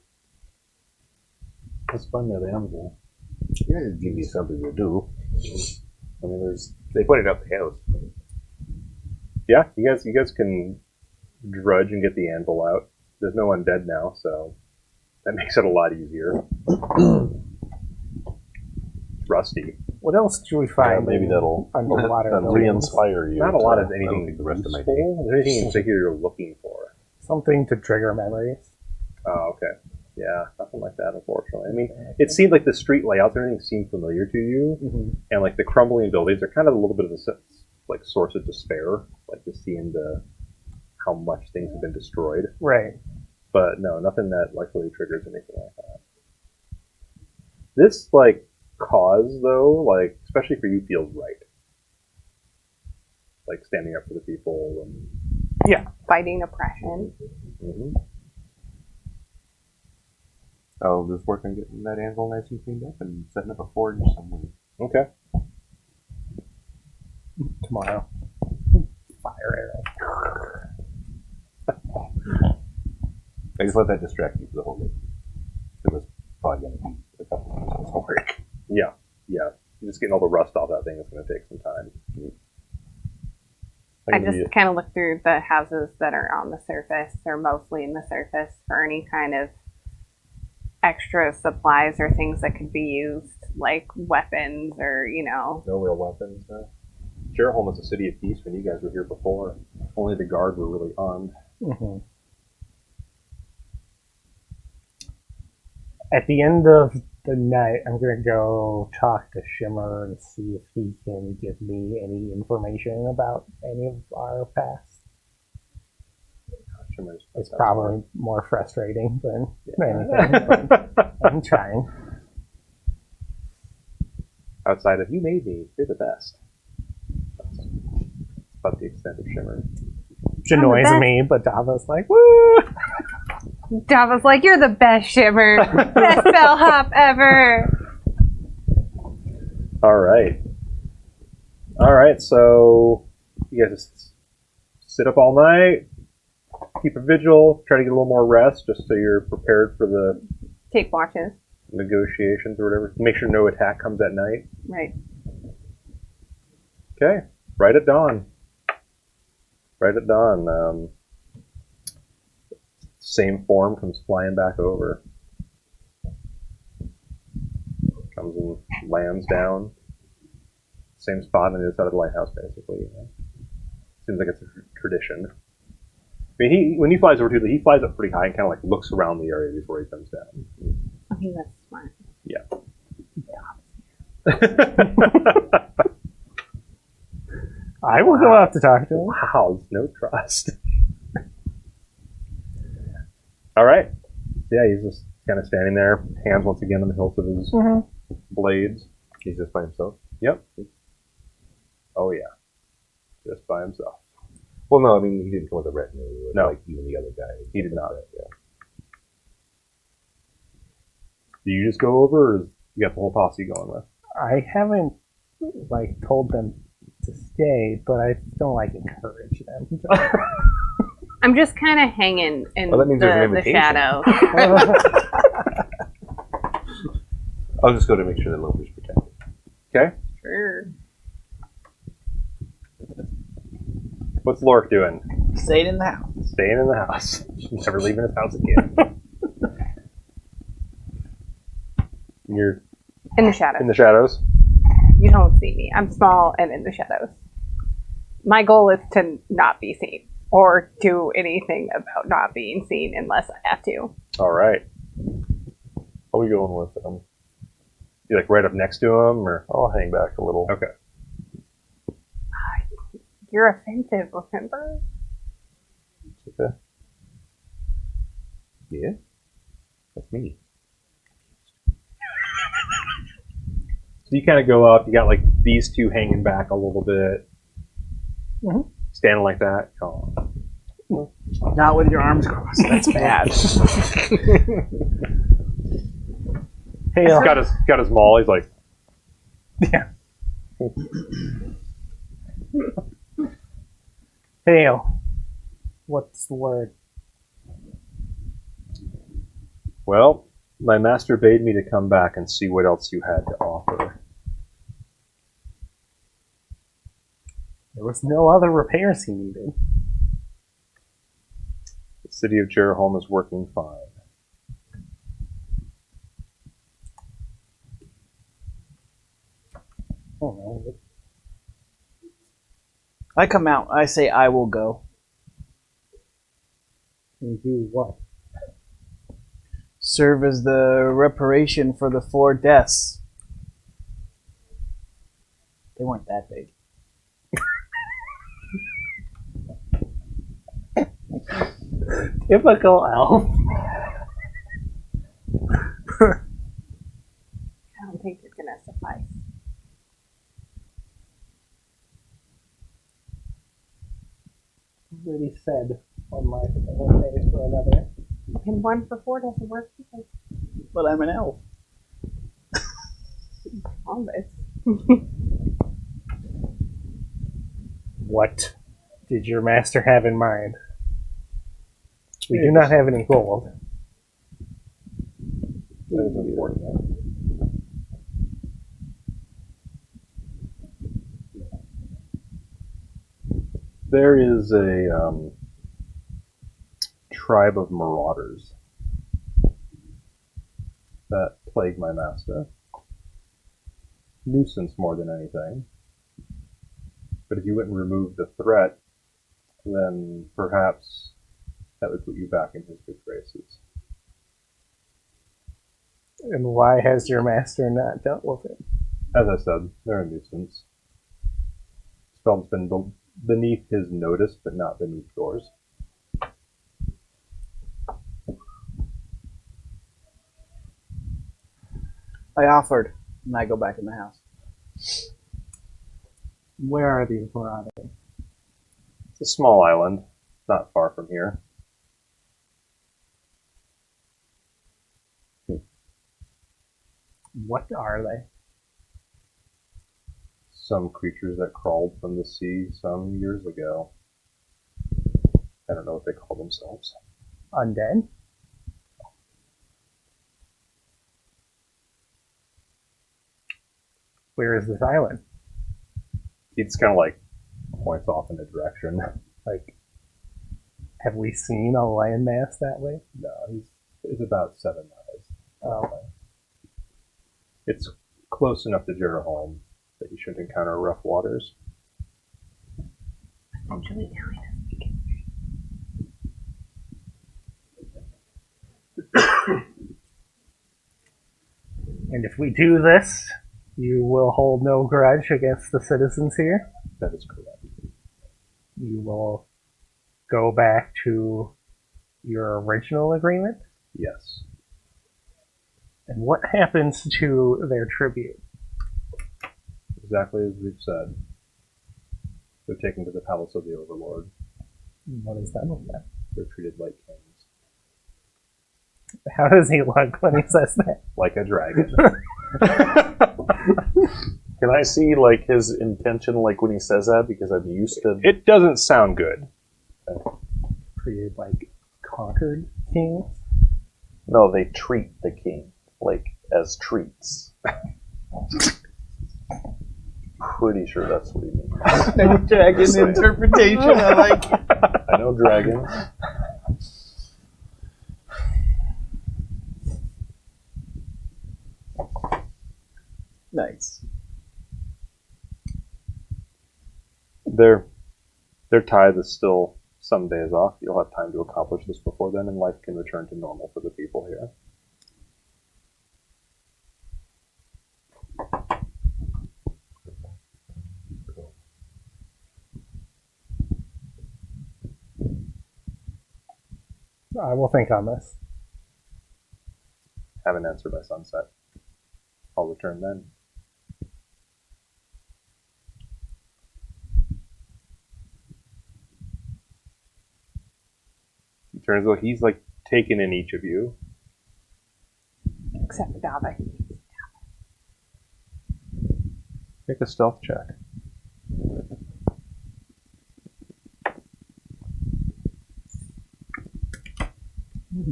Let's find that animal. Yeah, just give me something to do. I mean, they put it up the house. Yeah, you guys can drudge and get the anvil out. There's no undead now, so that makes it a lot easier. It's rusty. What else do we find? Maybe that'll underwater re-inspire you. Not a lot of I don't anything think the rest of my useful. Is there anything in particular you're looking for? Something to trigger memories. Oh, okay. Yeah, nothing like that, unfortunately. I mean, it seemed like the street layouts, everything seemed familiar to you, and like the crumbling buildings are kind of a little bit of a like source of despair, like just seeing how much things have been destroyed. Right. But no, nothing that like really triggers anything like that. This like cause though, like especially for you, feels right. Like standing up for the people and Fighting oppression. I'll just work on getting that anvil nice and cleaned up and setting up a forge somewhere. Okay. Tomorrow. Fire arrow. I just let that distract you for the whole day. It was probably going to be a couple of minutes of work. Yeah. Just getting all the rust off that thing is going to take some time. I just kind of look through the houses that are on the surface, or mostly in the surface, for any kind of extra supplies or things that could be used, like weapons or, No real weapons. Sherholm was a city of peace when you guys were here before. Only the guard were really armed. At the end of the night, I'm going to go talk to Shimmer and see if he can give me any information about any of our past. It's probably more frustrating than anything, but I'm trying. Outside of you made me, you're the best. That's about the extent of Shimmer. Which annoys me, but Dava's like, woo! Dava's like, you're the best, Shimmer. Best bellhop ever. All right, so you guys just sit up all night, keep a vigil, try to get a little more rest just so you're prepared for the Take watches. negotiations or whatever. Make sure no attack comes at night. Right. Okay, right at dawn. Right at dawn. Same form comes flying back over. Comes and lands down. Same spot on the other side of the lighthouse, basically. You know? Seems like it's a tradition. I mean, when he flies over to, he flies up pretty high and kind of like looks around the area before he comes down. I think that's smart. Yeah. I will go out to talk to him. Wow, no trust. All right. Yeah, he's just kind of standing there, hands once again on the hilts of his blades. He's just by himself. Yep. Oh yeah, just by himself. Well, no, I mean, he didn't come with a retinue. No. Like even the other guy. He did not. Yeah. Do you just go over, or you got the whole posse going with? I haven't told them to stay, but I don't encourage them. I'm just kind of hanging in Well, that means there's an the invitation. shadow. I'll just go to make sure that Loper's protected. Okay. Sure. What's Lork doing? Stayed in the house. Staying in the house. Never leaving his house again. You're In the shadows. in the shadows. You don't see me. I'm small and in the shadows. My goal is to not be seen or do anything about not being seen unless I have to. All right. Are we going with him? You like right up next to him, or I'll hang back a little. okay? You're offensive, remember? Okay. Yeah? That's me. So you kind of go up. You got like these two hanging back a little bit, standing like that. Oh. Not with your arms crossed. That's bad. Hey, He's got his maul. He's like, Hail. What's the word? well, my master bade me to come back and see what else you had to offer. There was no other repairs he needed. The city of Jerholm is working fine. Oh, no. I come out. I say I will go. And do what? Serve as the reparation for the 4 deaths. They weren't that big. Typical elf. I don't think you're gonna suffice. Already said one life is a whole day for another. And 1 for 4 doesn't work either. But I'm an elf. All this. What did your master have in mind? We do not have any gold. That is important. There is a tribe of marauders that plague my master. Nuisance more than anything. But if you wouldn't remove the threat, then perhaps that would put you back in his good graces. And why has your master not dealt with it? As I said, they're a nuisance. Spell's been beneath his notice, but not beneath yours. I offered, and I go back in the house. Where are these marauders? It's a small island, not far from here. What are they? Some creatures that crawled from the sea some years ago. I don't know what they call themselves. Undead? Where is this island? He just kind of like points off in a direction. Like, have we seen a landmass that way? No, he's about 7 miles. Oh, It's close enough to Jerahome that you shouldn't encounter rough waters. Essentially, now he doesn't speak it. and if we do this, you will hold no grudge against the citizens here. That is correct. You will go back to your original agreement. Yes. And what happens to their tribute? Exactly as we've said. They're taken to the palace of the Overlord. What is done with that? They're treated like kings. How does he look when he says that? Like a dragon. Can I see like his intention, like when he says that? Because I'm used to. It doesn't sound good. Treated like conquered kings? No, they treat the king like as treats. Pretty sure that's what he means. Dragon interpretation. I like it. I know dragons. Nice. Their tithe is still some days off. You'll have time to accomplish this before then, and life can return to normal for the people here. I will think on this. Have an answer by sunset. I'll return then. He turns out he's like taken in each of you. Except for Dava. Make a stealth check.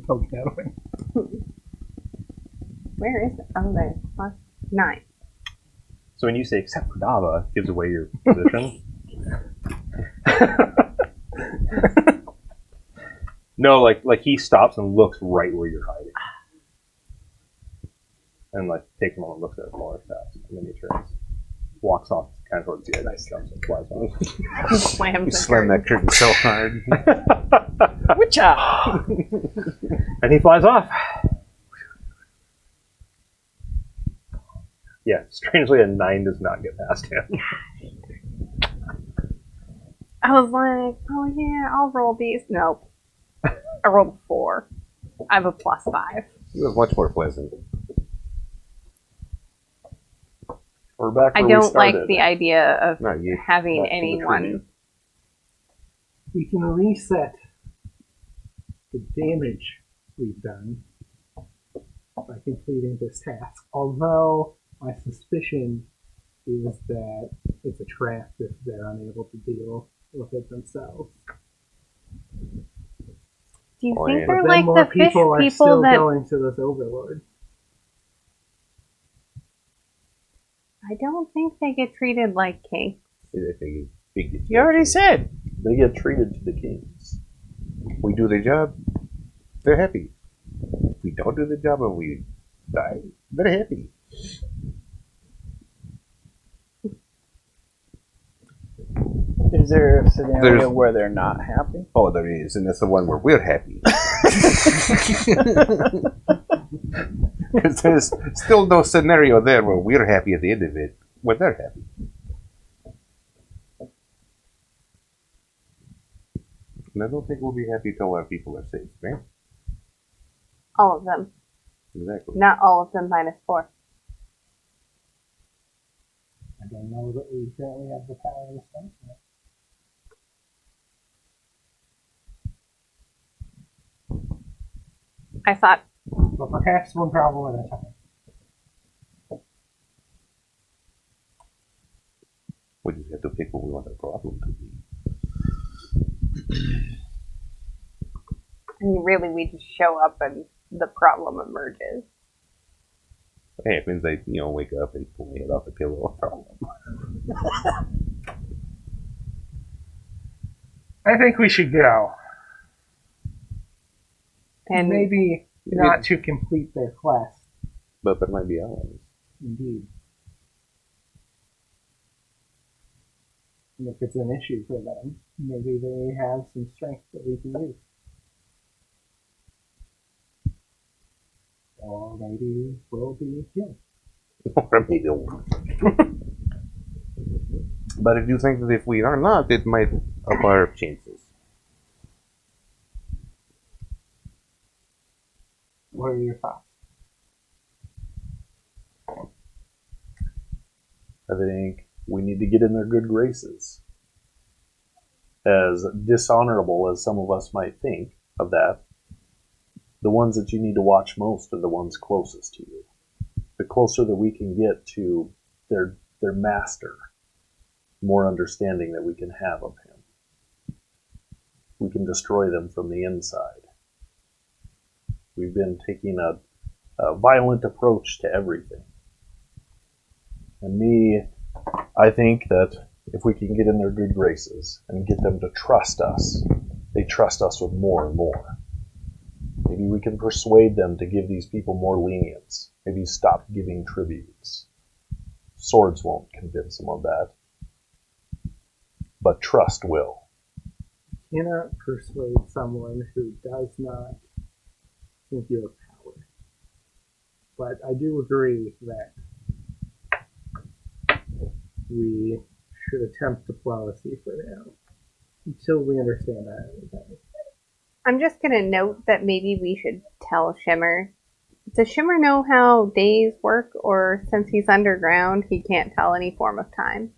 Poke that away. Where is it? Oh, there. Plus 9. So when you say except for Dava, it gives away your position. No, like he stops and looks right where you're hiding. And like takes a moment, looks at it more fast, and then he turns. Walks off kind of towards the edge, jumps and flies off. Slams You the slam curtain. that curtain so hard. Witcha! And he flies off. Yeah, strangely a 9 does not get past him. I was like, oh yeah, I'll roll these. Nope. I rolled a 4. I have a plus 5. It was much more pleasant. We're back I where we don't like started. the idea of Not you. having Back to the anyone. tribute. We can reset the damage we've done by completing this task. Although my suspicion is that it's a trap if they're unable to deal with it themselves. Do you Oh, think yeah. they're But then like more the fish people are people still that? going to this Overlord. I don't think they get treated like kings. I think it's big. You already said. They get treated to the kings. We do the job, they're happy. If we don't do the job and we die, they're happy. Is there a scenario There's- where they're not happy? Oh, there is, and that's the one where we're happy. Because there's still no scenario there where we're happy at the end of it, when they're happy. And I don't think we'll be happy till our people are safe, man. All of them. Exactly. Not all of them minus 4. I don't know that we currently have the power to start that. I thought But perhaps one problem at a time. We just have to pick what we want the problem to be. I mean, really we just show up and the problem emerges. It happens, they wake up and pull me head off the pillow. Problem. I think we should go. And Maybe not to complete their quest. But there might be allies. Indeed. And if it's an issue for them, maybe they have some strength that we can use. Or maybe we'll be killed. Or maybe they'll work. But I do think that if we are not, it might up our chances. What are your thoughts? I think we need to get in their good graces. As dishonorable as some of us might think of that, the ones that you need to watch most are the ones closest to you. The closer that we can get to their master, the more understanding that we can have of him. We can destroy them from the inside. We've been taking a violent approach to everything. And I think that if we can get in their good graces and get them to trust us, they trust us with more and more. Maybe we can persuade them to give these people more lenience. Maybe stop giving tributes. Swords won't convince them of that. But trust will. You cannot persuade someone who does not think you have power. But I do agree that we should attempt diplomacy for now, until we understand that everything. I'm just going to note that maybe we should tell Shimmer. Does Shimmer know how days work, or since he's underground, he can't tell any form of time?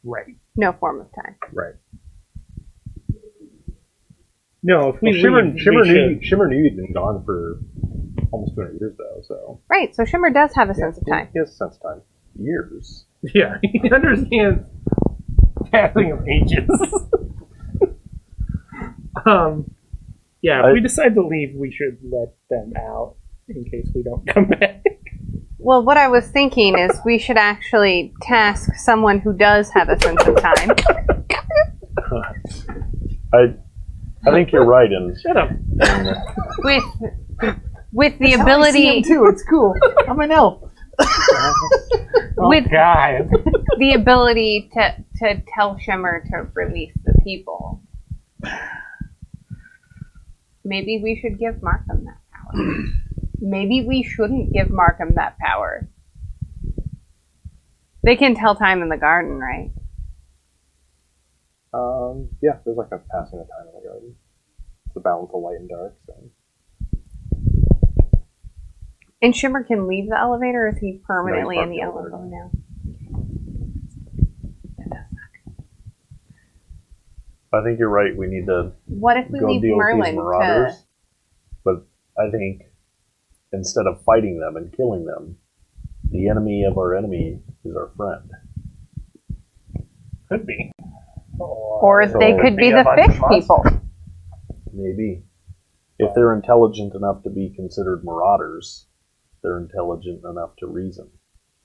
Right. No form of time. Right. No, if we Shimmer leave, we should. knew he'd been gone for almost 200 years, though, so... Right, so Shimmer does have a sense of time. He has a sense of time. Years. Yeah, he understands passing of ages. Yeah, if we decide to leave, we should let them out in case we don't come back. Well, what I was thinking is we should actually task someone who does have a sense of time. I think you're right in Shut up. With the I see ability him too. It's cool. I'm an elf. with God. the ability to tell Shimmer to release the people. Maybe we should give Markham that power. Maybe we shouldn't give Markham that power. They can tell time in the garden, right? Yeah, there's like a passing of time in the garden. It's the balance of light and dark, so... And Shimmer can leave the elevator, or is he permanently No, in he's the parked elevator now? That does suck. I think you're right. We need to What if we go leave deal with Merlin these marauders. to... But I think instead of fighting them and killing them, the enemy of our enemy is our friend. Could be. Or they So- could be a the bunch of fish monsters. people. Maybe. If they're intelligent enough to be considered marauders, they're intelligent enough to reason.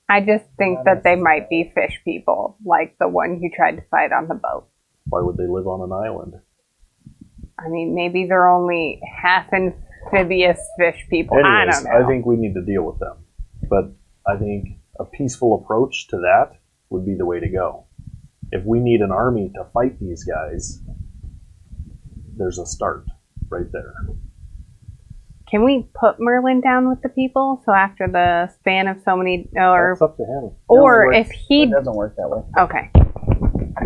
I just think that they might be fish people, like the one you tried to fight on the boat. Why would they live on an island? I mean, maybe they're only half amphibious fish people. I Anyways, don't know. I think we need to deal with them. But I think a peaceful approach to that would be the way to go. If we need an army to fight these guys, there's a start right there. Can we put Merlin down with the people? So after the span of so many, or That's up to him. or if he, It doesn't work that way. okay, I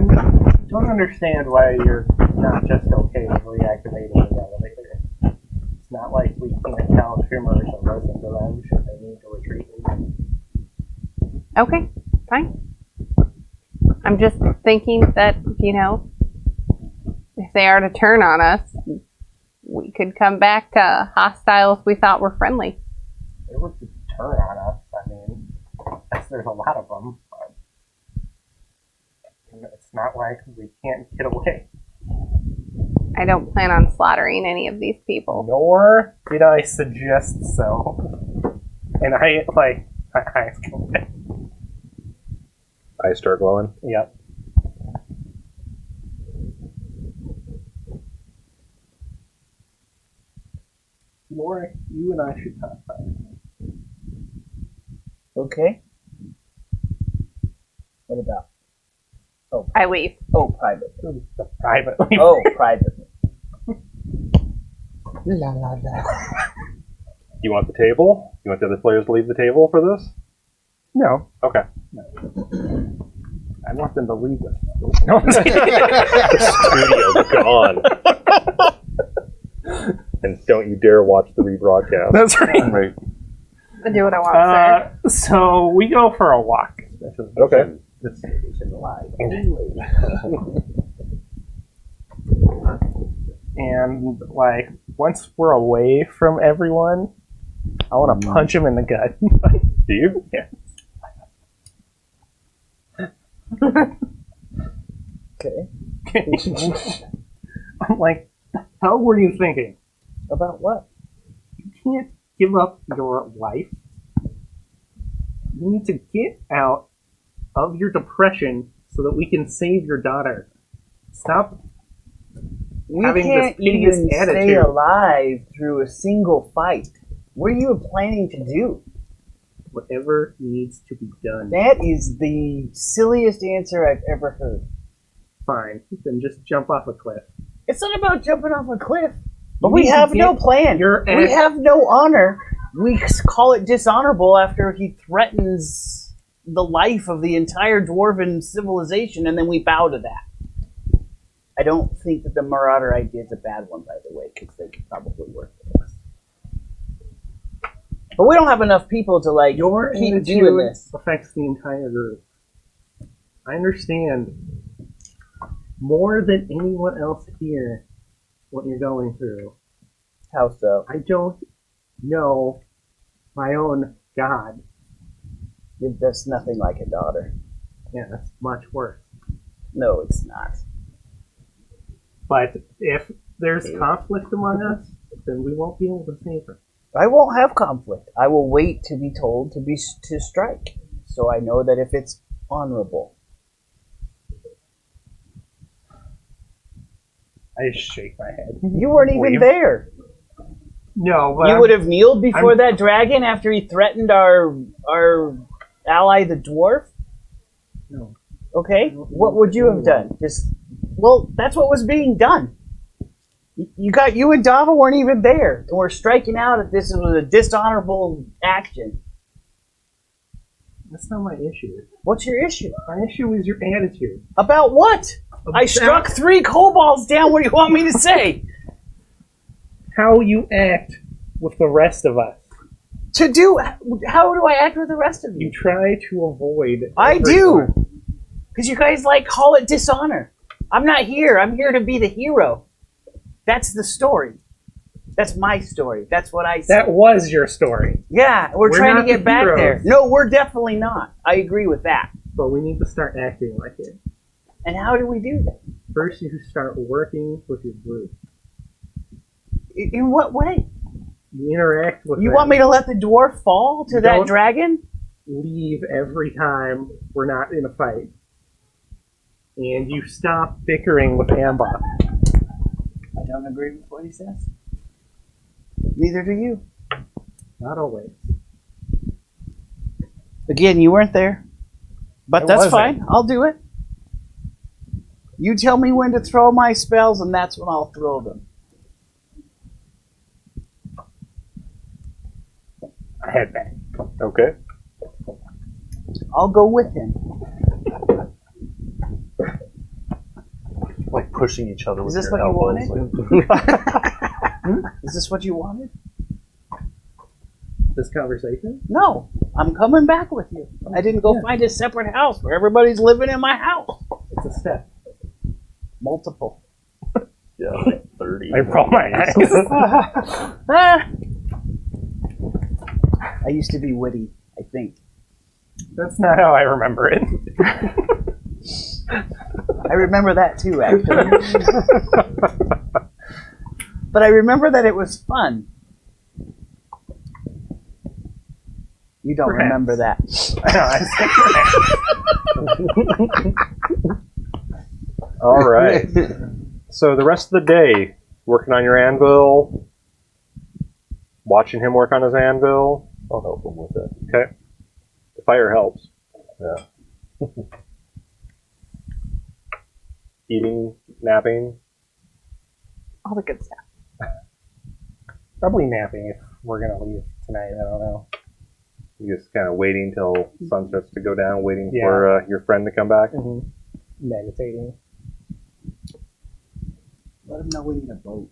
don't understand why you're not just okay with reactivating the elevator. It's not like we can't tell Shimmer to listen to them should they need to retreat. okay, fine. I'm just thinking that, if they are to turn on us, we could come back to hostiles we thought were friendly. They were to turn on us. I mean, there's a lot of them, but it's not like we can't get away. I don't plan on slaughtering any of these people. Nor did I suggest so. And I Eyes start glowing. Yep. Laura, you and I should talk privately. Okay. What about? I leave. Oh, private. Privately. Oh, privately. You want the table? You want the other players to leave the table for this? No, Okay. I want them to leave us. Studio's gone. And don't you dare watch the rebroadcast. That's right. Right. I do what I want, sir. So we go for a walk. Okay. This is alive. And like once we're away from everyone, I want to punch him in the gut. Do you? Yeah. Okay. I'm like, how were you thinking? About what? You can't give up your life. You need to get out of your depression so that we can save your daughter. Stop We having can't this hideous even stay attitude. alive through a single fight. What are you planning to do? Whatever needs to be done. That is the silliest answer I've ever heard. Fine. Then just jump off a cliff. It's not about jumping off a cliff. But You we need to have no get plan. your We ass- have no honor. We call it dishonorable after he threatens the life of the entire dwarven civilization, and then we bow to that. I don't think that the Marauder idea is a bad one, by the way, because they could probably work with us. But we don't have enough people to like Your keep attitude doing this. affects the entire group. I understand more than anyone else here what you're going through. How so? I don't know my own God. That's nothing like a daughter. Yeah, that's much worse. No, it's not. But if there's conflict among us, then we won't be able to save her. I won't have conflict. I will wait to be told to strike, so I know that if it's honorable. I just shake my head. You weren't even Leave. there. No, but You would have kneeled before I'm- that dragon after he threatened our ally, the dwarf. No. Okay, what would you have done? That's what was being done. You and Dava weren't even there, and we're striking out at this was a dishonorable action. That's not my issue. What's your issue? My issue is your attitude. About what? I struck 3 kobolds down. What do you want me to say? How you act with the rest of us. How do I act with the rest of You you? try to avoid. I everyone. do. Because you guys call it dishonor. I'm not here. I'm here to be the hero. That's the story. That's my story. That's what I say. That was your story, Yeah, we're trying to not get the back heroes. there. No, we're definitely not. I agree with that. but we need to start acting like it. And how do we do that? First, you start working with your group. In what way? You interact with You them. want me to let the dwarf fall to that Don't- dragon? Leave every time we're not in a fight. And you stop bickering with Amba. I don't agree with what he says. Neither do you. Not always. Again, you weren't there. But I that's wasn't. fine. I'll do it. You tell me when to throw my spells, and that's when I'll throw them. I head back. Okay. I'll go with him. Like pushing each other with Is this your what you elbows. Is this what you wanted? This conversation? No. I'm coming back with you. I didn't go find a separate house where everybody's living in my house. It's a step. Multiple. Yeah, like 30. I roll my eyes. Ah. I used to be witty, I think. That's not how I remember it. I remember that too, actually. But I remember that it was fun. You don't Perhaps. remember that. All right. So the rest of the day, working on your anvil, watching him work on his anvil. I'll help him with it. Okay. The fire helps. Yeah. Eating, napping. All the good stuff. Probably napping if we're gonna leave tonight. I don't know. You're just kind of waiting till sun starts to go down, waiting Yeah. for your friend to come back. Meditating. Let him know we need a boat.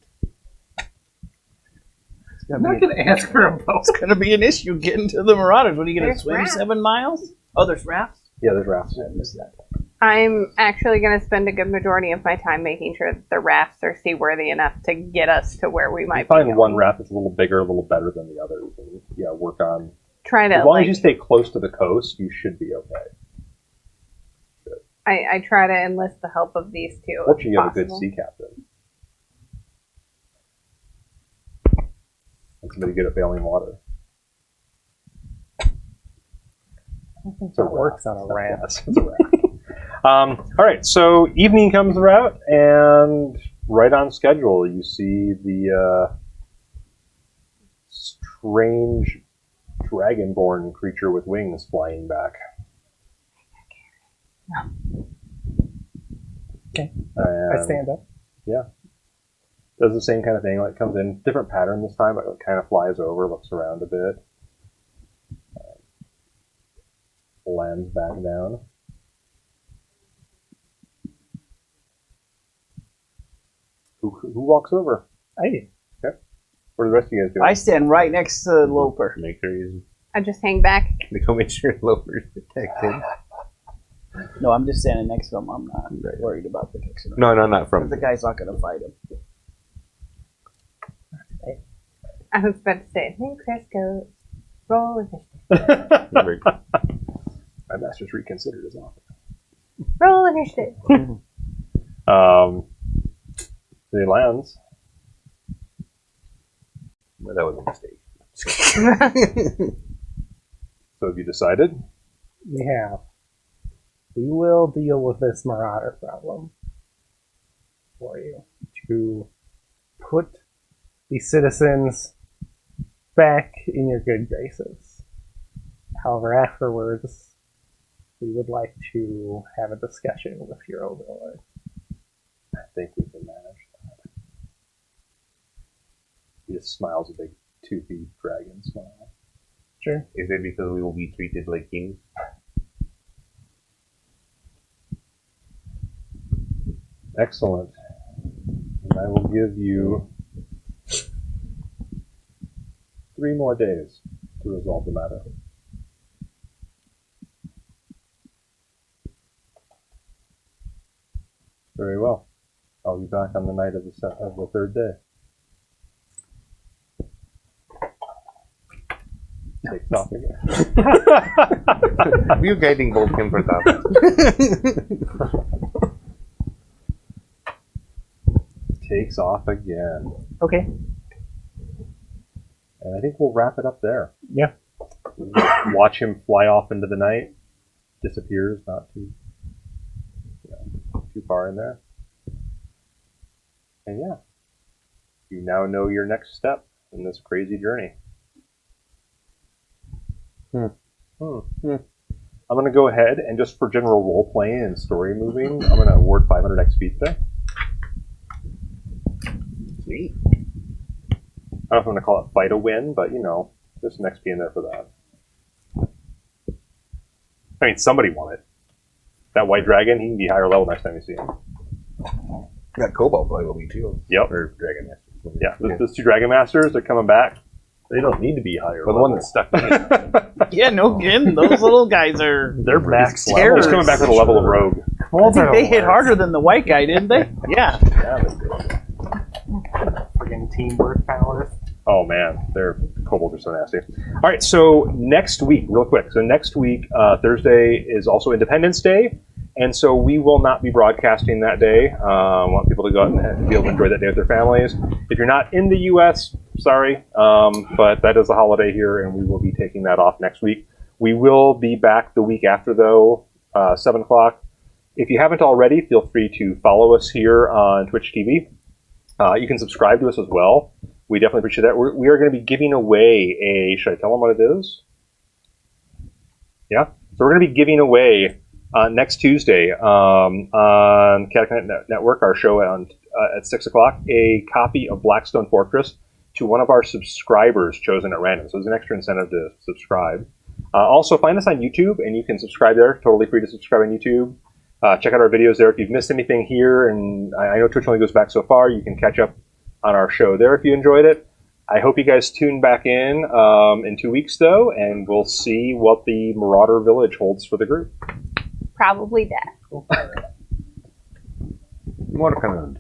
I'm not going to ask for a boat. It's going to be an issue getting to the Marauders. What are you going to There's swim rafts. 7 miles? Oh, there's rafts? Yeah, there's rafts. I missed that. I'm actually going to spend a good majority of my time making sure that the rafts are seaworthy enough to get us to where we You might be find going. one raft that's a little bigger, a little better than the others. And, yeah, work on. Try to As long like, as you stay close to the coast, you should be okay. I try to enlist the help of these two. Fortunately, if you have a good possible. sea captain. And somebody good at bailing water. It's a That works on a raft. Yes, it's a raft. All right, so evening comes about, and right on schedule, you see the strange dragonborn creature with wings flying back. Okay. And I stand up. does the same kind of thing. Like comes in different pattern this time, but it kind of flies over, looks around a bit, lands back down. Who walks over? I do. What are the rest of you guys doing? I stand right next to Loper. Make sure he's I just hang back. to go make sure Loper's protected. No, I'm just standing next to him. I'm not worried about protection. No, not from. The guy's not going to fight him. I was about to say, then Chris goes, roll initiative. My master's reconsidered his offer. Roll initiative. He lands. Well, that was a mistake. So have you decided? We have. We will deal with this marauder problem for you to put the citizens back in your good graces. However, afterwards, we would like to have a discussion with your overlord. I think we can manage that. He just smiles a big toothy dragon smile. Sure. Is it because we will be treated like kings? Excellent. And I will give you 3 more days to resolve the matter. Very well. I'll be back on the night of the third day. Takes off again. You guiding bolt him for that. Takes off again. Okay. And I think we'll wrap it up there. Yeah. Watch him fly off into the night. Disappears, not too far in there. And yeah, you now know your next step in this crazy journey. I'm going to go ahead and just for general role playing and story moving, I'm going to award 500 XP today. Sweet. I don't know if I'm going to call it fight a win, but there's some XP in there for that. I mean, somebody won it. That white dragon, he can be higher level next time you see him. Got Cobalt Blade will be too. Yep. Or Dragon Master. Yeah, those 2 Dragon Masters are coming back. They don't need to be higher. Well, the one that's stuck in it. Yeah, no kidding. Those little guys are. They're max He's terrors. coming back with a level of rogue. Kobolds I are think they the hit worst. harder than the white guy, didn't they? Yeah. Friggin' teamwork powers. Oh man, their kobolds are so nasty. All right, so next week, real quick. So next week, Thursday is also Independence Day, and so we will not be broadcasting that day. I want people to go out and be able to enjoy that day with their families. If you're not in the U.S., sorry, but that is a holiday here, and we will be taking that off next week. We will be back the week after, though, 7 o'clock. If you haven't already, feel free to follow us here on Twitch TV. You can subscribe to us as well. We definitely appreciate that. We are going to be giving away a. Should I tell them what it is? Yeah. So we're going to be giving away next Tuesday on Catacomb Network, our show at 6 o'clock, a copy of Blackstone Fortress to one of our subscribers chosen at random. So there's an extra incentive to subscribe. Also, find us on YouTube, and you can subscribe there. Totally free to subscribe on YouTube. Check out our videos there. If you've missed anything here, and I know Twitch only goes back so far, you can catch up on our show there if you enjoyed it. I hope you guys tune back in 2 weeks, though, and we'll see what the Marauder Village holds for the group. Probably death. What kind of